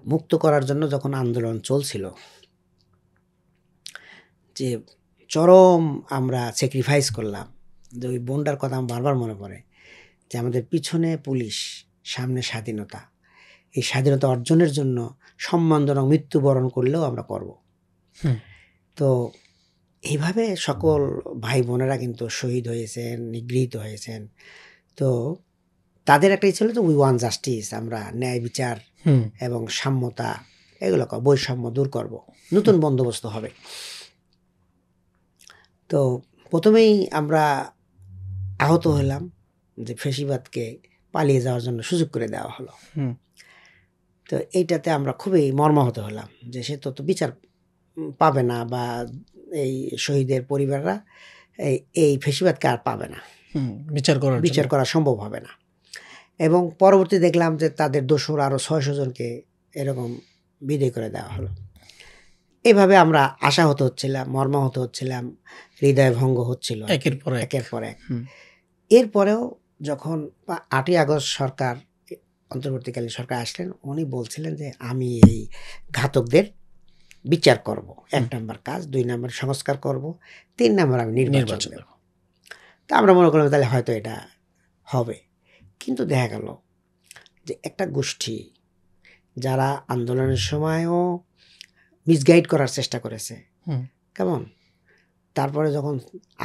মুক্ত করার জন্য যখন আন্দোলন চলছিল, যে চরম আমরা স্যাক্রিফাইস করলাম, যে ওই বোনটার কথা আমার বারবার মনে পড়ে, যে আমাদের পিছনে পুলিশ, সামনে স্বাধীনতা। এই স্বাধীনতা অর্জনের জন্য সম্মানজনক মৃত্যুবরণ করলেও আমরা করব। তো এইভাবে সকল ভাই বোনেরা কিন্তু শহীদ হয়েছেন, নিগৃহীত হয়েছেন। তো তাদের একটাই ছিল যে উই ওয়ান জাস্টিস, আমরা ন্যায় বিচার এবং সাম্যতা, এগুলো বৈষম্য দূর করব, নতুন বন্দোবস্ত হবে। তো প্রথমেই আমরা আহত হলাম যে ফ্যাসিবাদকে পালিয়ে যাওয়ার জন্য সুযোগ করে দেওয়া হলো। তো এইটাতে আমরা খুবই মর্মাহত হলাম যে সে তো বিচার পাবে না, বা এই শহীদের পরিবাররা এই ফ্যাসিবাদকে আর পাবে না, বিচার করা সম্ভব হবে না। এবং পরবর্তী দেখলাম যে তাদের দোসর আরও 600 জনকে এরকম বিদায় করে দেওয়া হলো। এভাবে আমরা আশাহত হচ্ছিলাম, মর্মাহত হচ্ছিলাম, হৃদয় ভঙ্গ হচ্ছিল একের পর এক। এরপরেও যখন 8ই আগস্ট সরকার, অন্তর্বর্তীকালীন সরকার আসলেন, উনি বলছিলেন যে আমি এই ঘাতকদের বিচার করব, 1 নম্বর কাজ, 2 নম্বর সংস্কার করব, 3 নম্বর আমি নির্বাচন দেব। তা আমরা মনে করলাম তাহলে হয়তো এটা হবে। কিন্তু দেখা গেল যে একটা গোষ্ঠী যারা আন্দোলনের সময়ও মিসগাইড করার চেষ্টা করেছে, কেমন, তারপরে যখন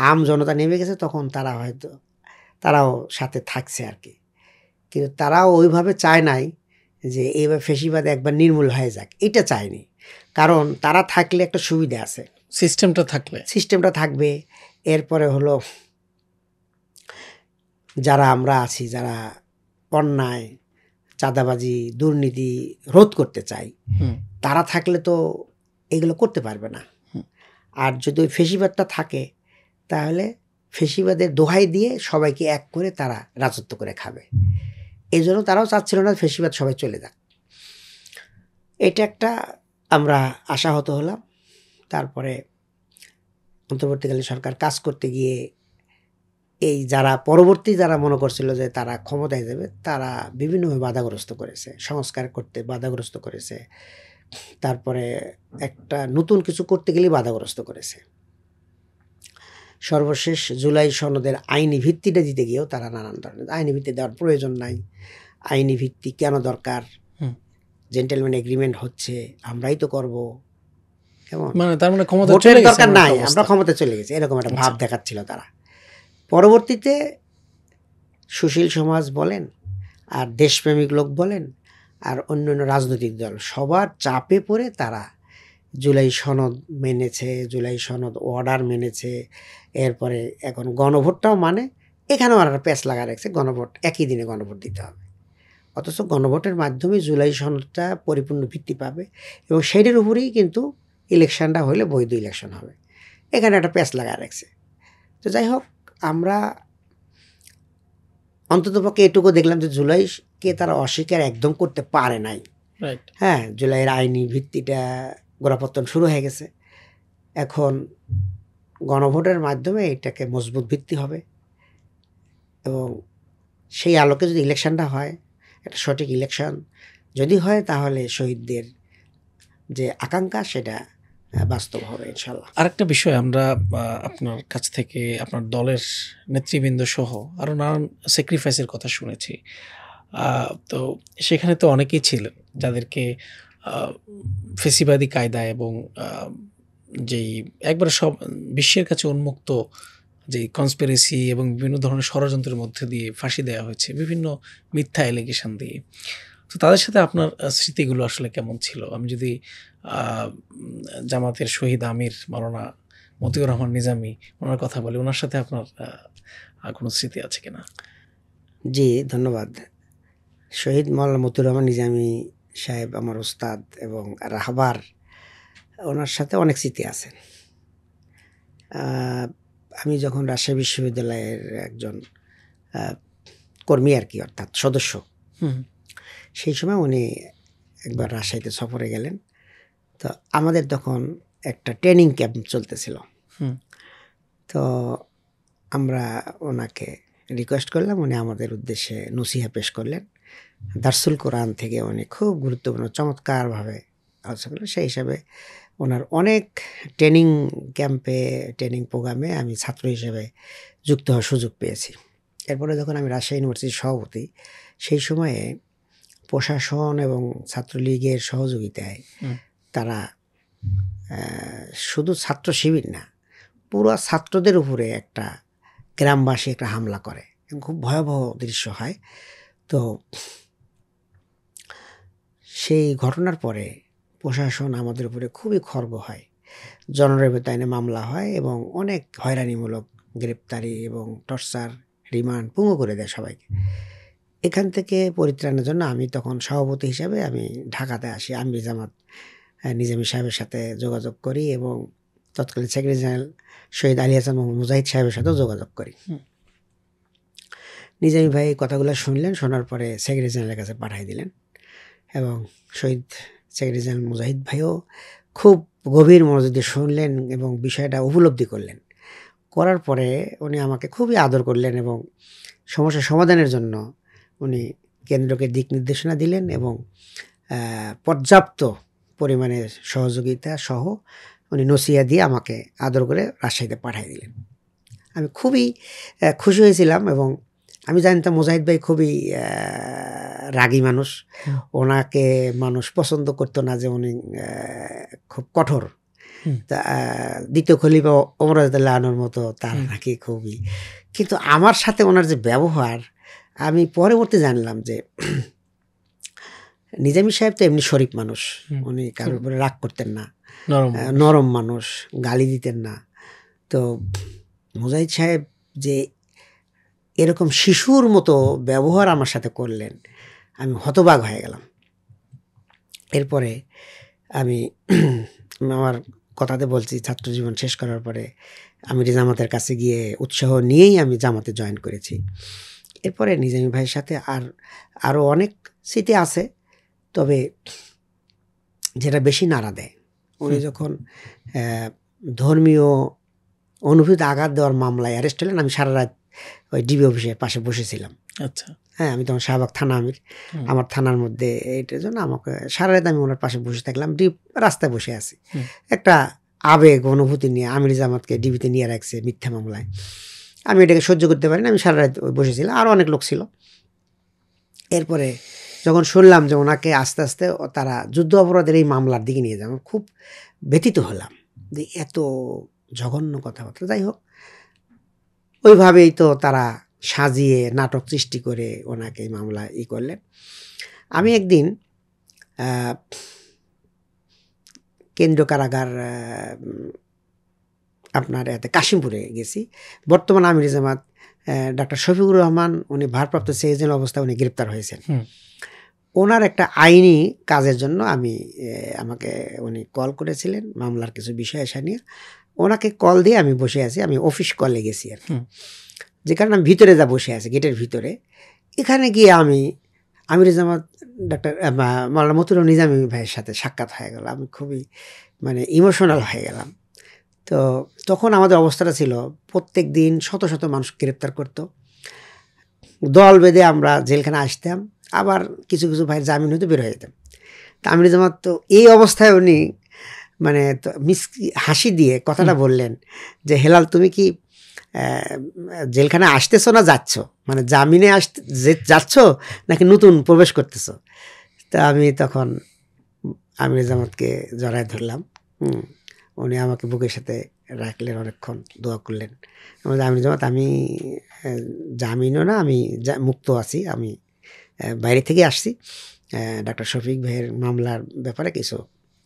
আম জনতা নেমে গেছে তখন তারাও সাথে থাকছে আর কি। কিন্তু তারাও ওইভাবে চায় নাই যে এইভাবে ফ্যাসিবাদ একবার নির্মূল হয়ে যাক, এটা চায়নি। কারণ তারা থাকলে একটা সুবিধা আছে, সিস্টেমটা থাকবে। এরপরে হলো যারা আমরা আছি, যারা অন্যায়, চাঁদাবাজি, দুর্নীতি রোধ করতে চাই, তারা থাকলে তো এগুলো করতে পারবে না। আর যদি ওই ফ্যাসিবাদটা থাকে তাহলে ফ্যাসিবাদের দোহাই দিয়ে সবাইকে এক করে তারা রাজত্ব করে খাবে। এই জন্য তারাও চাচ্ছিল না ফ্যাসিবাদ সবাই চলে যাক। এটা একটা আমরা আশাহত হলাম। তারপরে অন্তর্বর্তীকালীন সরকার কাজ করতে গিয়ে এই যারা মনে করছিল যে তারা ক্ষমতায় যাবে, তারা বিভিন্নভাবে বাধাগ্রস্ত করেছে, সংস্কার করতে বাধাগ্রস্ত করেছে, তারপরে একটা নতুন কিছু করতে গেলেই বাধাগ্রস্ত করেছে। সর্বশেষ জুলাই সনদের আইনি ভিত্তিটা দিতে গিয়েও তারা নানান ধরনের, আইনি ভিত্তি দেওয়ার প্রয়োজন নাই, আইনি ভিত্তি কেন দরকার, জেন্টেলম্যান এগ্রিমেন্ট হচ্ছে, আমরাই তো করব, কেমন মানে তার মানে ক্ষমতা ভোটের চলে গেছে দরকার এমন নাই, একটা আমরা অবস্থা। ক্ষমতা চলে গেছি, এরকম একটা ভাব আচ্ছা। দেখাচ্ছিল তারা। পরবর্তীতে সুশীল সমাজ বলেন আর দেশপ্রেমিক লোক বলেন আর অন্যান্য রাজনৈতিক দল সবার চাপে পড়ে তারা জুলাই সনদ মেনেছে, জুলাই সনদ অর্ডার মেনেছে। এরপরে এখন গণভোটটাও মানে, এখানেও আর প্যাঁচ লাগা রাখছে, গণভোট একই দিনে গণভোট দিতে হবে। অথচ গণভোটের মাধ্যমে জুলাই সনদটা পরিপূর্ণ ভিত্তি পাবে এবং সেইটার উপরেই কিন্তু ইলেকশনটা হলে বৈধ ইলেকশন হবে। এখানে একটা প্যাঁচ লাগা রাখছে। তো যাই হোক, আমরা অন্ততপক্ষে এটুকু দেখলাম যে জুলাইকে তারা অস্বীকার একদম করতে পারে নাই। রাইট। হ্যাঁ, জুলাইয়ের আইনি ভিত্তিটা গোড়াপত্তন শুরু হয়ে গেছে। এখন গণভোটের মাধ্যমে এটাকে মজবুত ভিত্তি হবে এবং সেই আলোকে যদি ইলেকশনটা হয়, একটা সঠিক ইলেকশন যদি হয়, তাহলে শহীদদের যে আকাঙ্ক্ষা সেটা বাস্তব হবে ইনশাল্লাহ। আরেকটা বিষয় আমরা আপনার কাছ থেকে আপনার দলের নেতৃবৃন্দ সহ আরও নানান স্যাক্রিফাইসের কথা শুনেছি। তো সেখানে তো অনেকেই ছিলেন যাদেরকে ফেসিবাদী কায়দায় এবং যেই একবারে সব বিশ্বের কাছে উন্মুক্ত যেই কনস্পিরেসি এবং বিভিন্ন ধরনের ষড়যন্ত্রের মধ্যে দিয়ে ফাঁসি দেওয়া হয়েছে বিভিন্ন মিথ্যা অ্যালিগেশন দিয়ে। তো তাদের সাথে আপনার স্মৃতিগুলো আসলে কেমন ছিল? আমি যদি জামাতের শহীদ আমির মাওলানা মতিউর রহমান নিজামী ওনার কথা বলি, ওনার সাথে আপনার কোনো স্মৃতি আছে কিনা? জি, ধন্যবাদ। শহীদ মাওলানা মতিউর রহমান নিজামী সাহেব আমার ওস্তাদ এবং রাহবার, ওনার সাথে অনেক স্মৃতি আছে। আমি যখন রাজশাহী বিশ্ববিদ্যালয়ের একজন কর্মী আর কি, অর্থাৎ সদস্য, সেই সময় উনি একবার রাজশাহীতে সফরে গেলেন। তো আমাদের তখন একটা ট্রেনিং ক্যাম্প চলতেছিল। তো আমরা ওনাকে রিকোয়েস্ট করলাম, উনি আমাদের উদ্দেশ্যে নসিহা পেশ করলেন। দারসুল কোরআন থেকে উনি খুব গুরুত্বপূর্ণ চমৎকারভাবে আলোচনা করলেন। সেই হিসাবে ওনার অনেক ট্রেনিং ক্যাম্পে, ট্রেনিং প্রোগ্রামে আমি ছাত্র হিসেবে যুক্ত হওয়ার সুযোগ পেয়েছি। এরপরে যখন আমি রাজশাহী ইউনিভার্সিটির সভাপতি, সেই সময়ে প্রশাসন এবং ছাত্রলীগের সহযোগিতায় তারা শুধু ছাত্র শিবির না, পুরো ছাত্রদের উপরে একটা গ্রামবাসী একটা হামলা করে, খুব ভয়াবহ দৃশ্য হয়। তো সেই ঘটনার পরে প্রশাসন আমাদের উপরে খুবই খর্ব হয়, জনরেবেতা আইনে মামলা হয় এবং অনেক হয়রানিমূলক গ্রেপ্তারি এবং টর্চার, রিমান্ড, পুঙ্গু করে দেয় সবাইকে। এখান থেকে পরিত্রাণের জন্য আমি তখন সভাপতি হিসাবে আমি ঢাকাতে আসি। আমির জামাত নিজামী সাহেবের সাথে যোগাযোগ করি এবং তৎকালীন সেক্রেটারি জেনারেল শহীদ আলী হাসান মোহাম্মদ মুজাহিদ সাহেবের সাথেও যোগাযোগ করি। নিজামী ভাই কথাগুলো শুনলেন, শোনার পরে সেক্রেটারি জেনারেলের কাছে পাঠিয়ে দিলেন এবং শহীদ সেক্রেটারি জেনারেল মুজাহিদ ভাইও খুব গভীর মনোযোগ শুনলেন এবং বিষয়টা উপলব্ধি করলেন। করার পরে উনি আমাকে খুবই আদর করলেন এবং সমস্যার সমাধানের জন্য উনি কেন্দ্রকে দিক নির্দেশনা দিলেন এবং পর্যাপ্ত পরিমাণে সহযোগিতা সহ উনি নসিহা দিয়ে আমাকে আদর করে রাজশাহীতে পাঠিয়ে দিলেন। আমি খুবই খুশি হয়েছিলাম এবং আমি জানতাম মুজাহিদ ভাই খুবই রাগী মানুষ, ওনাকে মানুষ পছন্দ করতো না, যে উনি খুব কঠোর। তা দ্বিতীয় খলিফা ওমর রাদিয়াল্লাহু আনহুর মতো তার নাকি খুবই, কিন্তু আমার সাথে ওনার যে ব্যবহার, আমি পরবর্তী জানলাম যে নিজামী সাহেব তো এমনি শরীফ মানুষ, উনি কারোর উপরে রাগ করতেন না, নরম মানুষ, গালি দিতেন না। তো মুজাহিদ সাহেব যে এরকম শিশুর মতো ব্যবহার আমার সাথে করলেন, আমি হতবাক হয়ে গেলাম। এরপরে আমি আমার কথাতে বলছি, ছাত্র জীবন শেষ করার পরে আমি জামাতের কাছে গিয়ে উৎসাহ নিয়েই আমি জামাতে জয়েন করেছি। এরপরে নিজামী ভাইয়ের সাথে আরও অনেক স্মৃতি আছে, তবে যেটা বেশি নাড়া দেয়, উনি যখন ধর্মীয় অনুভূতি আঘাত দেওয়ার মামলায় অ্যারেস্ট হলেন, আমি সারা রাত ওই ডিবি অফিসের পাশে বসেছিলাম। আচ্ছা। হ্যাঁ, আমি তখন শাহবাগ থানা আমির, আমার থানার মধ্যে, এইটার জন্য আমাকে সারা রাত আমি ওনার পাশে বসে থাকলাম, রাস্তায় বসে আছি। একটা আবেগ অনুভূতি নিয়ে আমির জামাতকে ডিবিতে নিয়ে রাখছে মিথ্যা মামলায়, আমি এটাকে সহ্য করতে পারি না, আমি সারা রাত বসেছিলাম, আরও অনেক লোক ছিল। এরপরে যখন শুনলাম যে ওনাকে আস্তে আস্তে তারা যুদ্ধ অপরাধের এই মামলার দিকে নিয়ে যাবে, খুব ব্যথিত হলাম যে এত জঘন্য কথাবার্তা। যাই হোক, ওইভাবেই তো তারা সাজিয়ে নাটক সৃষ্টি করে ওনাকে এই মামলা করলেন। আমি একদিন কেন্দ্রীয় কারাগার আপনার এতে কাশিমপুরে গেছি। বর্তমান আমির জামাত ডাক্তার শফিকুর রহমান, উনি ভারপ্রাপ্ত সেক্রেটারি অবস্থায় উনি গ্রেপ্তার হয়েছেন। ওনার একটা আইনি কাজের জন্য আমাকে উনি কল করেছিলেন মামলার কিছু বিষয় এসে নিয়ে। ওনাকে কল দিয়ে আমি বসে আছি, আমি অফিস কলে গেছি আর কি, যে কারণে আমি ভিতরে যা বসে আছি গেটের ভিতরে। এখানে গিয়ে আমি আমির জামাত ডাক্তার মাওলানা মতিউর নিজামী ভাইয়ের সাথে সাক্ষাৎ হয়ে গেল। আমি খুবই ইমোশনাল হয়ে গেলাম। তো তখন আমাদের অবস্থাটা ছিল, প্রত্যেক দিন শত শত মানুষ গ্রেপ্তার করতো, দল বেঁধে আমরা জেলখানে আসতাম, আবার কিছু কিছু ভাইয়ের জামিন হতে বের হয়ে যেতাম। তা আমির জামাত তো এই অবস্থায় উনি হাসি দিয়ে কথাটা বললেন যে, হেলাল তুমি কি জেলখানে আসতেছো না যাচ্ছ, জামিনে যাচ্ছ নাকি নতুন প্রবেশ করতেছ? তা আমি তখন আমির জামাতকে জড়ায় ধরলাম। উনি আমাকে বুকের সাথে রাখলেন, অনেকক্ষণ দোয়া করলেন। আমির জামাত, আমি জামিনও না, আমি মুক্ত আছি, আমি বাইরে থেকে আসছি, ডাক্তার শফিক ভাইয়ের মামলার ব্যাপারে কিছু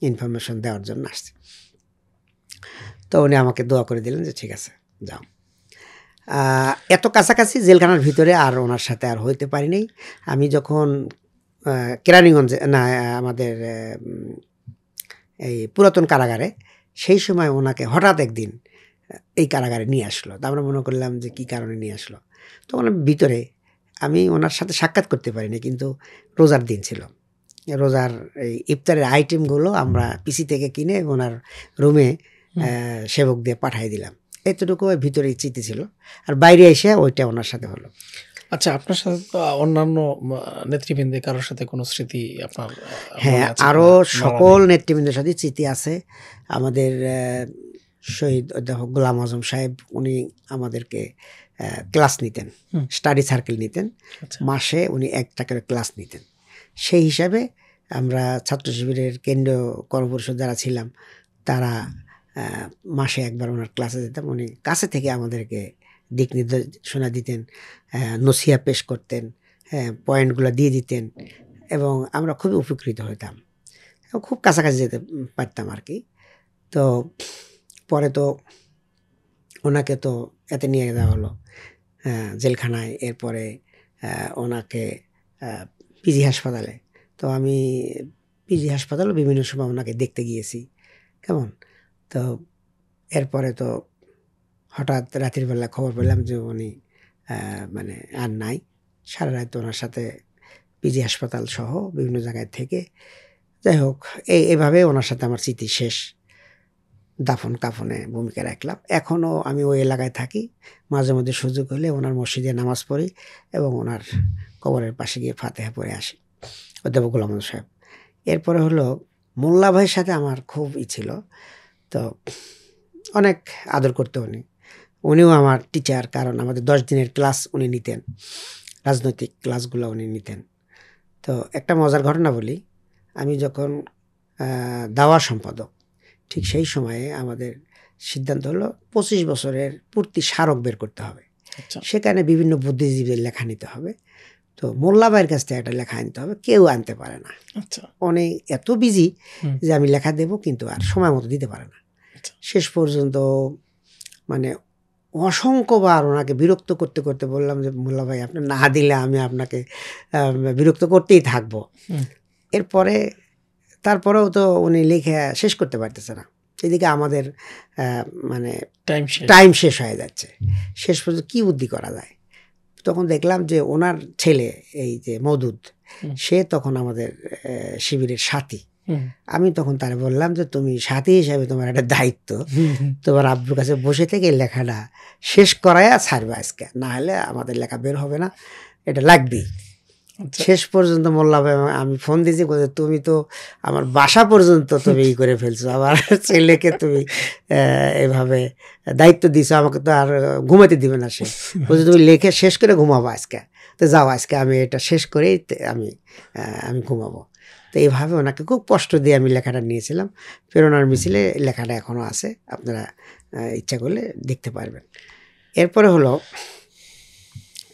ইনফরমেশন দেওয়ার জন্য আসছি। তো উনি আমাকে দোয়া করে দিলেন যে ঠিক আছে যাও। এত কাছাকাছি জেলখানার ভিতরে আর ওনার সাথে আর হইতে পারি নাই। আমি যখন কেরানীগঞ্জে না আমাদের এই পুরাতন কারাগারে, সেই সময় ওনাকে হঠাৎ একদিন এই কারাগারে নিয়ে আসলো। তা আমরা মনে করলাম যে কী কারণে নিয়ে আসলো। তখন ভিতরে আমি ওনার সাথে সাক্ষাৎ করতে পারিনি, কিন্তু রোজার দিন ছিল। রোজার এই ইফতারের আইটেমগুলো আমরা পিসি থেকে কিনে ওনার রুমে সেবক দিয়ে পাঠিয়ে দিলাম। এতটুকু ভিতরে স্মৃতি ছিল, আর বাইরে এসে ওইটা ওনার সাথে হলো। আচ্ছা, আপনার সাথে অন্যান্য নেতৃবৃন্দের কারোর সাথে কোনো স্মৃতি আপনার? হ্যাঁ, আরও সকল নেতৃবৃন্দের সাথে স্মৃতি আছে। আমাদের শহীদ অধ্যাপক গোলাম আজম সাহেব, উনি আমাদেরকে ক্লাস নিতেন, স্টাডি সার্কেল নিতেন, মাসে উনি একটা করে ক্লাস নিতেন। সেই হিসাবে আমরা ছাত্র শিবিরের কেন্দ্রীয় কর্মপরিষদ যারা ছিলাম তারা মাসে একবার ওনার ক্লাসে যেতাম। উনি কাছে থেকে আমাদেরকে দিক নির্দেশনা দিতেন, নসিহা পেশ করতেন, পয়েন্টগুলো দিয়ে দিতেন, এবং আমরা খুবই উপকৃত হইতাম, খুব কাছাকাছি যেতে পারতাম আর কি। তো পরে তো ওনাকে তো এতে নিয়ে যাওয়া হলো জেলখানায়, এরপরে ওনাকে পিজি হাসপাতালে। তো আমি পিজি হাসপাতালে বিভিন্ন সময় ওনাকে দেখতে গিয়েছি, কেমন। তো এরপরে তো হঠাৎ রাতের বেলা খবর পেলাম যে উনি আর নাই। সারা রাত ওনার সাথে পিজি হাসপাতাল সহ বিভিন্ন জায়গায় থেকে, যাই হোক এইভাবে ওনার সাথে আমার স্মৃতি শেষ। দাফন কাফনে ভূমিকা রাখলাম। এখনও আমি ওই এলাকায় থাকি, মাঝে মধ্যে সুযোগ হলে ওনার মসজিদে নামাজ পড়ি এবং ওনার কবরের পাশে গিয়ে ফাতেহা পড়ে আসি, অধ্যাপক গোলাম আজম সাহেব। এরপরে হলো মোল্লা ভাইয়ের সাথে আমার খুব ছিল, তো অনেক আদর করতে উনিও আমার টিচার, কারণ আমাদের 10 দিনের ক্লাস উনি নিতেন, রাজনৈতিক ক্লাসগুলো উনি নিতেন। তো একটা মজার ঘটনা বলি, আমি যখন দাওয়া সম্পাদক, ঠিক সেই সময়ে আমাদের সিদ্ধান্ত হলো 25 বছরের পূর্তি স্মারক বের করতে হবে। সেখানে বিভিন্ন বুদ্ধিজীবীদের লেখা নিতে হবে। তো মোল্লা ভাইয়ের কাছ থেকে একটা লেখা আনতে হবে, কেউ আনতে পারে না। অনেক এত বিজি যে আমি লেখা দেব, কিন্তু আর সময় মতো দিতে পারে না। শেষ পর্যন্ত অসংখ্যবার ওনাকে বিরক্ত করতে করতে বললাম যে মোল্লা ভাই, আপনি না দিলে আমি আপনাকে বিরক্ত করতেই থাকবো। তারপরেও তো উনি লিখে শেষ করতে পারতেছে না। এদিকে আমাদের টাইম শেষ হয়ে যাচ্ছে। শেষ পর্যন্ত কী বুদ্ধি করা যায়, তখন দেখলাম যে ওনার ছেলে এই যে মওদুদ, সে তখন আমাদের শিবিরের সাথী। আমি তখন তার বললাম যে তুমি সাথী হিসাবে তোমার একটা দায়িত্ব, তোমার আব্বুর কাছে বসে থেকে লেখাটা শেষ করাইয়া ছাড়বে আজকে, না হলে আমাদের লেখা বের হবে না, এটা লাগবেই। শেষ পর্যন্ত মোল্লা ভাই, আমি ফোন দিয়েছি, তুমি তো আমার বাসা পর্যন্ত তুমি করে ফেলছো, আমার ছেলেকে তুমি এভাবে দায়িত্ব দিছো, আমাকে তো আর ঘুমাতে দিবে না। সে বলছে তুমি লেখে শেষ করে ঘুমাবো আজকে, তো যাও আজকে আমি এটা শেষ করেই আমি আমি ঘুমাবো। তো এইভাবে ওনাকে খুব কষ্ট দিয়ে আমি লেখাটা নিয়েছিলাম। প্রেরণার মিছিলে লেখাটা এখনও আছে, আপনারা ইচ্ছা করলে দেখতে পারবেন। এরপরে হলো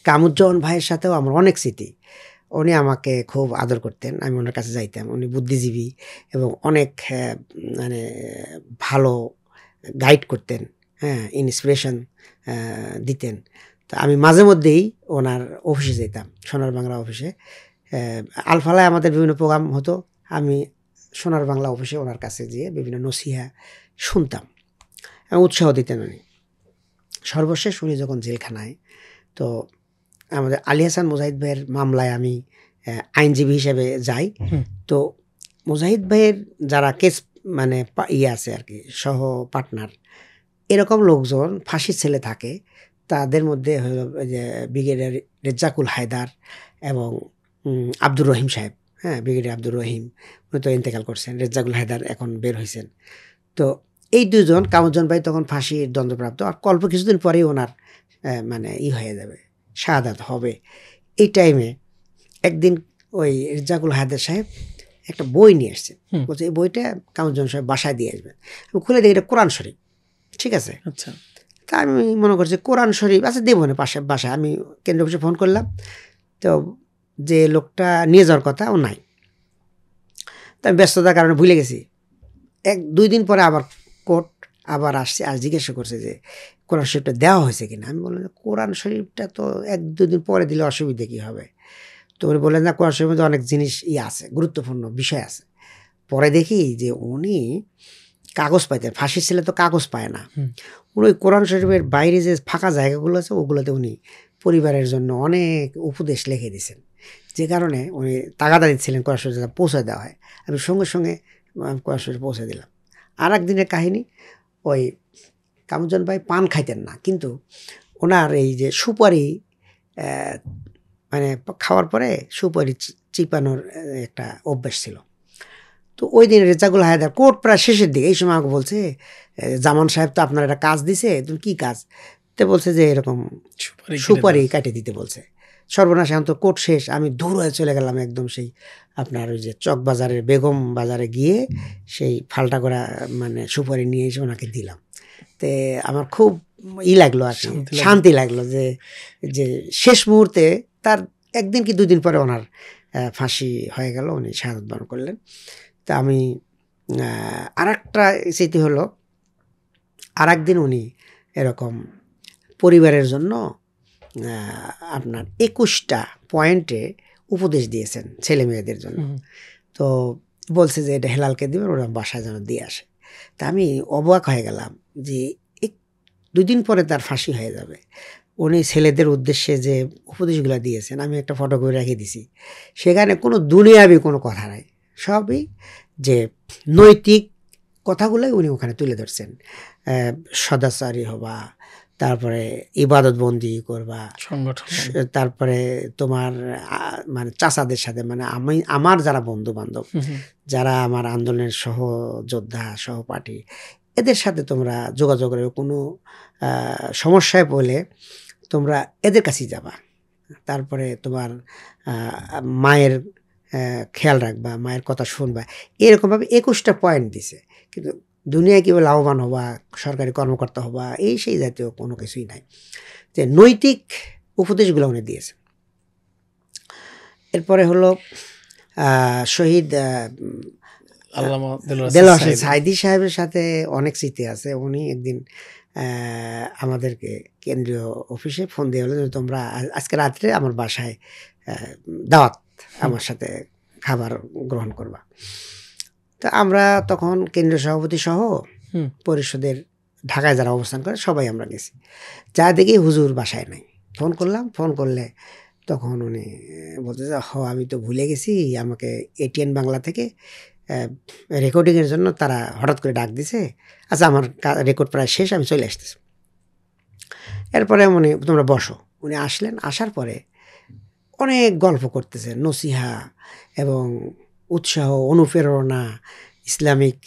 কামরুজ্জামান ভাইয়ের সাথেও আমার অনেক স্মৃতি। উনি আমাকে খুব আদর করতেন, আমি ওনার কাছে যাইতাম। উনি বুদ্ধিজীবী এবং অনেক মানে ভালো গাইড করতেন, হ্যাঁ, ইন্সপিরেশন দিতেন। তো আমি মাঝে মধ্যেই ওনার অফিসে যেতাম, সোনার বাংলা অফিসে। আলফালায় আমাদের বিভিন্ন প্রোগ্রাম হতো, আমি সোনার বাংলা অফিসে ওনার কাছে গিয়ে বিভিন্ন নসিহা শুনতাম এবং উৎসাহ দিতেন উনি। সর্বশেষ উনি যখন জেলখানায়, তো আমাদের আলী হাসান মুজাহিদ ভাইয়ের মামলায় আমি আইনজীবী হিসেবে যাই। তো মুজাহিদ ভাইয়ের যারা কেস মানে ইয়ে আছে আর কি, সহ পার্টনার, এরকম লোকজন ফাঁসির ছেলে থাকে। তাদের মধ্যে হলো যে ব্রিগেডিয়ার রেজ্জাকুল হায়দার এবং আব্দুর রহিম সাহেব, হ্যাঁ, ব্রিগেডিয়ার আব্দুর রহিম, উনি তো ইন্তেকাল করছেন, রেজ্জাকুল হায়দার এখন বের হয়েছেন। তো এই দুজন, কামরুজ্জামান ভাই তখন ফাঁসির দণ্ডপ্রাপ্ত, আর অল্প কিছুদিন পরেই ওনার মানে হয়ে যাবে, শাহাদাত হবে। এই টাইমে একদিন ওই রেজ্জাকুল হায়দার সাহেব একটা বই নিয়ে এসছেন, বলছে এই বইটা কামরুজ্জামান সাহেব বাসায় দিয়ে আসবেন। আমি খুলে দেখি এটা কোরআন শরীফ, ঠিক আছে। আচ্ছা, তা আমি মনে করছি কোরআন শরীফ আচ্ছা দেবো না, বাসায় আমি কেন্দ্র অফিসে ফোন করলাম। তো যে লোকটা নিয়ে যাওয়ার কথা ও নাই, তা আমি ব্যস্ততার কারণে ভুলে গেছি। 1-2 দিন পরে আবার কোর্ট আবার আসছে, আর জিজ্ঞাসা করছে যে কোরআন শরীফটা দেওয়া হয়েছে কিনা। আমি বললাম কোরআন শরীফটা তো 1-2 দিন পরে দিলে অসুবিধা কী হবে। তো উনি বললেন না, কোরআন শরীফের মধ্যে অনেক জিনিস আছে, গুরুত্বপূর্ণ বিষয় আছে। পরে দেখি যে উনি কাগজ পাইতেন, ফাঁসির ছেলে তো কাগজ পায় না। উনি ওই কোরআন শরীফের বাইরে যে ফাঁকা জায়গাগুলো আছে ওগুলোতে উনি পরিবারের জন্য অনেক উপদেশ লিখে দিয়েছেন, যে কারণে উনি তাগাদা দিচ্ছিলেন কোরআন শরীফ পৌঁছে দেওয়া হয়। আমি সঙ্গে সঙ্গে কোরআন শরীফ পৌঁছে দিলাম। আর একদিনের কাহিনী, ওই কামরুজ্জামান ভাই পান খাইতেন না, কিন্তু ওনার এই যে সুপারি মানে খাওয়ার পরে সুপারি চিপানোর একটা অভ্যাস ছিল। তো ওই দিন রেজ্জাকুল হায়দার কোর্ট প্রায় শেষের দিকে, এই সময় আমাকে বলছে জামান সাহেব তো আপনার একটা কাজ দিছে, তুমি কী কাজ? তো বলছে যে এরকম সুপারি কাটে দিতে বলছে। সর্বনাশ, এখন তো কোর্ট শেষ। আমি দূর হয়ে চলে গেলাম একদম সেই আপনার ওই যে চক বাজারের বেগম বাজারে গিয়ে সেই ফালটা করা মানে সুপারি নিয়ে এসে ওনাকে দিলাম। তে আমার খুব লাগলো আর কি, শান্তি লাগলো যে যে শেষ মুহূর্তে তার 1 দিন কি 2 দিন পরে ওনার ফাঁসি হয়ে গেল, উনি শাহাদাত বরণ করলেন। তা আমি আর একটা স্মৃতি হলো, আর একদিন উনি এরকম পরিবারের জন্য আপনার 21টা পয়েন্টে উপদেশ দিয়েছেন ছেলে মেয়েদের জন্য। তো বলছে যে এটা হেলালকে দেবেন, ওরা বাসায় যেন দিয়ে আসে। তা আমি অবাক হয়ে গেলাম যে 2 দিন পরে তার ফাঁসি হয়ে যাবে। উনি ছেলেদের উদ্দেশ্যে যে উপদেশগুলো দিয়েছেন আমি একটা ফটো করে রেখে দিছি। সেখানে কোনো দুনিয়াবি কোনো কথা নাই, সবই যে নৈতিক কথাগুলোই উনি ওখানে তুলে ধরছেন। সদাচারী হবা, তারপরে ইবাদত বন্দি করবা, তারপরে তোমার মানে চাচাদের সাথে, মানে আমার যারা বন্ধু বান্ধব, যারা আমার আন্দোলনের সহযোদ্ধা সহপাঠী, এদের সাথে তোমরা যোগাযোগের কোনো সমস্যায় পড়লে তোমরা এদের কাছেই যাবা। তারপরে তোমার মায়ের খেয়াল রাখবা, মায়ের কথা শুনবা। এরকমভাবে 21টা পয়েন্ট দিছে। কিন্তু দুনিয়ায় কীভাবে লাভবান হবা, সরকারি কর্মকর্তা হবা, এই সেই জাতীয় কোনো কিছুই নাই। যে নৈতিক উপদেশগুলো উনি দিয়েছেন। এরপরে হলো শহীদ দেলোয়ার হোসেন সাঈদী সাহেবের সাথে অনেক স্মৃতি আছে। উনি একদিন আমাদেরকে কেন্দ্রীয় অফিসে ফোন দিয়ে বললেন তোমরা আজকে রাত্রে আমার বাসায় দাওয়াত, আমার সাথে খাবার গ্রহণ করবা। তো আমরা তখন কেন্দ্রীয় সভাপতি সহ পরিষদের ঢাকায় যারা অবস্থান করে সবাই আমরা গেছি। যা দেখি হুজুর বাসায় নাই। ফোন করলাম, ফোন করলে তখন উনি বলতে যে আমি তো ভুলে গেছি, আমাকে এটিএন বাংলা থেকে রেকর্ডিংয়ের জন্য তারা হঠাৎ করে ডাক দিছে। আচ্ছা আমার রেকর্ড প্রায় শেষ, আমি চলে আসতেছি। এরপরে উনি তোমরা বসো। উনি আসলেন, আসার পরে অনেক গল্প করতেছে, নসিহা এবং উৎসাহ, অনুপ্রেরণা, ইসলামিক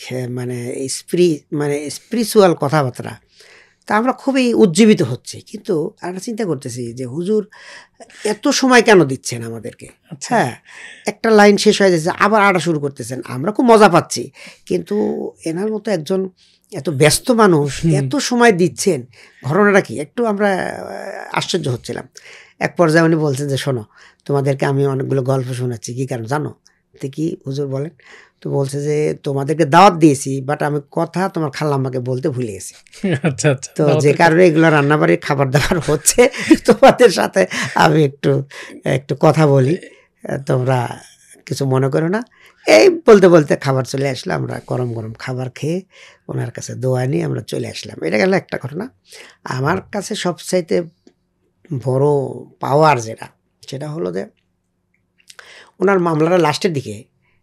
মানে স্পিরিচুয়াল কথাবার্তা। তা আমরা খুবই উজ্জীবিত হচ্ছি, কিন্তু আমরা চিন্তা করতেছি যে হুজুর এত সময় কেন দিচ্ছেন আমাদেরকে? আচ্ছা। হ্যাঁ, একটা লাইন শেষ হয়ে যাচ্ছে, আবার আটা শুরু করতেছেন, আমরা খুব মজা পাচ্ছি, কিন্তু এনার মতো একজন এত ব্যস্ত মানুষ এত সময় দিচ্ছেন, ঘটনাটা কি? একটু আমরা আশ্চর্য হচ্ছিলাম। এক পর্যায়ে উনি বলছেন যে শোনো, তোমাদেরকে আমি অনেকগুলো গল্প শোনাচ্ছি। কী কারণ জানো? তো কি হুজুর বলেন? তো বলছে যে তোমাদেরকে দাওয়াত দিয়েছি, বাট আমি কথা তোমার খালাম্মাকে বলতে ভুলে গেছি। আচ্ছা আচ্ছা, তো যে কারণে এগুলো রান্নাবাড়ির খাবার দাবার হচ্ছে, তোমাদের সাথে আমি একটু একটু কথা বলি, তোমরা কিছু মনে করো না। এই বলতে বলতে খাবার চলে আসলো, আমরা গরম গরম খাবার খেয়ে ওনার কাছে দোয়া নিয়ে আমরা চলে আসলাম। এটা গেল একটা ঘটনা। আমার কাছে সবচাইতে বড় পাওয়ার যেটা, সেটা হলো যে ওনার মামলাটা লাস্টের দিকে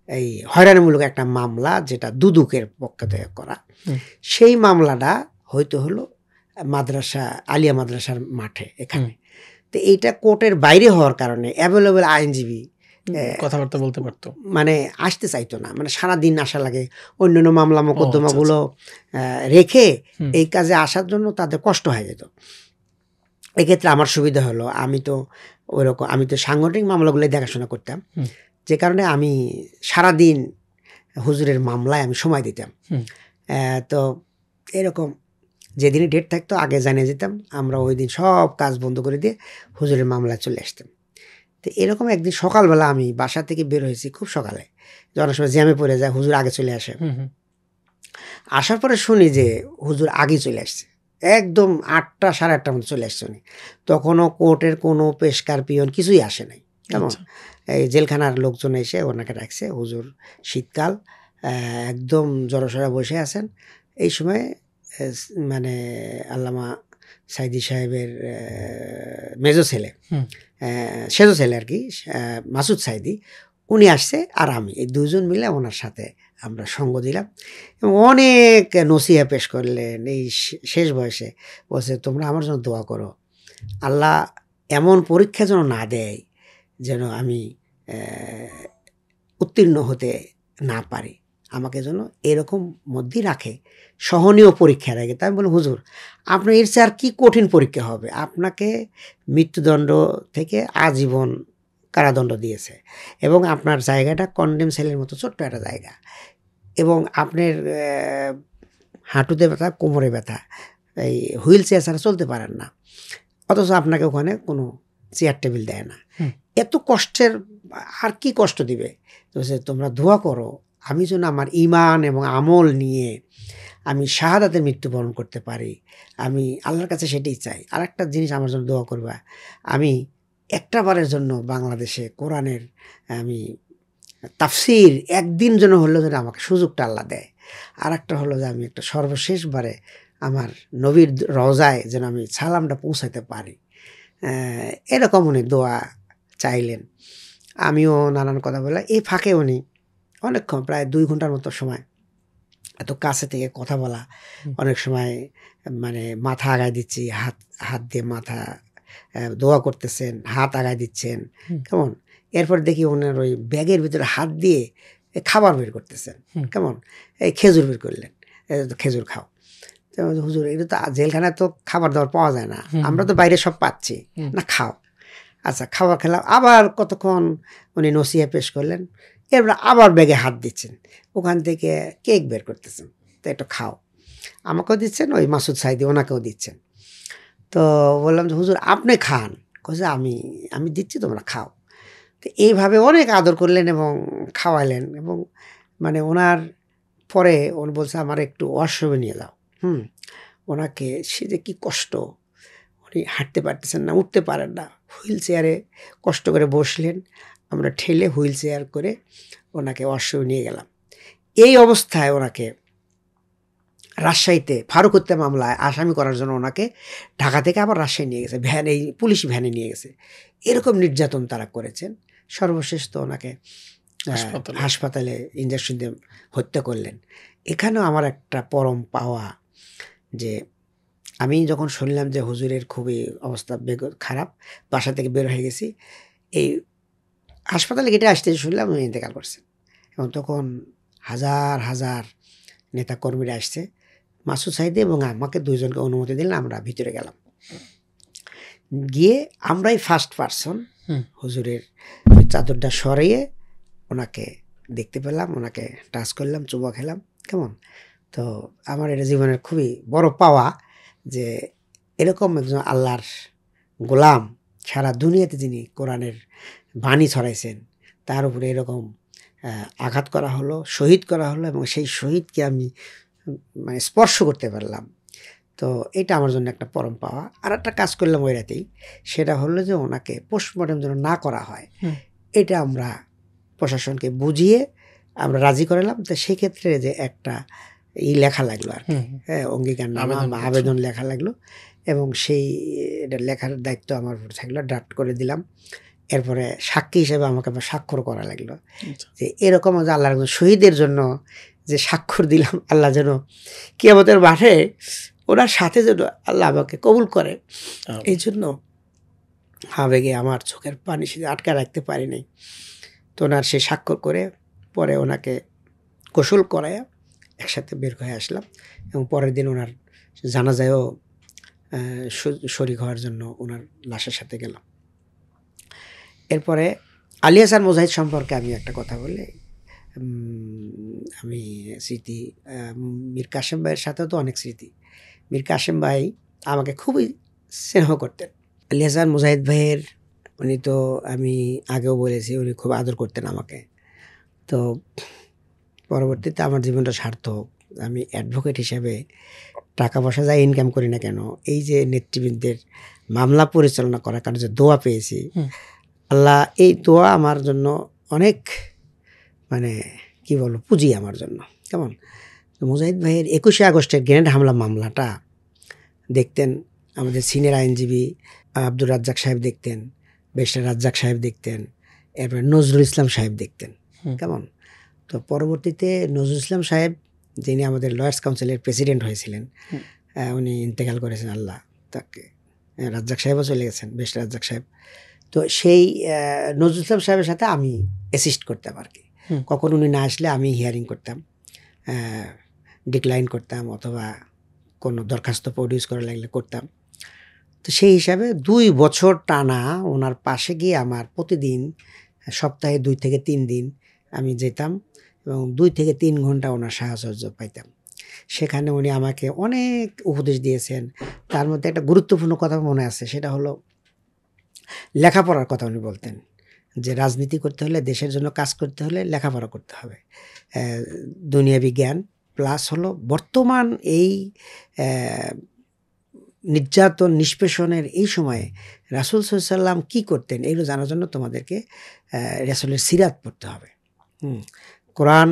এই হয়রানিমূলক একটা মামলা, যেটা দুদুকের পক্ষ থেকে করা, সেই মামলাটা হয়তো হলো মাদ্রাসা, আলিয়া মাদ্রাসার মাঠে এখানে। তো এইটা কোর্টের বাইরে হওয়ার কারণে অ্যাভেলেবেল আইনজীবী কথাবার্তা বলতে পারতো, মানে আসতে চাইতো না, মানে সারাদিন আসা লাগে, অন্যান্য মামলা মোকদ্দমাগুলো রেখে এই কাজে আসার জন্য তাদের কষ্ট হয়ে যেত। এক্ষেত্রে আমার সুবিধা হলো, আমি তো ওইরকম, আমি তো সাংগঠনিক মামলাগুলোই দেখাশোনা করতাম, যে কারণে আমি সারাদিন হুজুরের মামলায় আমি সময় দিতাম। তো এরকম যেদিনই ডেট থাকতো আগে জানিয়ে যেতাম, আমরা ওই দিন সব কাজ বন্ধ করে দিয়ে হুজুরের মামলায় চলে আসতাম। তো এরকম একদিন সকালবেলা আমি বাসা থেকে বের হয়েছি খুব সকালে, অনেক সময় জ্যামে পড়ে যায়, হুজুর আগে চলে আসে। আসার পরে শুনি যে হুজুর আগে চলে আসছে, একদম 8টা 8:30টার মধ্যে চলে আসছে উনি। তখনও কোর্টের কোনো পেশকার পিয়ন কিছুই আসে নাই, কেমন এই জেলখানার লোকজন এসে ওনাকে রাখছে। হুজুর শীতকাল, একদম জড়সড়া বসে আছেন। এই সময় মানে আল্লামা সাইদি সাহেবের মেজো ছেলে, সেজো ছেলে আর কি, মাসুদ সাইদি, উনি আসছে, আর আমি, এই দুজন মিলে ওনার সাথে আমরা সঙ্গ দিলাম এবং অনেক নসিহা পেশ করলেন। এই শেষ বয়সে বলছে, তোমরা আমার জন্য দোয়া করো, আল্লাহ এমন পরীক্ষা যেন না দেয় যেন আমি উত্তীর্ণ হতে না পারি, আমাকে যেন এরকম মধ্যেই রাখে, সহনীয় পরীক্ষা রাখে। তাই আমি বলি, হুজুর আপনার এর চেয়ে আর কি কঠিন পরীক্ষা হবে? আপনাকে মৃত্যুদণ্ড থেকে আজীবন কারাদণ্ড দিয়েছে এবং আপনার জায়গাটা কন্ডেম সেলের মতো ছোট্ট একটা জায়গা, এবং আপনার হাঁটুতে ব্যথা, কোমরে ব্যথা, এই হুইল চেয়ার ছাড়া চলতে পারেন না, অথচ আপনাকে ওখানে কোনো চেয়ার টেবিল দেয় না। এত কষ্টের আর কি কষ্ট দিবে? তো তোমরা দোয়া করো আমি যেন আমার ঈমান এবং আমল নিয়ে আমি শাহাদাতে মৃত্যুবরণ করতে পারি, আমি আল্লাহর কাছে সেটাই চাই। আর একটা জিনিস আমার জন্য দোয়া করবা, আমি একটা বারের জন্য বাংলাদেশে কোরআনের আমি তাফসির একদিন যেন হলেও যেন আমাকে সুযোগটা আল্লাহ দেয়। আর একটা হলো যে আমি একটা সর্বশেষবারে আমার নবীর রওজায় যেন আমি সালামটা পৌঁছাতে পারি। এরকম উনি দোয়া চাইলেন, আমিও নানান কথা বললাম। এই ফাঁকে উনি অনেকক্ষণ, প্রায় 2 ঘন্টার মতো সময়, এত কাছে থেকে কথা বলা, অনেক সময় মানে মাথা আগায় দিচ্ছি, হাত দিয়ে মাথা দোয়া করতেছেন, হাত আগায় দিচ্ছেন, কেমন। এরপর দেখি ওনার ওই ব্যাগের ভিতরে হাত দিয়ে খাবার বের করতেছেন, কেমন, এই খেজুর বের করলেন, খেজুর খাও। হুজুর এটা তো জেলখানায় তো খাবার দাবার পাওয়া যায় না, আমরা তো বাইরে সব পাচ্ছি, না খাও। আচ্ছা খাবার খেলাম, আবার কতক্ষণ উনি নসিহা পেশ করলেন, এরপর আবার ব্যাগে হাত দিচ্ছেন, ওখান থেকে কেক বের করতেছেন, তো একটু খাও। আমাকেও দিচ্ছেন, ওই মাসুদ সাইদি ওনাকেও দিচ্ছেন। তো বললাম যে হুজুর আপনি খান, কইছে আমি দিচ্ছি তোমরা খাও। তো এইভাবে অনেক আদর করলেন এবং খাওয়ালেন, এবং মানে ওনার পরে উনি বলছে আমার একটু ওয়াশরুমে নিয়ে যাও। ওনাকে সে যে কী কষ্ট, উনি হাঁটতে পারতেছেন না, উঠতে পারেন না, হুইল চেয়ারে কষ্ট করে বসলেন, আমরা ঠেলে হুইল চেয়ার করে ওনাকে ওয়াশরুমে নিয়ে গেলাম। এই অবস্থায় ওনাকে রাজশাহীতে ফারুক হত্যা মামলায় আসামি করার জন্য ওনাকে ঢাকা থেকে আবার রাজশাহী নিয়ে গেছে, ভ্যান, এই পুলিশ ভ্যানে নিয়ে গেছে। এরকম নির্যাতন তারা করেছেন। সর্বশেষ তো ওনাকে হাসপাতালে ইঞ্জেকশন দিয়ে হত্যা করলেন। এখানেও আমার একটা পরম পাওয়া, যে আমি যখন শুনলাম যে হুজুরের খুবই অবস্থা খারাপ, বাসা থেকে বের হয়ে গেছি, এই হাসপাতালে গেটে আসতে শুনলাম উনি ইন্তেকাল করছেন, এবং তখন হাজার হাজার নেতাকর্মীরা আসছে, মাসুদ সাইদি এবং আমাকে দুইজনকে অনুমতি দিলেন, আমরা ভিতরে গেলাম। গিয়ে আমরাই ফার্স্ট পারসন হুজুরের ওই চাদরটা সরিয়ে ওনাকে দেখতে পেলাম, ওনাকে টাচ করলাম, চুমা খেলাম। কেমন, তো আমার এটা জীবনের খুবই বড় পাওয়া যে এরকম একজন আল্লাহর গোলাম সারা দুনিয়াতে যিনি কোরআনের বাণী ছড়াইছেন, তার উপরে এরকম আঘাত করা হলো, শহীদ করা হলো, এবং সেই শহীদকে আমি মানে স্পর্শ করতে পারলাম। তো এটা আমার জন্য একটা পরম পাওয়া। আর একটা কাজ করলাম ওই রাতেই, সেটা হলো যে ওনাকে পোস্টমর্টম যেন না করা হয়, এটা আমরা প্রশাসনকে বুঝিয়ে আমরা রাজি করালাম। তো সেক্ষেত্রে যে একটা লেখা লাগলো আর কি, হ্যাঁ, অঙ্গীকারনামা, আবেদন লেখা লাগলো, এবং সেই এটা লেখার দায়িত্ব আমার উপর থাকলো, ড্রাফট করে দিলাম। এরপরে সাক্ষী হিসেবে আমাকে আবার স্বাক্ষর করা লাগলো, যে এরকম যে আল্লাহর একজন শহীদের জন্য যে স্বাক্ষর দিলাম, আল্লাহ যেন কিয়ামতের মাঠে ওনার সাথে যেন আল্লাহ আমাকে কবুল করে। এই জন্য আবেগে আমার চোখের পানি সেটা আটকা রাখতে পারিনি। তো ওনার সে স্বাক্ষর করে পরে ওনাকে গোসল করায় একসাথে বের হয়ে আসলাম, এবং পরের দিন ওনার জানাজায়ও শরীক হওয়ার জন্য ওনার লাশের সাথে গেলাম। এরপরে আলী হাসান মুজাহিদ সম্পর্কে আমি একটা কথা বলি। আমি স্মৃতি, মীর কাসেম ভাইয়ের সাথেও তো অনেক স্মৃতি। মীর কাসেম ভাই আমাকে খুবই স্নেহ করতেন। আলী হাসান মুজাহিদ ভাইয়ের, উনি তো আমি আগেও বলেছি, উনি খুব আদর করতেন আমাকে। তো পরবর্তীতে আমার জীবনটা সার্থক। আমি অ্যাডভোকেট হিসেবে টাকা পয়সা যাই ইনকাম করি না কেন, এই যে নেতৃবৃন্দের মামলা পরিচালনা করার কারণে যে দোয়া পেয়েছি, আল্লাহ এই দোয়া আমার জন্য অনেক মানে কি বলবো পুঁজি আমার জন্য। কেমন, মুজাহিদ ভাইয়ের 21শে আগস্টের গ্রেনেড হামলা মামলাটা দেখতেন আমাদের সিনিয়র আইনজীবী আব্দুর রাজ্জাক সাহেব দেখতেন, ব্যারিস্টার রাজ্জাক সাহেব দেখতেন, এরপরে নজরুল ইসলাম সাহেব দেখতেন। কেমন, তো পরবর্তীতে নজরুল ইসলাম সাহেব, যিনি আমাদের লয়ার্স কাউন্সিলের প্রেসিডেন্ট হয়েছিলেন, উনি ইন্তেকাল করেছেন, আল্লাহ তাকে, রাজ্জাক সাহেবও চলে গেছেন, ব্যারিস্টার রাজ্জাক সাহেব। তো সেই নজরুল ইসলাম সাহেবের সাথে আমি অ্যাসিস্ট করতাম আর কি। কখন উনি না আসলে আমি হিয়ারিং করতাম, ডিক্লাইন করতাম, অথবা কোনো দরখাস্ত প্রডিউস করা লাগলে করতাম। তো সেই হিসাবে 2 বছর টানা ওনার পাশে গিয়ে আমার প্রতিদিন সপ্তাহে 2 থেকে 3 দিন আমি যেতাম, এবং 2 থেকে 3 ঘন্টা ওনার সাহচর্য পাইতাম। সেখানে উনি আমাকে অনেক উপদেশ দিয়েছেন। তার মধ্যে একটা গুরুত্বপূর্ণ কথা মনে আছে, সেটা হলো লেখাপড়ার কথা উনি বলতেন, যে রাজনীতি করতে হলে, দেশের জন্য কাজ করতে হলে লেখাপড়া করতে হবে। দুনিয়াবি জ্ঞান প্লাস হলো বর্তমান এই নির্যাতন নিষ্পেষণের এই সময়ে রাসূল সাল্লাল্লাহু আলাইহি ওয়াসাল্লাম কী করতেন, এগুলো জানার জন্য তোমাদেরকে রাসূলের সিরাত পড়তে হবে। কোরআন,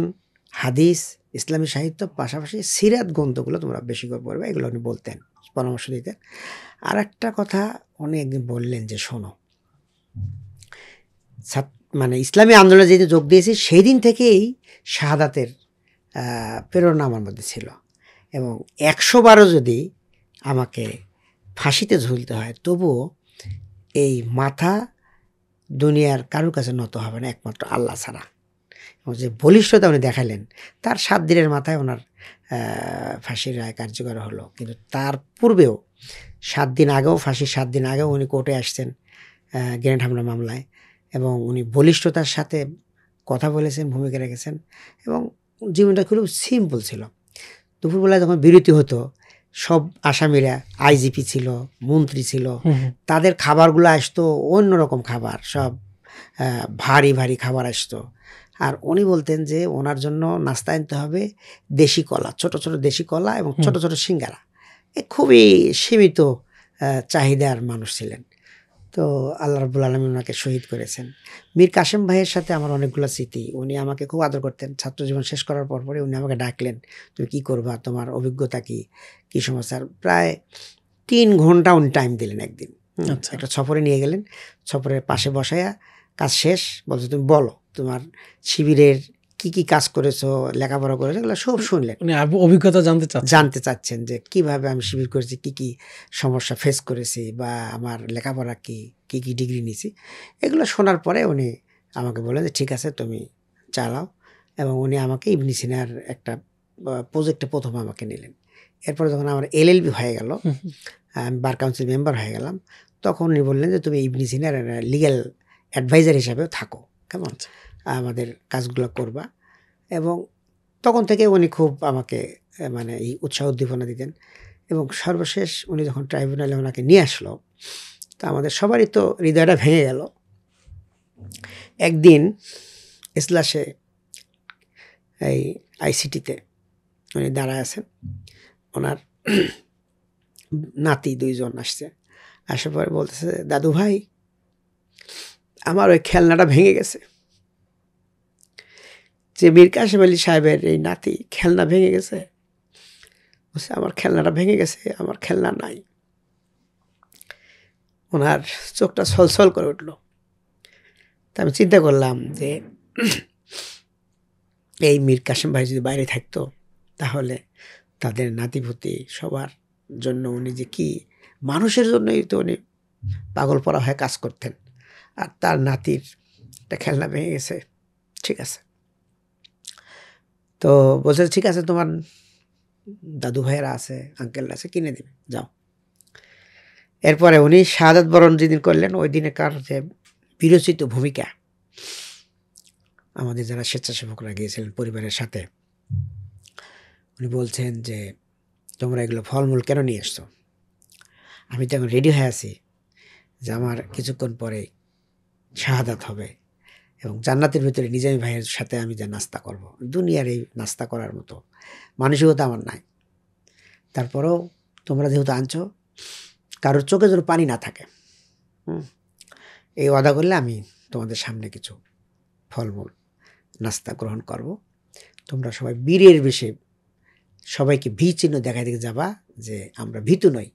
হাদিস, ইসলামী সাহিত্য, পাশাপাশি সিরাত গ্রন্থগুলো তোমরা বেশি করে পড়বে, এগুলো উনি বলতেন, পরামর্শ দিতেন। আর একটা কথা উনি একদিন বললেন যে শোনো, মানে ইসলামী আন্দোলনে যেদিন যোগ দিয়েছি সেই দিন থেকেই শাহাদাতের প্রেরণা আমার মধ্যে ছিল, এবং 100 বারও যদি আমাকে ফাঁসিতে ঝুলতে হয় তবুও এই মাথা দুনিয়ার কারোর কাছে নত হবে না, একমাত্র আল্লাহ ছাড়া। এবং যে বলিষ্ঠতা উনি দেখালেন, তার 7 দিনের মাথায় ওনার ফাঁসির রায় কার্যকর হলো। কিন্তু তার পূর্বেও 7 দিন আগেও, ফাঁসির 7 দিন আগেও উনি কোর্টে আসছেন গ্রেনেড হামলা মামলায়, এবং উনি বলিষ্ঠতার সাথে কথা বলেছেন, ভূমিকা রেখেছেন, এবং জীবনটা খুব সিম্পল ছিল। দুপুরবেলায় যখন বিরতি হতো, সব আসামিরা আইজিপি ছিল, মন্ত্রী ছিল, তাদের খাবারগুলো আসতো অন্যরকম খাবার, সব ভারী ভারী খাবার আসতো। আর উনি বলতেন যে ওনার জন্য নাস্তা আনতে হবে দেশি কলা, ছোট ছোট দেশি কলা এবং ছোট ছোট সিঙ্গারা। খুবই সীমিত চাহিদার মানুষ ছিলেন। তো আল্লাহ রাব্বুল আলামিন ওনাকে শহীদ করেছেন। মীর কাসেম ভাইয়ের সাথে আমার অনেকগুলো স্মৃতি। উনি আমাকে খুব আদর করতেন। ছাত্র জীবন শেষ করার পরে উনি আমাকে ডাকলেন, তুমি কী করবা, তোমার অভিজ্ঞতা কী, কী সমস্যা। প্রায় 3 ঘন্টা উনি টাইম দিলেন একদিন। একটা সফরে নিয়ে গেলেন, সফরের পাশে বসায়া কাজ শেষ বলছে, তুমি বলো তোমার শিবিরের কি কি কাজ করেছো, লেখাপড়া করেছো, এগুলো সব শুনলেন। অভিজ্ঞতা জানতে চাচ্ছেন যে কিভাবে আমি শিবির করেছি, কি কি সমস্যা ফেস করেছি, বা আমার লেখাপড়া কি কি ডিগ্রি নিয়েছি। এগুলো শোনার পরে উনি আমাকে বললেন যে ঠিক আছে তুমি চালাও, এবং উনি আমাকে ইবনে সিনার একটা প্রজেক্টে প্রথম আমাকে নিলেন। এরপরে যখন আমার এলএলবি হয়ে গেল, আমি বার কাউন্সিল মেম্বার হয়ে গেলাম, তখন উনি বললেন যে তুমি ইবনে সিনার লিগ্যাল অ্যাডভাইজার হিসাবেও থাকো, কেমন আমাদের কাজগুলো করবা। এবং তখন থেকে উনি খুব আমাকে মানে এই উৎসাহ উদ্দীপনা দিতেন। এবং সর্বশেষ উনি যখন ট্রাইব্যুনালে ওনাকে নিয়ে আসলো, তো আমাদের সবারই তো হৃদয়টা ভেঙে গেল। একদিন এজলাসে এই আইসিটিতে উনি দাঁড়ায় আছেন, ওনার নাতি 2 জন আসছে, আসার পরে বলতেছে, দাদু ভাই আমার ওই খেলনাটা ভেঙে গেছে। যে মীর কাসেম আলী সাহেবের এই নাতি খেলনা ভেঙে গেছে, বলছে আমার খেলনাটা ভেঙে গেছে, আমার খেলনা নাই। ওনার চোখটা ছলছল করে উঠল। তা আমি চিন্তা করলাম যে এই মীর কাসেম ভাই যদি বাইরে থাকতো তাহলে তাদের নাতিপুতি সবার জন্য উনি যে কি মানুষের জন্যই তো উনি পাগল পড়া হয়ে কাজ করতেন, আর তার নাতির একটা খেলনা ভেঙে গেছে। ঠিক আছে, তো বলছে ঠিক আছে, তোমার দাদু ভাইয়েরা আছে, আঙ্কেলরা আছে, কিনে দিবে, যাও। এরপরে উনি শাহাদাত বরণ যেদিন করলেন, ওই দিনেকার যে বিরচিত ভূমিকা, আমাদের যারা স্বেচ্ছাসেবকরা গিয়েছিলেন পরিবারের সাথে, উনি বলছেন যে তোমরা এগুলো ফলমূল কেন নিয়ে আসছো? আমি তো এখন রেডি হয়ে আছি যে আমার কিছুক্ষণ পরে শাহাদাত হবে এবং জান্নাতের ভিতরে নিজামী ভাইয়ের সাথে আমি যা নাস্তা করব। দুনিয়ার এই নাস্তা করার মতো মানসিকতা আমার নাই। তারপরেও তোমরা যেহেতু আনছো, কারোর চোখে যেন পানি না থাকে, এই ওয়াদা করলে আমি তোমাদের সামনে কিছু ফলমূল নাস্তা গ্রহণ করব। তোমরা সবাই বীরের বেশে সবাইকে ভি চিহ্ন দেখাই দিকে যাবা যে আমরা ভীতু নই।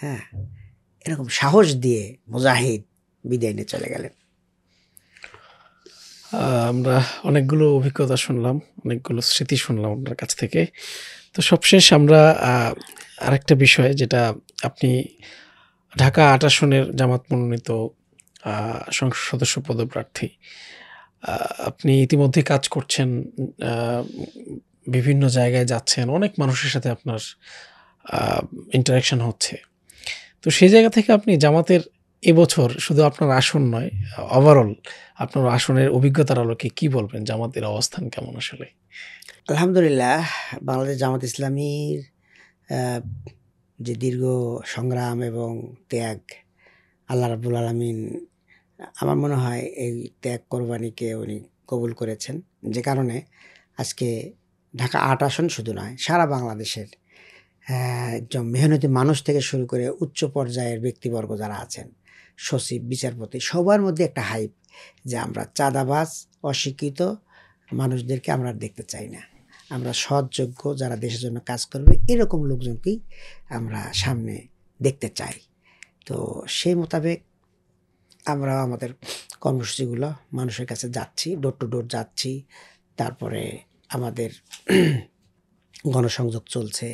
হ্যাঁ, এরকম সাহস দিয়ে মুজাহিদ বিদায় নিয়ে চলে গেলেন। আমরা অনেকগুলো অভিজ্ঞতা শুনলাম, অনেকগুলো স্মৃতি শুনলাম আপনার কাছ থেকে। তো সবশেষ আমরা আরেকটা বিষয়, যেটা আপনি ঢাকা ৮ আসনের জামাত মনোনীত সংসদ সদস্য পদপ্রার্থী, আপনি ইতিমধ্যে কাজ করছেন, বিভিন্ন জায়গায় যাচ্ছেন, অনেক মানুষের সাথে আপনার ইন্টারাকশন হচ্ছে। তো সেই জায়গা থেকে আপনি জামাতের এবছর শুধু আপনার আসন নয়, ওভারঅল আপনার আসনের অভিজ্ঞতার আলোকে কি বলবেন? জামাতের অবস্থান কেমন আসলে? আলহামদুলিল্লাহ, বাংলাদেশ জামাত ইসলামীর যে দীর্ঘ সংগ্রাম এবং ত্যাগ, আল্লাহ রাব্বুল আলামিন আমার মনে হয় এই ত্যাগ কোরবানিকে উনি কবুল করেছেন, যে কারণে আজকে ঢাকা ৮ আসন শুধু নয়, সারা বাংলাদেশের একজন মেহনতি মানুষ থেকে শুরু করে উচ্চ পর্যায়ের ব্যক্তিবর্গ যারা আছেন, সচিব, বিচারপতি, সবার মধ্যে একটা হাইপ যে আমরা চাঁদাবাজ, অশিক্ষিত মানুষদেরকে আমরা দেখতে চাই না, আমরা সৎযোগ্য যারা দেশের জন্য কাজ করবে এরকম লোকজনকেই আমরা সামনে দেখতে চাই। তো সেই মোতাবেক আমরা আমাদের কর্মসূচিগুলো মানুষের কাছে যাচ্ছি, ডোর টু ডোর যাচ্ছি। তারপরে আমাদের গণসংযোগ চলছে,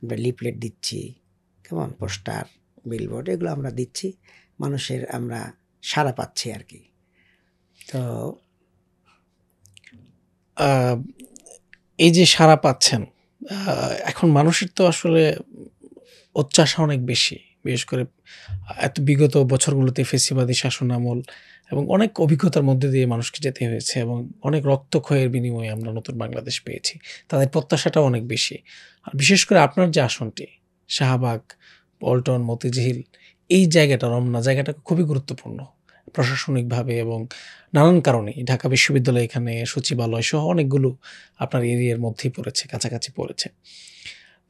আমরা লিফলেট দিচ্ছি, কেমন পোস্টার, বিলবোর্ড, এগুলো আমরা দিচ্ছি, মানুষের আমরা সাড়া পাচ্ছি আর কি। তো এই যে সাড়া পাচ্ছেন, এখন মানুষের তো আসলে উচ্চাসা অনেক বেশি, বিশেষ করে এত বিগত বছরগুলোতে ফেসিবাদী শাসন আমল এবং অনেক অভিজ্ঞতার মধ্যে দিয়ে মানুষকে যেতে হয়েছে এবং অনেক রক্তক্ষয়ের বিনিময়ে আমরা নতুন বাংলাদেশ পেয়েছি। তাদের প্রত্যাশাটাও অনেক বেশি। আর বিশেষ করে আপনার যে আসনটি, শাহবাগ, পল্টন, মতিঝিল, এই জায়গাটা, রমনা জায়গাটা খুবই গুরুত্বপূর্ণ প্রশাসনিকভাবে এবং নানান কারণে। ঢাকা বিশ্ববিদ্যালয় এখানে, সচিবালয় সহ অনেকগুলো আপনার এরিয়ার মধ্যেই পড়েছে, কাছাকাছি পড়েছে।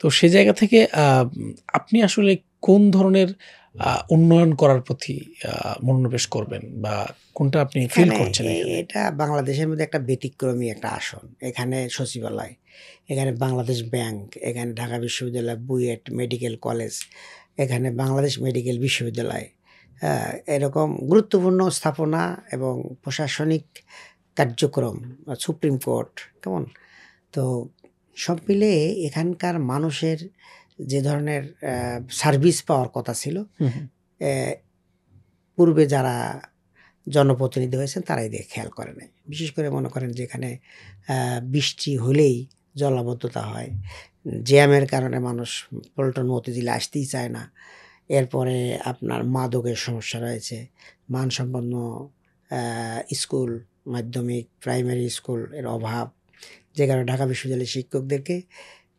তো সেই জায়গা থেকে আপনি আসলে কোন ধরনের উন্নয়ন করার প্রতি মনোনিবেশ করবেন বা কোনটা আপনি ফিল করছেন? এটা বাংলাদেশের মধ্যে একটা ব্যতিক্রমী একটা আসন। এখানে সচিবালয়, এখানে বাংলাদেশ ব্যাংক, এখানে ঢাকা বিশ্ববিদ্যালয়, বুয়েট মেডিকেল কলেজ, এখানে বাংলাদেশ মেডিকেল বিশ্ববিদ্যালয়, এরকম গুরুত্বপূর্ণ স্থাপনা এবং প্রশাসনিক কার্যক্রম, সুপ্রিম কোর্ট, কেমন। তো সব মিলে এখানকার মানুষের যে ধরনের সার্ভিস পাওয়ার কথা ছিল, পূর্বে যারা জনপ্রতিনিধি হয়েছেন তারাই দিয়ে খেয়াল করে নাই। বিশেষ করে মনে করেন যে এখানে বৃষ্টি হলেই জলাবদ্ধতা হয়, জ্যামের কারণে মানুষ পল্টন মতিঝিলে আসতেই চায় না। এরপরে আপনার মাদকের সমস্যা রয়েছে, মানসম্পন্ন স্কুল, মাধ্যমিক, প্রাইমারি স্কুল এর অভাব, যে কারণে ঢাকা বিশ্ববিদ্যালয়ের শিক্ষকদেরকে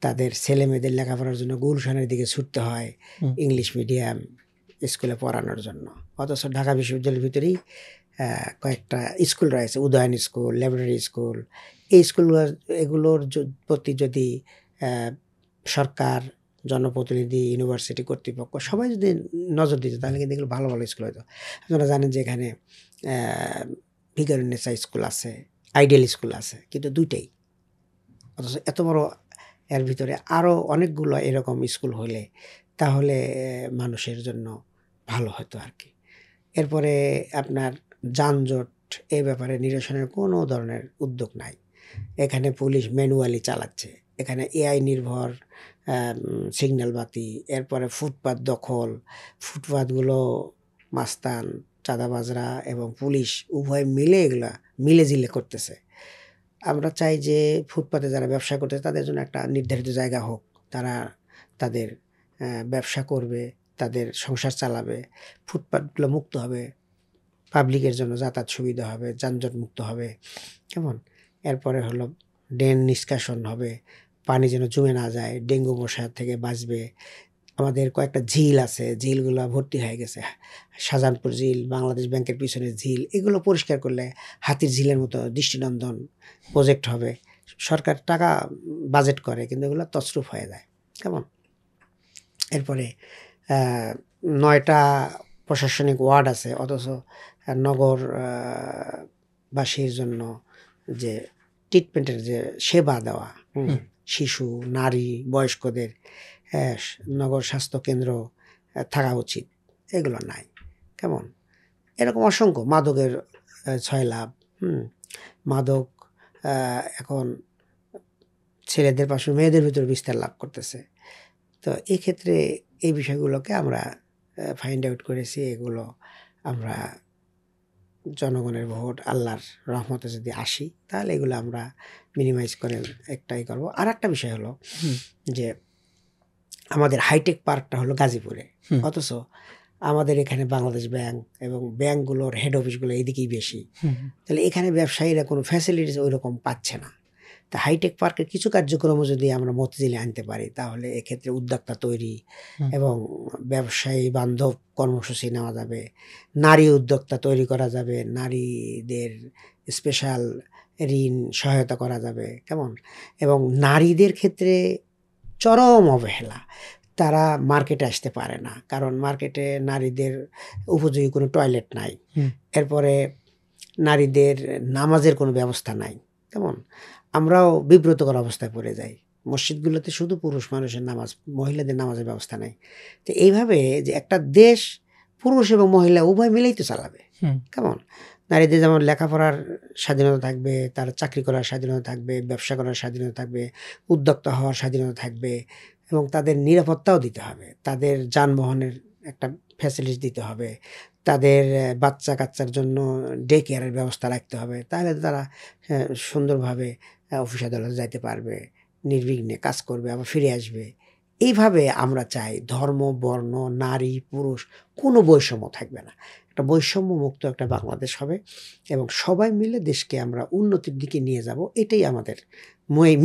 তাদের ছেলেমেয়েদের লেখাপড়ার জন্য গুলশানের দিকে ছুটতে হয় ইংলিশ মিডিয়াম স্কুলে পড়ানোর জন্য। অথচ ঢাকা বিশ্ববিদ্যালয়ের ভিতরেই কয়েকটা স্কুল রয়েছে, উদয়ন স্কুল, ল্যাবরেটরি স্কুল। এই এগুলোর প্রতি যদি সরকার, জনপ্রতিনিধি, ইউনিভার্সিটি কর্তৃপক্ষ সবাই যদি নজর দিত, তাহলে কিন্তু এগুলো ভালো ভালো স্কুল হতো। আপনারা জানেন যে এখানে ভিকারুন্নেসা স্কুল আছে, আইডিয়াল স্কুল আছে, কিন্তু দুইটাই। অথচ এত বড় এর ভিতরে আরও অনেকগুলো এরকম স্কুল হলে তাহলে মানুষের জন্য ভালো হতো আর কি। এরপরে আপনার যানজট, এ ব্যাপারে নিরসনের কোনো ধরনের উদ্যোগ নাই। এখানে পুলিশ ম্যানুয়ালি চালাচ্ছে, এখানে এআই নির্ভর সিগন্যাল বাতি, এরপরে ফুটপাত দখল, ফুটপাতগুলো মাস্তান, চাঁদাবাজরা এবং পুলিশ উভয় মিলে এগুলা মিলেঝিলে করতেছে। আমরা চাই যে ফুটপাতে যারা ব্যবসা করতেছে তাদের জন্য একটা নির্ধারিত জায়গা হোক, তারা তাদের ব্যবসা করবে, তাদের সংসার চালাবে, ফুটপাতগুলো মুক্ত হবে, পাবলিকের জন্য যাতায়াত সুবিধা হবে, যানজট মুক্ত হবে, কেমন। এরপরে হলো ড্রেন নিষ্কাশন হবে, পানি যেন জমে না যায়, ডেঙ্গু মশা থেকে বাঁচবে। আমাদের কয়েকটা ঝিল আছে, ঝিলগুলো ভর্তি হয়ে গেছে, শাহজাহানপুর ঝিল, বাংলাদেশ ব্যাংকের পিছনের ঝিল, এগুলো পরিষ্কার করলে হাতির ঝিলের মতো দৃষ্টিনন্দন প্রজেক্ট হবে। সরকার টাকা বাজেট করে, কিন্তু এগুলো তছরূপ হয়ে যায়, কেমন। এরপরে 9টা প্রশাসনিক ওয়ার্ড আছে, অথচ নগর বাসীর জন্য যে ট্রিটমেন্টের যে সেবা দেওয়া, শিশু, নারী, বয়স্কদের নগর স্বাস্থ্য কেন্দ্র থাকা উচিত, এগুলো নাই, কেমন। এরকম অসংখ্য মাদকের ছয়লাভ, মাদক এখন ছেলেদের পাশে মেয়েদের ভিতরে বিস্তার লাভ করতেছে। তো এই ক্ষেত্রে এই বিষয়গুলোকে আমরা ফাইন্ড আউট করেছি। এগুলো আমরা জনগণের ভোট, আল্লাহর রহমতে যদি আসি, তাহলে এগুলো আমরা মিনিমাইজ করে একটাই করব। আর একটা বিষয় হলো যে আমাদের হাইটেক পার্কটা হলো গাজীপুরে, অথচ আমাদের এখানে বাংলাদেশ ব্যাংক এবং ব্যাংকগুলোর হেড অফিসগুলো এইদিকেই বেশি। তাহলে এখানে ব্যবসায়ীরা কোনো ফ্যাসিলিটিস ওই রকম পাচ্ছে না। তা হাইটেক পার্কের কিছু কার্যক্রমও যদি আমরা মতিঝিলে আনতে পারি, তাহলে এক্ষেত্রে উদ্যোক্তা তৈরি এবং ব্যবসায়ী বান্ধব কর্মসূচি নেওয়া যাবে, নারী উদ্যোক্তা তৈরি করা যাবে, নারীদের স্পেশাল ঋণ সহায়তা করা যাবে, কেমন। এবং নারীদের ক্ষেত্রে চরম অবহেলা, তারা মার্কেটে আসতে পারে না, কারণ মার্কেটে নারীদের উপযোগী কোনো টয়লেট নাই। এরপরে নারীদের নামাজের কোনো ব্যবস্থা নাই, কেমন। আমরাও বিব্রতকর অবস্থায় পড়ে যাই, মসজিদগুলোতে শুধু পুরুষ মানুষের নামাজ, মহিলাদের নামাজের ব্যবস্থা নাই। তো এইভাবে যে একটা দেশ পুরুষ এবং মহিলা উভয় মিলেই তো চালাবে, কেমন। নারীদের যেমন লেখাপড়ার স্বাধীনতা থাকবে, তার চাকরি করার স্বাধীনতা থাকবে, ব্যবসা করার স্বাধীনতা থাকবে, উদ্যোক্তা হওয়ার স্বাধীনতা থাকবে, এবং তাদের নিরাপত্তাও দিতে হবে, তাদের যানবাহনের একটা ফ্যাসিলিটি দিতে হবে, তাদের বাচ্চা কাচ্চার জন্য ডে কেয়ারের ব্যবস্থা রাখতে হবে। তাহলে তারা সুন্দরভাবে অফিস আদালতে যাইতে পারবে, নির্বিঘ্নে কাজ করবে, আবার ফিরে আসবে। এইভাবে আমরা চাই ধর্ম, বর্ণ, নারী, পুরুষ কোনো বৈষম্য থাকবে না, একটা বৈষম্য মুক্ত একটা বাংলাদেশ হবে এবং সবাই মিলে দেশকে আমরা উন্নতির দিকে নিয়ে যাব। এটাই আমাদের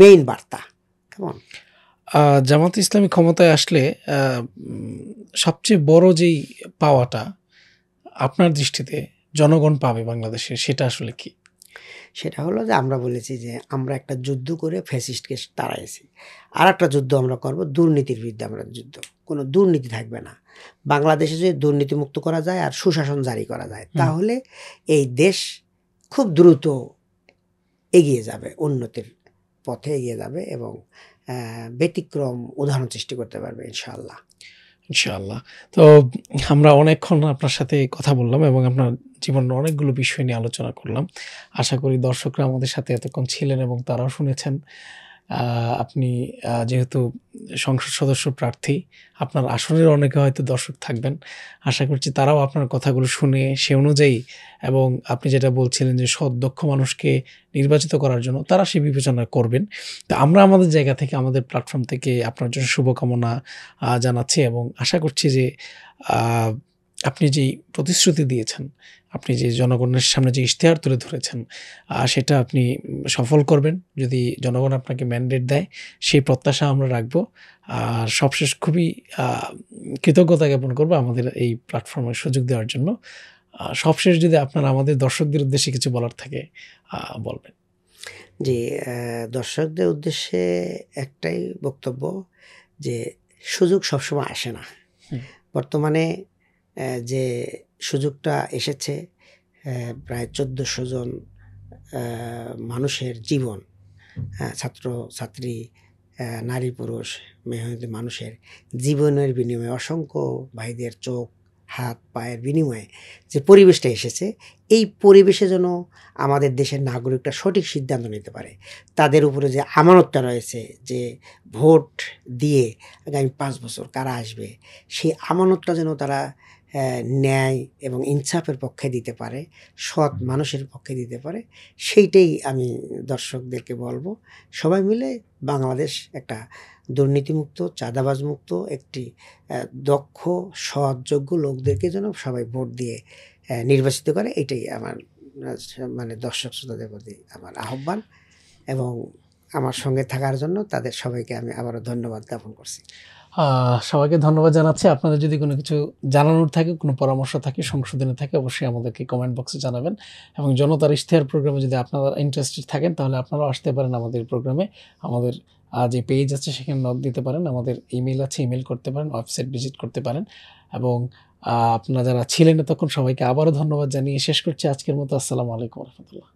মেইন বার্তা, কেমন। জামাত ইসলামী ক্ষমতায় আসলে সবচেয়ে বড় যেই পাওয়াটা আপনার দৃষ্টিতে জনগণ পাবে বাংলাদেশে, সেটা আসলে কি? সেটা হলো যে আমরা বলেছি যে আমরা একটা যুদ্ধ করে ফ্যাসিস্টকে তাড়াইছি, আর একটা যুদ্ধ আমরা করব দুর্নীতির বিরুদ্ধে। আমরা যুদ্ধ, কোনো দুর্নীতি থাকবে না। বাংলাদেশে যদি দুর্নীতিমুক্ত করা যায় আর সুশাসন জারি করা যায়, তাহলে এই দেশ খুব দ্রুত এগিয়ে যাবে, উন্নতির পথে এগিয়ে যাবে এবং ব্যতিক্রম উদাহরণ সৃষ্টি করতে পারবে ইনশাআল্লাহ। ইনশাআল্লাহ। তো আমরা অনেকক্ষণ আপনার সাথে কথা বললাম এবং আপনার জীবনের অনেকগুলো বিষয় নিয়ে আলোচনা করলাম। আশা করি দর্শকরা আমাদের সাথে এতক্ষণ ছিলেন এবং তারাও শুনেছেন আপনি যেহেতু সংসদ সদস্য প্রার্থী, আপনার আসনের অনেকে হয়তো দর্শক থাকবেন। আশা করছি তারাও আপনার কথাগুলো শুনে সে অনুযায়ী, এবং আপনি যেটা বলছিলেন যে সৎ দক্ষ মানুষকে নির্বাচিত করার জন্য তারা সে বিবেচনা করবেন। তো আমরা আমাদের জায়গা থেকে, আমাদের প্ল্যাটফর্ম থেকে আপনার জন্য শুভকামনা জানাচ্ছি, এবং আশা করছি যে আপনি যেই প্রতিশ্রুতি দিয়েছেন, আপনি যে জনগণের সামনে যে ইশতেহার তুলে ধরেছেন, সেটা আপনি সফল করবেন যদি জনগণ আপনাকে ম্যান্ডেট দেয়, সেই প্রত্যাশা আমরা রাখবো। আর সবশেষ খুবই কৃতজ্ঞতা জ্ঞাপন করবো আমাদের এই প্ল্যাটফর্মের সুযোগ দেওয়ার জন্য। সবশেষ যদি আপনার আমাদের দর্শকদের উদ্দেশ্যে কিছু বলার থাকে বলবেন। জি, দর্শকদের উদ্দেশ্যে একটাই বক্তব্য যে সুযোগ সবসময় আসে না। বর্তমানে যে সুযোগটা এসেছে, প্রায় 1400 জন মানুষের জীবন, ছাত্র ছাত্রী, নারী পুরুষ, মেহনতি মানুষের জীবনের বিনিময়ে, অসংখ্য ভাইদের চোখ হাত পায়ের বিনিময়ে যে পরিবেশটা এসেছে, এই পরিবেশে যেন আমাদের দেশের নাগরিকরা সঠিক সিদ্ধান্ত নিতে পারে। তাদের উপরে যে আমানতটা রয়েছে যে ভোট দিয়ে আগামী 5 বছর কারা আসবে, সেই আমানতটা যেন তারা ন্যায় এবং ইনসাফের পক্ষে দিতে পারে, সৎ মানুষের পক্ষে দিতে পারে, সেইটাই আমি দর্শকদেরকে বলবো। সবাই মিলে বাংলাদেশ একটা দুর্নীতিমুক্ত, চাঁদাবাজমুক্ত একটি দক্ষ, সৎ, যোগ্য লোকদেরকে যেন সবাই ভোট দিয়ে নির্বাচিত করে, এটাই আমার মানে দর্শক শ্রোতাদের প্রতি আমার আহ্বান, এবং আমার সঙ্গে থাকার জন্য তাদের সবাইকে আমি আবারও ধন্যবাদ জ্ঞাপন করছি। সবাইকে ধন্যবাদ জানাচ্ছি। আপনাদের যদি কোনো কিছু জানানোর থাকে, কোনো পরামর্শ থাকে, সংশোধনী থাকে, অবশ্যই আমাদেরকে কমেন্ট বক্সে জানাবেন। এবং জনতার ইশতেহার প্রোগ্রামে যদি আপনারা ইন্টারেস্টেড থাকেন, তাহলে আপনারাও আসতে পারেন আমাদের প্রোগ্রামে। আমাদের যে পেজ আছে সেখানে নক দিতে পারেন, আমাদের ইমেল আছে, ইমেল করতে পারেন, ওয়েবসাইট ভিজিট করতে পারেন। এবং আপনারা যারা ছিলেন তখন সবাইকে আবারও ধন্যবাদ জানিয়ে শেষ করছি আজকের মতো। আসসালামু আলাইকুম রহমতুল্লাহ।